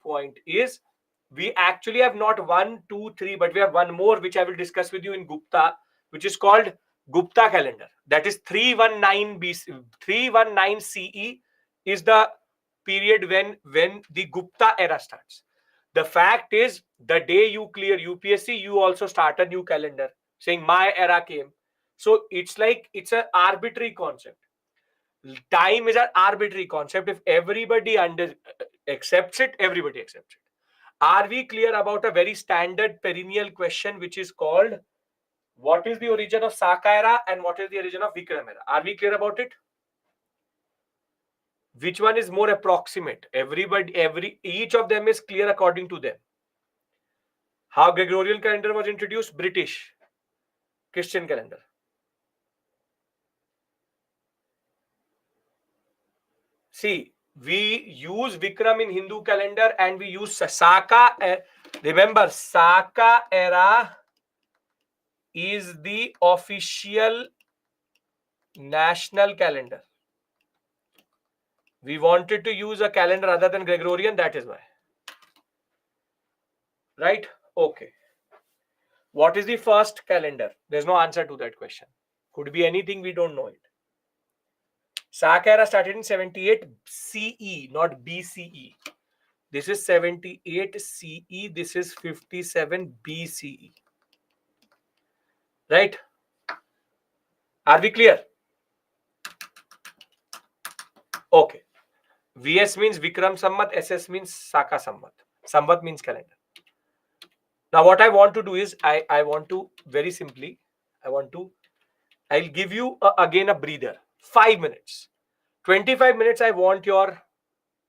point is, we actually have not 1, 2, 3, but we have one more, which I will discuss with you in Gupta, which is called Gupta calendar. That is 319 BC, 319 CE is the period when the Gupta era starts. The fact is, the day you clear UPSC, you also start a new calendar saying my era came. So it's like, it's an arbitrary concept. Time is an arbitrary concept. If everybody accepts it, everybody accepts it. Are we clear about a very standard perennial question, which is called, what is the origin of Saka era and what is the origin of Vikram era? Are we clear about it? Which one is more approximate? Each of them is clear according to them. How Gregorian calendar was introduced? British Christian calendar. See, we use Vikram in Hindu calendar and we use Saka. Remember, Saka era is the official national calendar. We wanted to use a calendar other than Gregorian, that is why. right? Okay. What is the first calendar? There's no answer to that question. Could be anything, we don't know it. Saka era started in 78 CE, not BCE. This is 78 CE. This is 57 BCE. Right? Are we clear? Okay. VS means Vikram Samvat. SS means Saka Samvat. Samvat means calendar. Now what I want to do is, I want to very simply, I'll give you again a breather. 5 minutes. 25 minutes I want your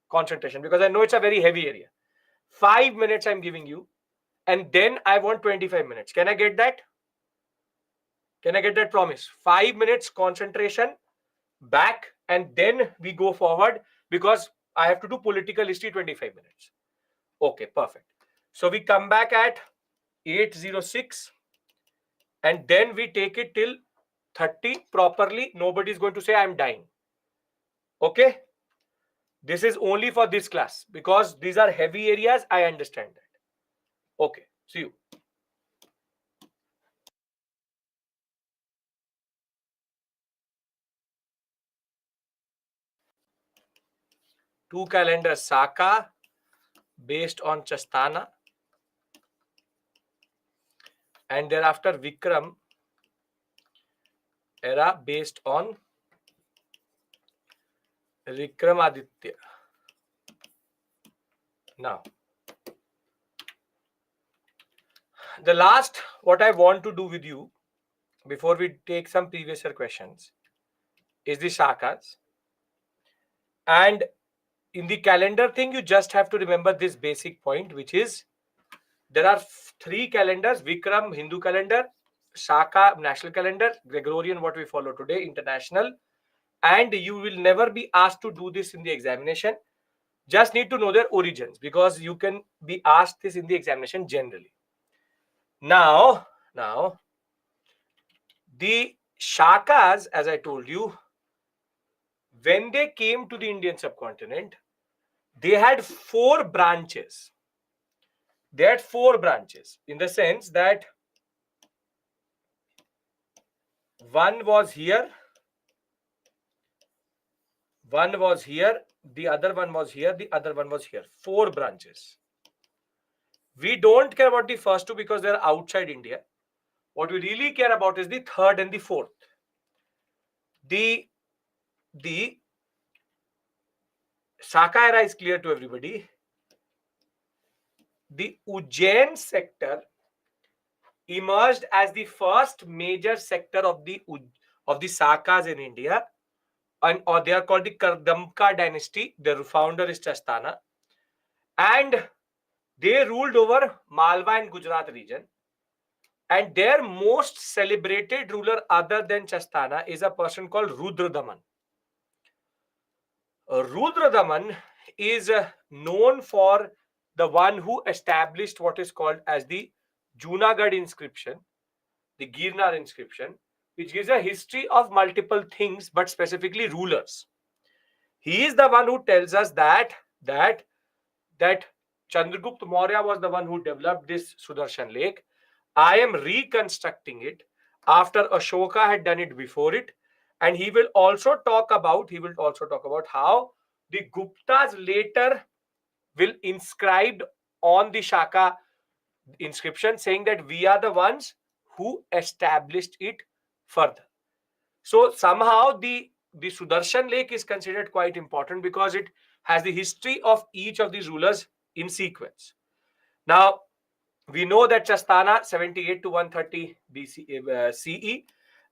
concentration, because I know it's a very heavy area. 5 minutes I'm giving you, and then I want 25 minutes. Can I get that? Can I get that promise? 5 minutes concentration back, and then we go forward, because I have to do political history 25 minutes. Okay, perfect. So we come back at 806, and then we take it till 30 properly. Nobody is going to say I'm dying. Okay? This is only for this class, because these are heavy areas. I understand that. Okay, see you. Two calendars, Saka based on Chastana, and thereafter Vikram era based on Vikramaditya. Now, the last, what I want to do with you before we take some previous year questions, is the Shakas. And in the calendar thing, you just have to remember this basic point, which is there are three calendars: Vikram, Hindu calendar; Shaka, national calendar; Gregorian, what we follow today, international. And you will never be asked to do this in the examination. Just need to know their origins, because you can be asked this in the examination generally. Now, the Shakas, as I told you, when they came to the Indian subcontinent, they had four branches. They had four branches, in the sense that one was here, one was here, the other one was here, the other one was here. Four branches. We don't care about the first two because they're outside India. What we really care about is the third and the fourth. The Shaka era is clear to everybody. The Ujjain sector emerged as the first major sector of the Sakas in India, or they are called the Kardamka dynasty. Their founder is Chastana, and they ruled over Malwa and Gujarat region. And their most celebrated ruler other than Chastana is a person called Rudradaman. Rudradaman is known for the one who established what is called as the Junagadh inscription, the Girnar inscription, which gives a history of multiple things, but specifically rulers. He is the one who tells us that Chandragupta Maurya was the one who developed this Sudarshan Lake. I am reconstructing it after Ashoka had done it before it. And he will also talk about how the Guptas later will inscribed on the Shaka inscription, saying that we are the ones who established it further. So somehow the Sudarshan Lake is considered quite important, because it has the history of each of these rulers in sequence. Now, we know that Chastana 78 to 130 CE,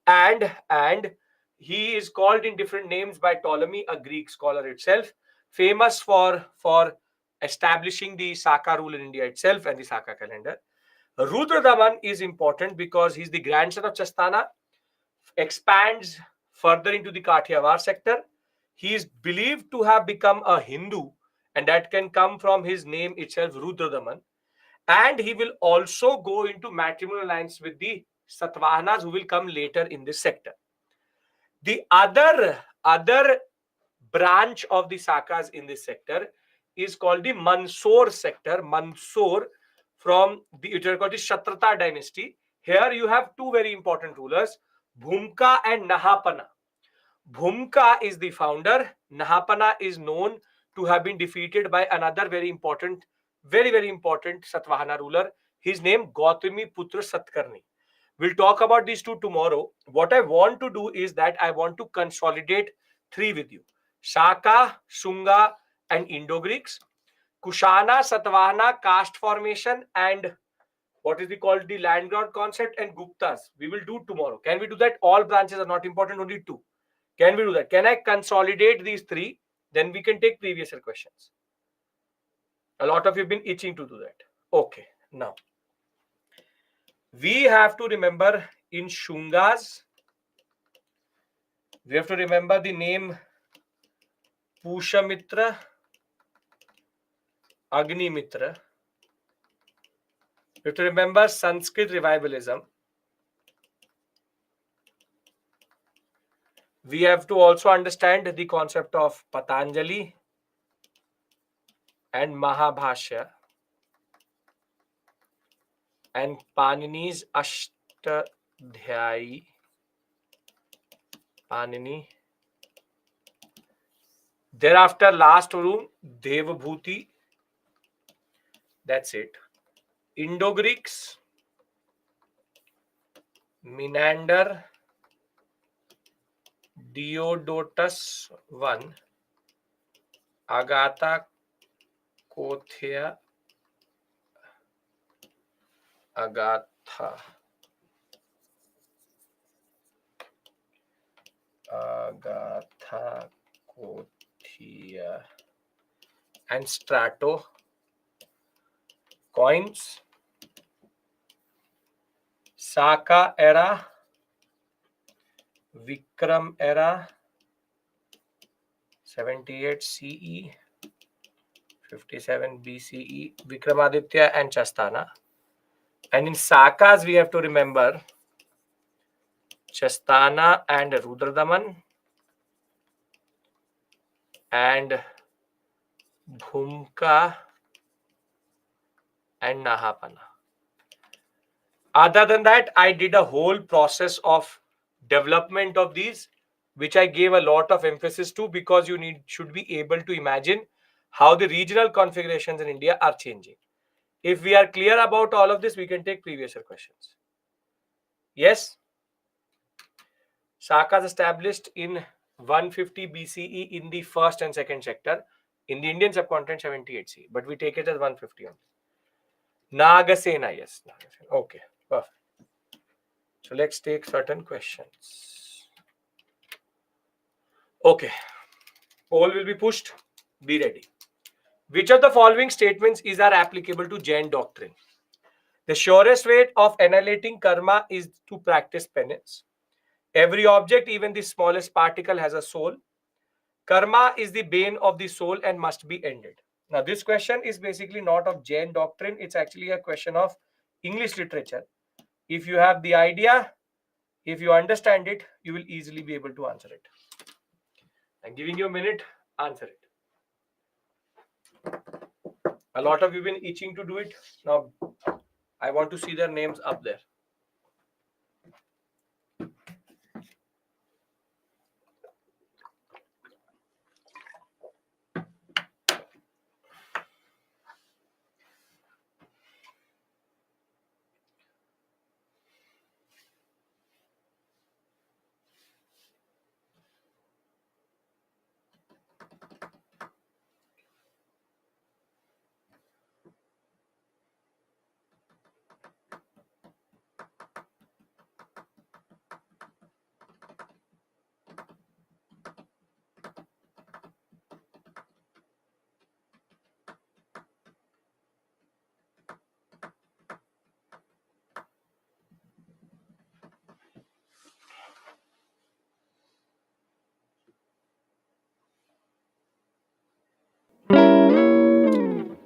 and he is called in different names by Ptolemy, a Greek scholar itself, famous for establishing the Saka rule in India itself and the Saka calendar. Rudradaman is important because he's the grandson of Chastana, expands further into the Kathiawar sector. He is believed to have become a Hindu, and that can come from his name itself, Rudradaman. And he will also go into matrimonial alliance with the Satavahanas, who will come later in this sector. The other branch of the Sakas in this sector is called the Mandsaur sector. Mandsaur, from the, it is called the Kshatrata dynasty. Here you have two very important rulers, Bhumka and Nahapana. Bhumka is the founder. Nahapana is known to have been defeated by another very important Satvahana ruler. His name Gautami Putra Satkarni. We'll talk about these two tomorrow. What I want to do is that I want to consolidate three with you: Shaka, Shunga, and Indo-Greeks, Kushana, Satvahana, caste formation, and what is called the land grant concept, and Guptas. We will do tomorrow. Can we do that? All branches are not important, only two. Can we do that? Can I consolidate these three? Then we can take previous year questions. A lot of you have been itching to do that. Okay, now we have to remember in Shungas, we have to remember the name Pushamitra, Agnimitra. We have to remember Sanskrit revivalism. We have to also understand the concept of Patanjali and Mahabhashya and Panini's Ashtadhyayi. Panini. Thereafter, last room, Devabhuti. That's it. Indo-Greeks, Menander, Diodotus I, Agatha, Kothia, Agatha, Kothia, and Strato. Coins, Saka era, Vikram era, 78 CE, 57 BCE, Vikramaditya and Chastana. And in Sakas, we have to remember Chastana and Rudradaman and Bhumka and Nahapana. Other than that, I did a whole process of development of these, which I gave a lot of emphasis to, because you should be able to imagine how the regional configurations in India are changing. If we are clear about all of this, we can take previous year questions. Yes? Sakas established in 150 BCE in the first and second sector. In the Indian subcontinent, 78 CE, but we take it as 150 only. Nagasena, yes. Nagasena. Okay, perfect. So let's take certain questions. Okay, poll will be pushed. Be ready. Which of the following statements is applicable to Jain doctrine? The surest way of annihilating karma is to practice penance. Every object, even the smallest particle, has a soul. Karma is the bane of the soul and must be ended. Now, this question is basically not of Jain doctrine. It's actually a question of English literature. If you have the idea, if you understand it, you will easily be able to answer it. I'm giving you a minute, answer it. A lot of you have been itching to do it. Now, I want to see their names up there.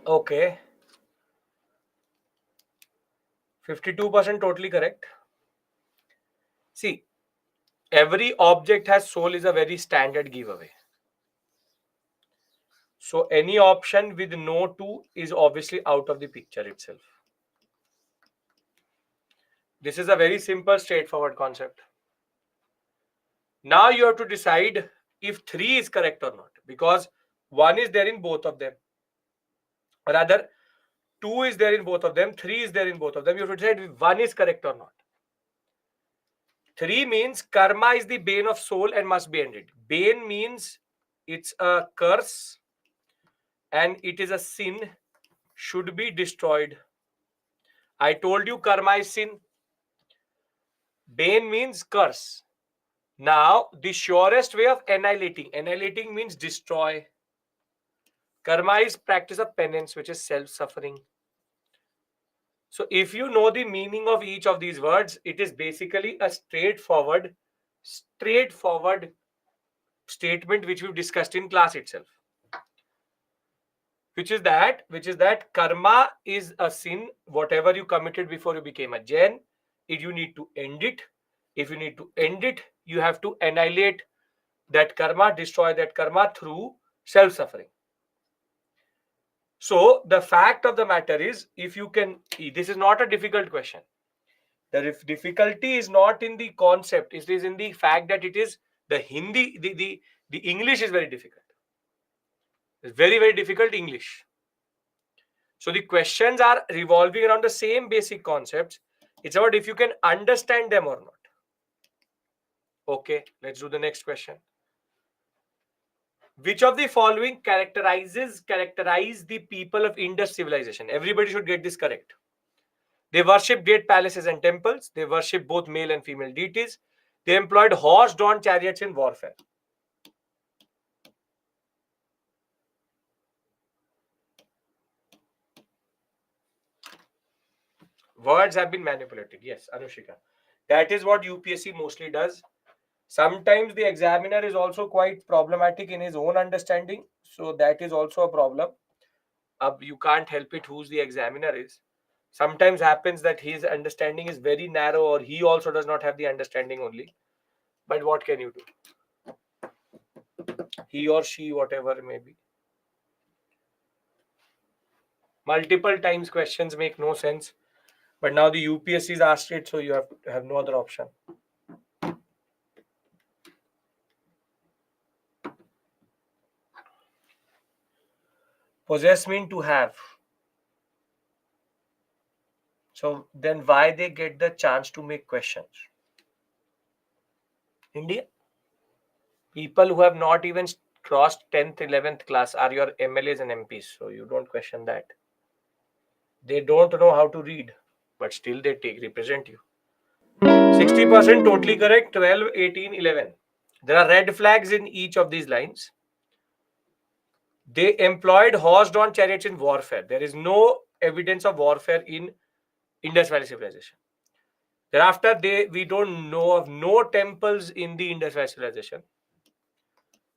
Okay. 52% totally correct. See, every object has soul is a very standard giveaway. So any option with no 2 is obviously out of the picture itself. This is a very simple, straightforward concept. Now you have to decide if 3 is correct or not, because 1 is there in both of them. Or rather, 2 is there in both of them, 3 is there in both of them. You have to decide if 1 is correct or not. 3 means karma is the bane of soul and must be ended. Bane means it's a curse and it is a sin, should be destroyed. I told you karma is sin. Bane means curse. Now, the surest way of annihilating means destroy. Karma is practice of penance, which is self-suffering. So if you know the meaning of each of these words, it is basically a straightforward statement which we've discussed in class itself. Which is that karma is a sin, whatever you committed before you became a Jain. If you need to end it, if you need to end it, you have to annihilate that karma, destroy that karma through self-suffering. So the fact of the matter is, if you can, this is not a difficult question. The difficulty is not in the concept, it is in the fact that it is the Hindi, the English is very difficult. It's very, very difficult English. So the questions are revolving around the same basic concepts. It's about if you can understand them or not. Okay, let's do the next question. Which of the following characterize the people of Indus civilization? Everybody should get this correct. They worshipped great palaces and temples. They worshipped both male and female deities. They employed horse-drawn chariots in warfare. Words have been manipulated. Yes, Anushika. That is what UPSC mostly does. Sometimes the examiner is also quite problematic in his own understanding. So that is also a problem. You can't help it who's the examiner is. Sometimes happens that his understanding is very narrow, or he also does not have the understanding only. But what can you do? He or she, whatever it may be. Multiple times questions make no sense. But now the UPSC is asked it, so you have no other option. Possess mean to have. So then why they get the chance to make questions? India? People who have not even crossed 10th, 11th class are your MLAs and MPs. So you don't question that. They don't know how to read, but still they represent you. 60% totally correct. 12, 18, 11. There are red flags in each of these lines. They employed horse-drawn chariots in warfare. There is no evidence of warfare in Indus Valley civilization. Thereafter, we don't know of no temples in the Indus Valley civilization.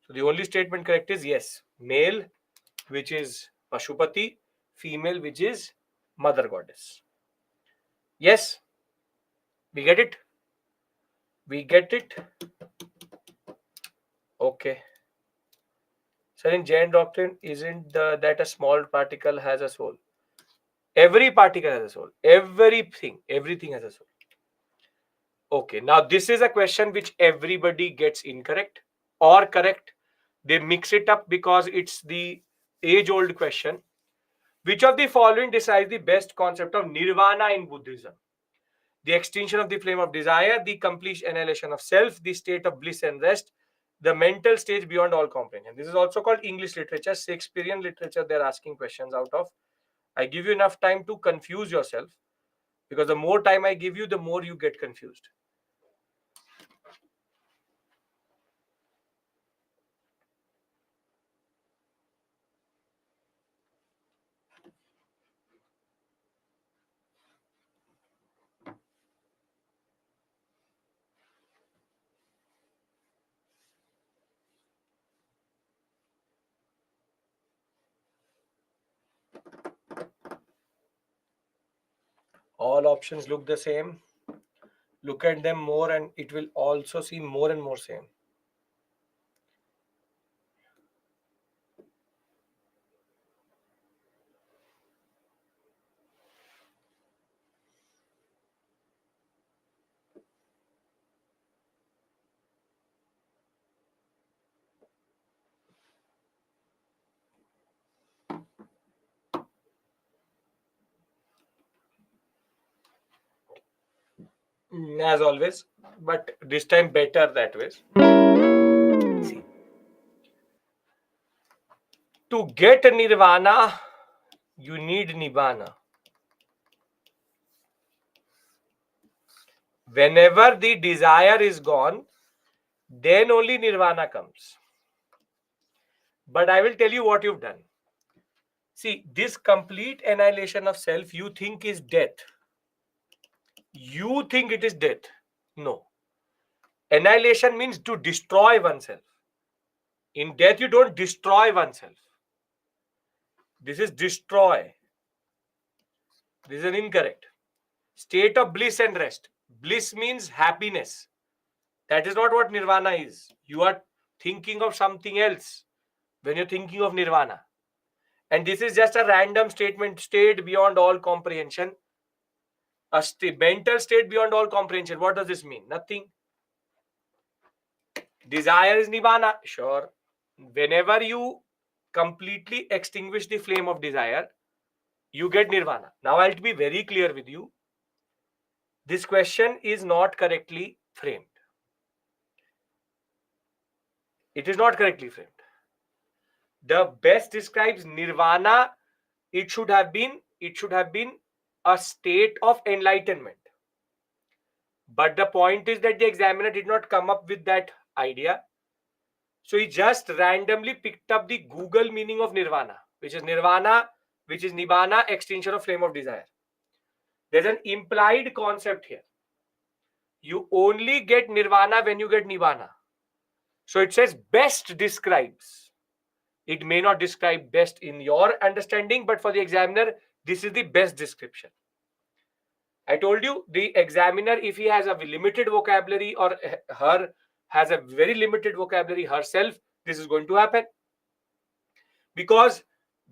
So the only statement correct is yes. Male, which is Pashupati, female, which is Mother Goddess. Yes, we get it. We get it. Okay. So in Jain doctrine, isn't that a small particle has a soul? Every particle has a soul. Everything has a soul. Okay, now this is a question which everybody gets incorrect or correct. They mix it up because it's the age-old question. Which of the following decides the best concept of nirvana in Buddhism? The extinction of the flame of desire, the complete annihilation of self, the state of bliss and rest, the mental stage beyond all comprehension. This is also called English literature, Shakespearean literature. They're asking questions out of. I give you enough time to confuse yourself, because the more time I give you, the more you get confused. All options look the same. Look at them more and it will also seem more and more same. as always, but this time better that way. See, to get nirvana, you need nibbana. Whenever the desire is gone, then only nirvana comes. But I will tell you what you've done. See, this complete annihilation of self you think is death. You think it is death. No. Annihilation means to destroy oneself. In death, you don't destroy oneself. This is destroy. This is an incorrect. State of bliss and rest. Bliss means happiness. That is not what nirvana is. You are thinking of something else when you're thinking of nirvana. And this is just a random statement, state beyond all comprehension. A mental state beyond all comprehension. What does this mean? Nothing. Desire is nibbana. Sure. Whenever you completely extinguish the flame of desire, you get nirvana. Now I'll be very clear with you. This question is not correctly framed. It is not correctly framed. The best describes nirvana. It should have been a state of enlightenment. But the point is that the examiner did not come up with that idea. So he just randomly picked up the Google meaning of nirvana, which is nibbana, extinction of flame of desire. There's an implied concept here. You only get nirvana when you get nibbana. So it says best describes. It may not describe best in your understanding, but for the examiner, this is the best description. I told you, the examiner, if he has a limited vocabulary or her has a very limited vocabulary herself, this is going to happen. Because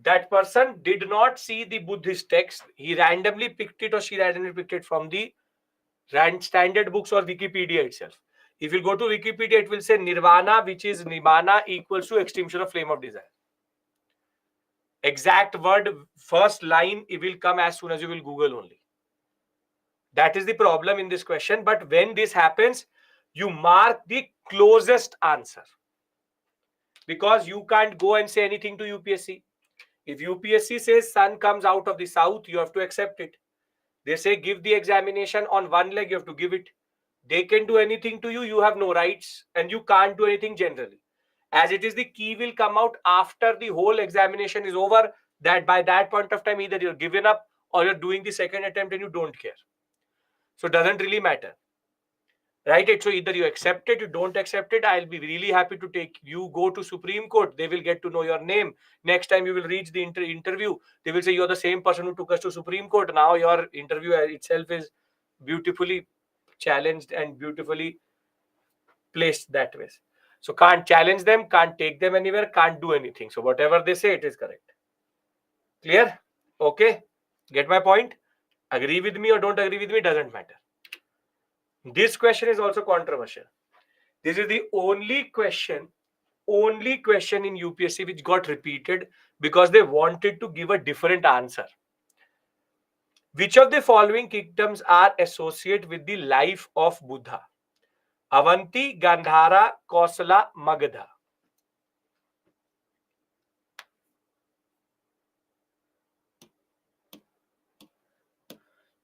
that person did not see the Buddhist text. He randomly picked it or she randomly picked it from the standard books or Wikipedia itself. If you go to Wikipedia, it will say nirvana, which is nibbana equals to extinction of flame of desire. Exact word, first line, it will come as soon as you will Google only. That is the problem in this question. But when this happens, you mark the closest answer. Because you can't go and say anything to UPSC. If UPSC says sun comes out of the south, you have to accept it. They say give the examination on one leg, you have to give it. They can do anything to you, you have no rights, and you can't do anything generally. As it is, the key will come out after the whole examination is over, that by that point of time, either you're given up or you're doing the second attempt and you don't care. So it doesn't really matter. Right? So either you accept it, you don't accept it. I'll be really happy to take you, go to Supreme Court. They will get to know your name. Next time you will reach the interview, they will say you're the same person who took us to Supreme Court. Now your interview itself is beautifully challenged and beautifully placed that way. So can't challenge them, can't take them anywhere, can't do anything. So whatever they say, it is correct. Clear? Okay. Get my point? Agree with me or don't agree with me, doesn't matter. This question is also controversial. This is the only question in UPSC which got repeated because they wanted to give a different answer. Which of the following kingdoms are associated with the life of Buddha? Avanti, Gandhara, Kosala, Magadha.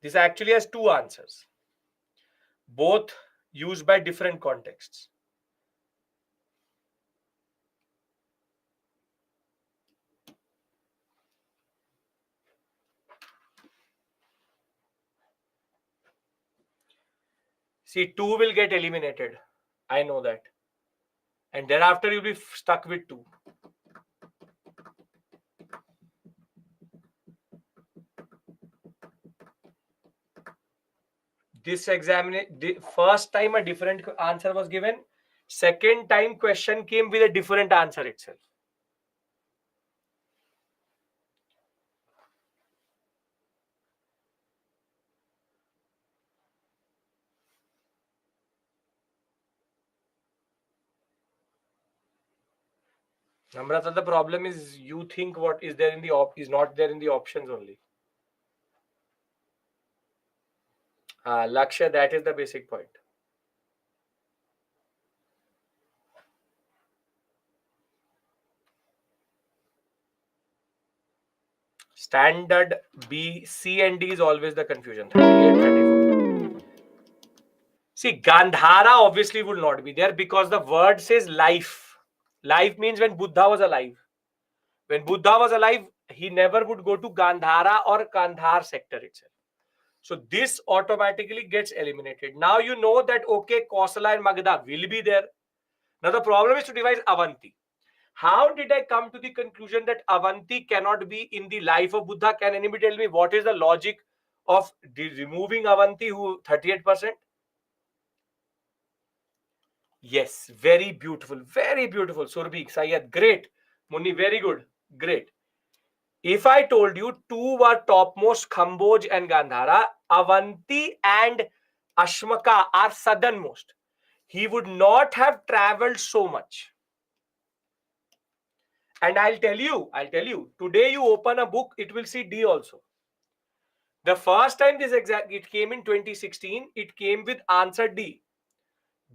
This actually has two answers, both used by different contexts. See, 2 will get eliminated. I know that. And thereafter, you'll be stuck with 2. This examination, the first time a different answer was given. Second time question came with a different answer itself. Namrata, the problem is you think what is there in the is not there in the options only. Lakshya, that is the basic point. Standard B, C and D is always the confusion. 38, 34. See, Gandhara obviously would not be there because the word says life. Life means when Buddha was alive. When Buddha was alive, he never would go to Gandhara or Kandhar sector itself. So this automatically gets eliminated. Now you know that, okay, Kosala and Magadha will be there. Now the problem is to devise Avanti. How did I come to the conclusion that Avanti cannot be in the life of Buddha? Can anybody tell me what is the logic of removing Avanti, who 38%? Yes, very beautiful, Surbhi, Sayed, great. Muni, very good, great. If I told you two were topmost, Kamboj and Gandhara, Avanti and Ashmaka are southernmost, he would not have traveled so much. And I'll tell you, today you open a book, it will see D also. The first time it came in 2016, it came with answer D.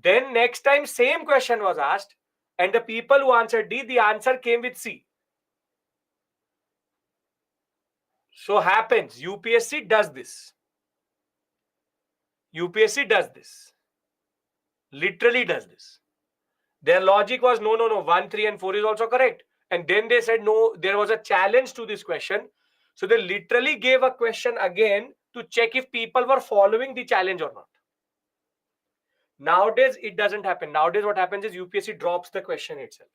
Then next time same question was asked, and the people who answered D, the answer came with C. So happens, UPSC does this. UPSC does this. Literally does this. Their logic was no, 1, 3 and 4 is also correct. And then they said no, there was a challenge to this question. So they literally gave a question again to check if people were following the challenge or not. Nowadays, it doesn't happen. Nowadays, what happens is UPSC drops the question itself.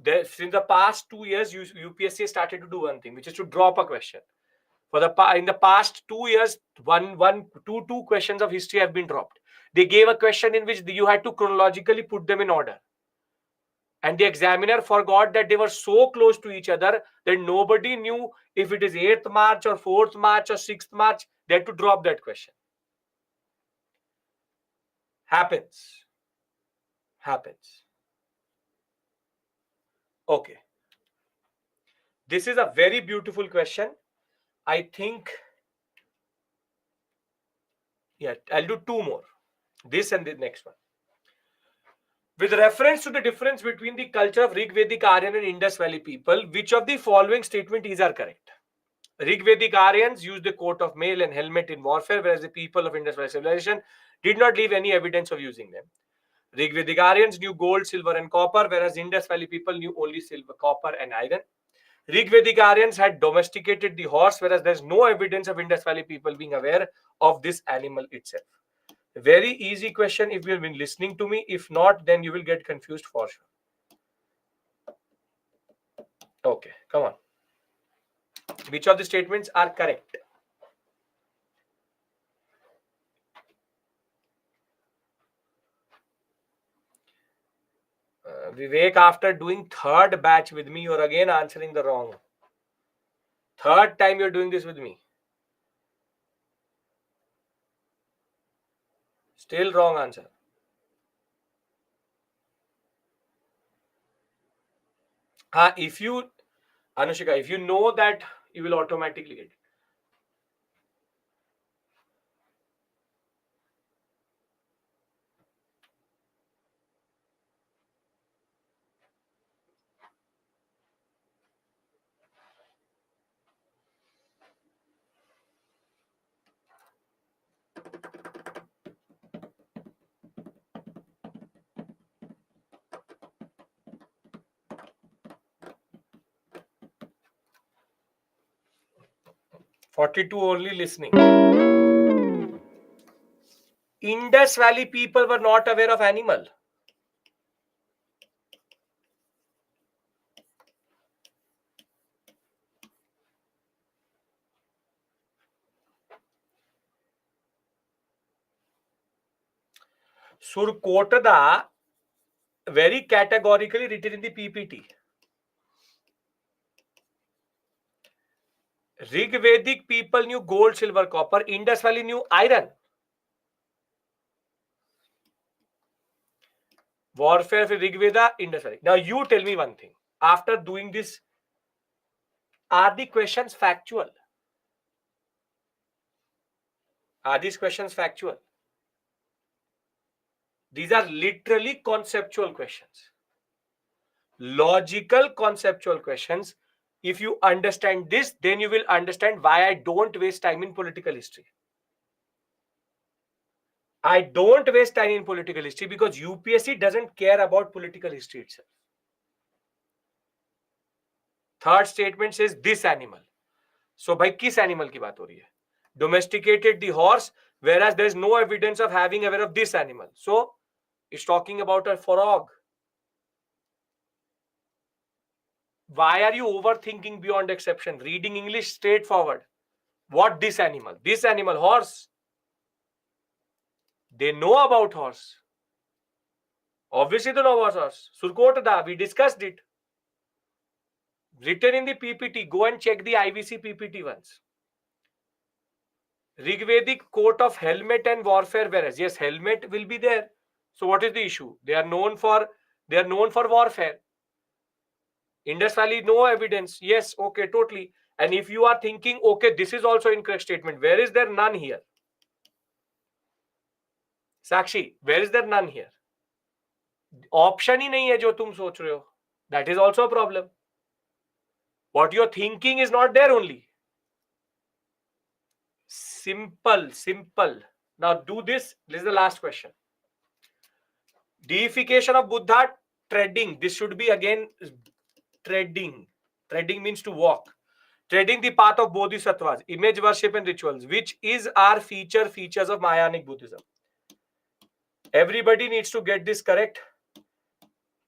Since the past 2 years, UPSC started to do one thing, which is to drop a question. In the past 2 years, two questions of history have been dropped. They gave a question in which you had to chronologically put them in order. And the examiner forgot that they were so close to each other that nobody knew if it is 8th March or 4th March or 6th March. They had to drop that question. Happens. Okay. This is a very beautiful question. I think, yeah, I'll do two more. This and the next one. With reference to the difference between the culture of Rigvedic Aryan and Indus Valley people, which of the following statements are correct? Rigvedic Aryans used the coat of mail and helmet in warfare, whereas the people of Indus Valley civilization did not leave any evidence of using them. Rigvedic Aryans knew gold, silver, and copper, whereas Indus Valley people knew only silver, copper, and iron. Rigvedic Aryans had domesticated the horse, whereas there's no evidence of Indus Valley people being aware of this animal itself. Very easy question if you've been listening to me. If not, then you will get confused for sure. Okay, come on. Which of the statements are correct? Vivek, after doing third batch with me, you're again answering the wrong. Third time you're doing this with me. Still wrong answer. If you, Anushika, if you know that, you will automatically get it. (42) only listening. Indus Valley people were not aware of animal. Surkotada very categorically written in the PPT. Rigvedic people knew gold, silver, copper. Indus Valley knew iron. Warfare for Rigveda, Indus Valley. Now you tell me one thing. After doing this, are the questions factual? Are these questions factual? These are literally conceptual questions. Logical conceptual questions. If you understand this, then you will understand why I don't waste time in political history. I don't waste time in political history because UPSC doesn't care about political history itself. Third statement says this animal. So भाई किस animal की बात हो रही है? Domesticated the horse, whereas there is no evidence of having aware of this animal. So it's talking about a frog. Why are you overthinking beyond exception? Reading English straightforward. What this animal? This animal, horse. They know about horse. Obviously they know about horse. Surkota, we discussed it. Written in the PPT. Go and check the IVC PPT once. Rigvedic quote of helmet and warfare wearers. Yes, helmet will be there. So what is the issue? They are known for warfare. Indus Valley, no evidence. Yes, okay, totally. And if you are thinking, okay, this is also incorrect statement, where is there none here? Sakshi, where is there none here? Option ही नहीं है जो तुम सोच रहे हो. That is also a problem. What you're thinking is not there only. Simple. Now do this. This is the last question. Deification of Buddha, treading. This should be again treading. Treading means to walk. Treading the path of bodhisattvas, image worship and rituals, which is our features of Mahayanic Buddhism. Everybody needs to get this correct.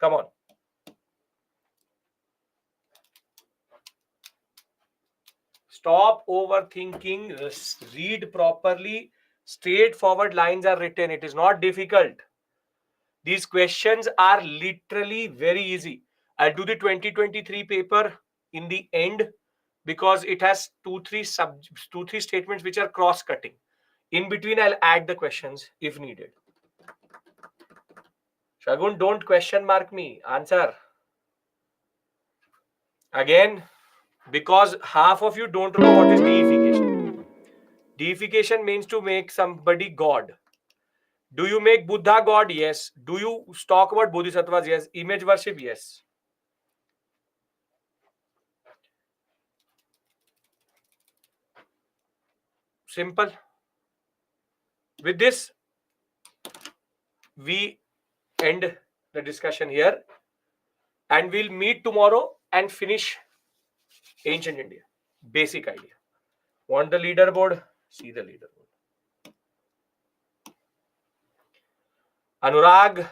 Come on. Stop overthinking. Read properly. Straightforward lines are written. It is not difficult. These questions are literally very easy. I'll do the 2023 paper in the end because it has two, three statements which are cross-cutting. In between, I'll add the questions if needed. Shagun, don't question mark me. Answer. Again, because half of you don't know what is deification. Deification means to make somebody God. Do you make Buddha God? Yes. Do you talk about bodhisattvas? Yes. Image worship? Yes. Simple. With this, we end the discussion here and we'll meet tomorrow and finish ancient India. Basic idea. Want the leaderboard? See the leaderboard. Anurag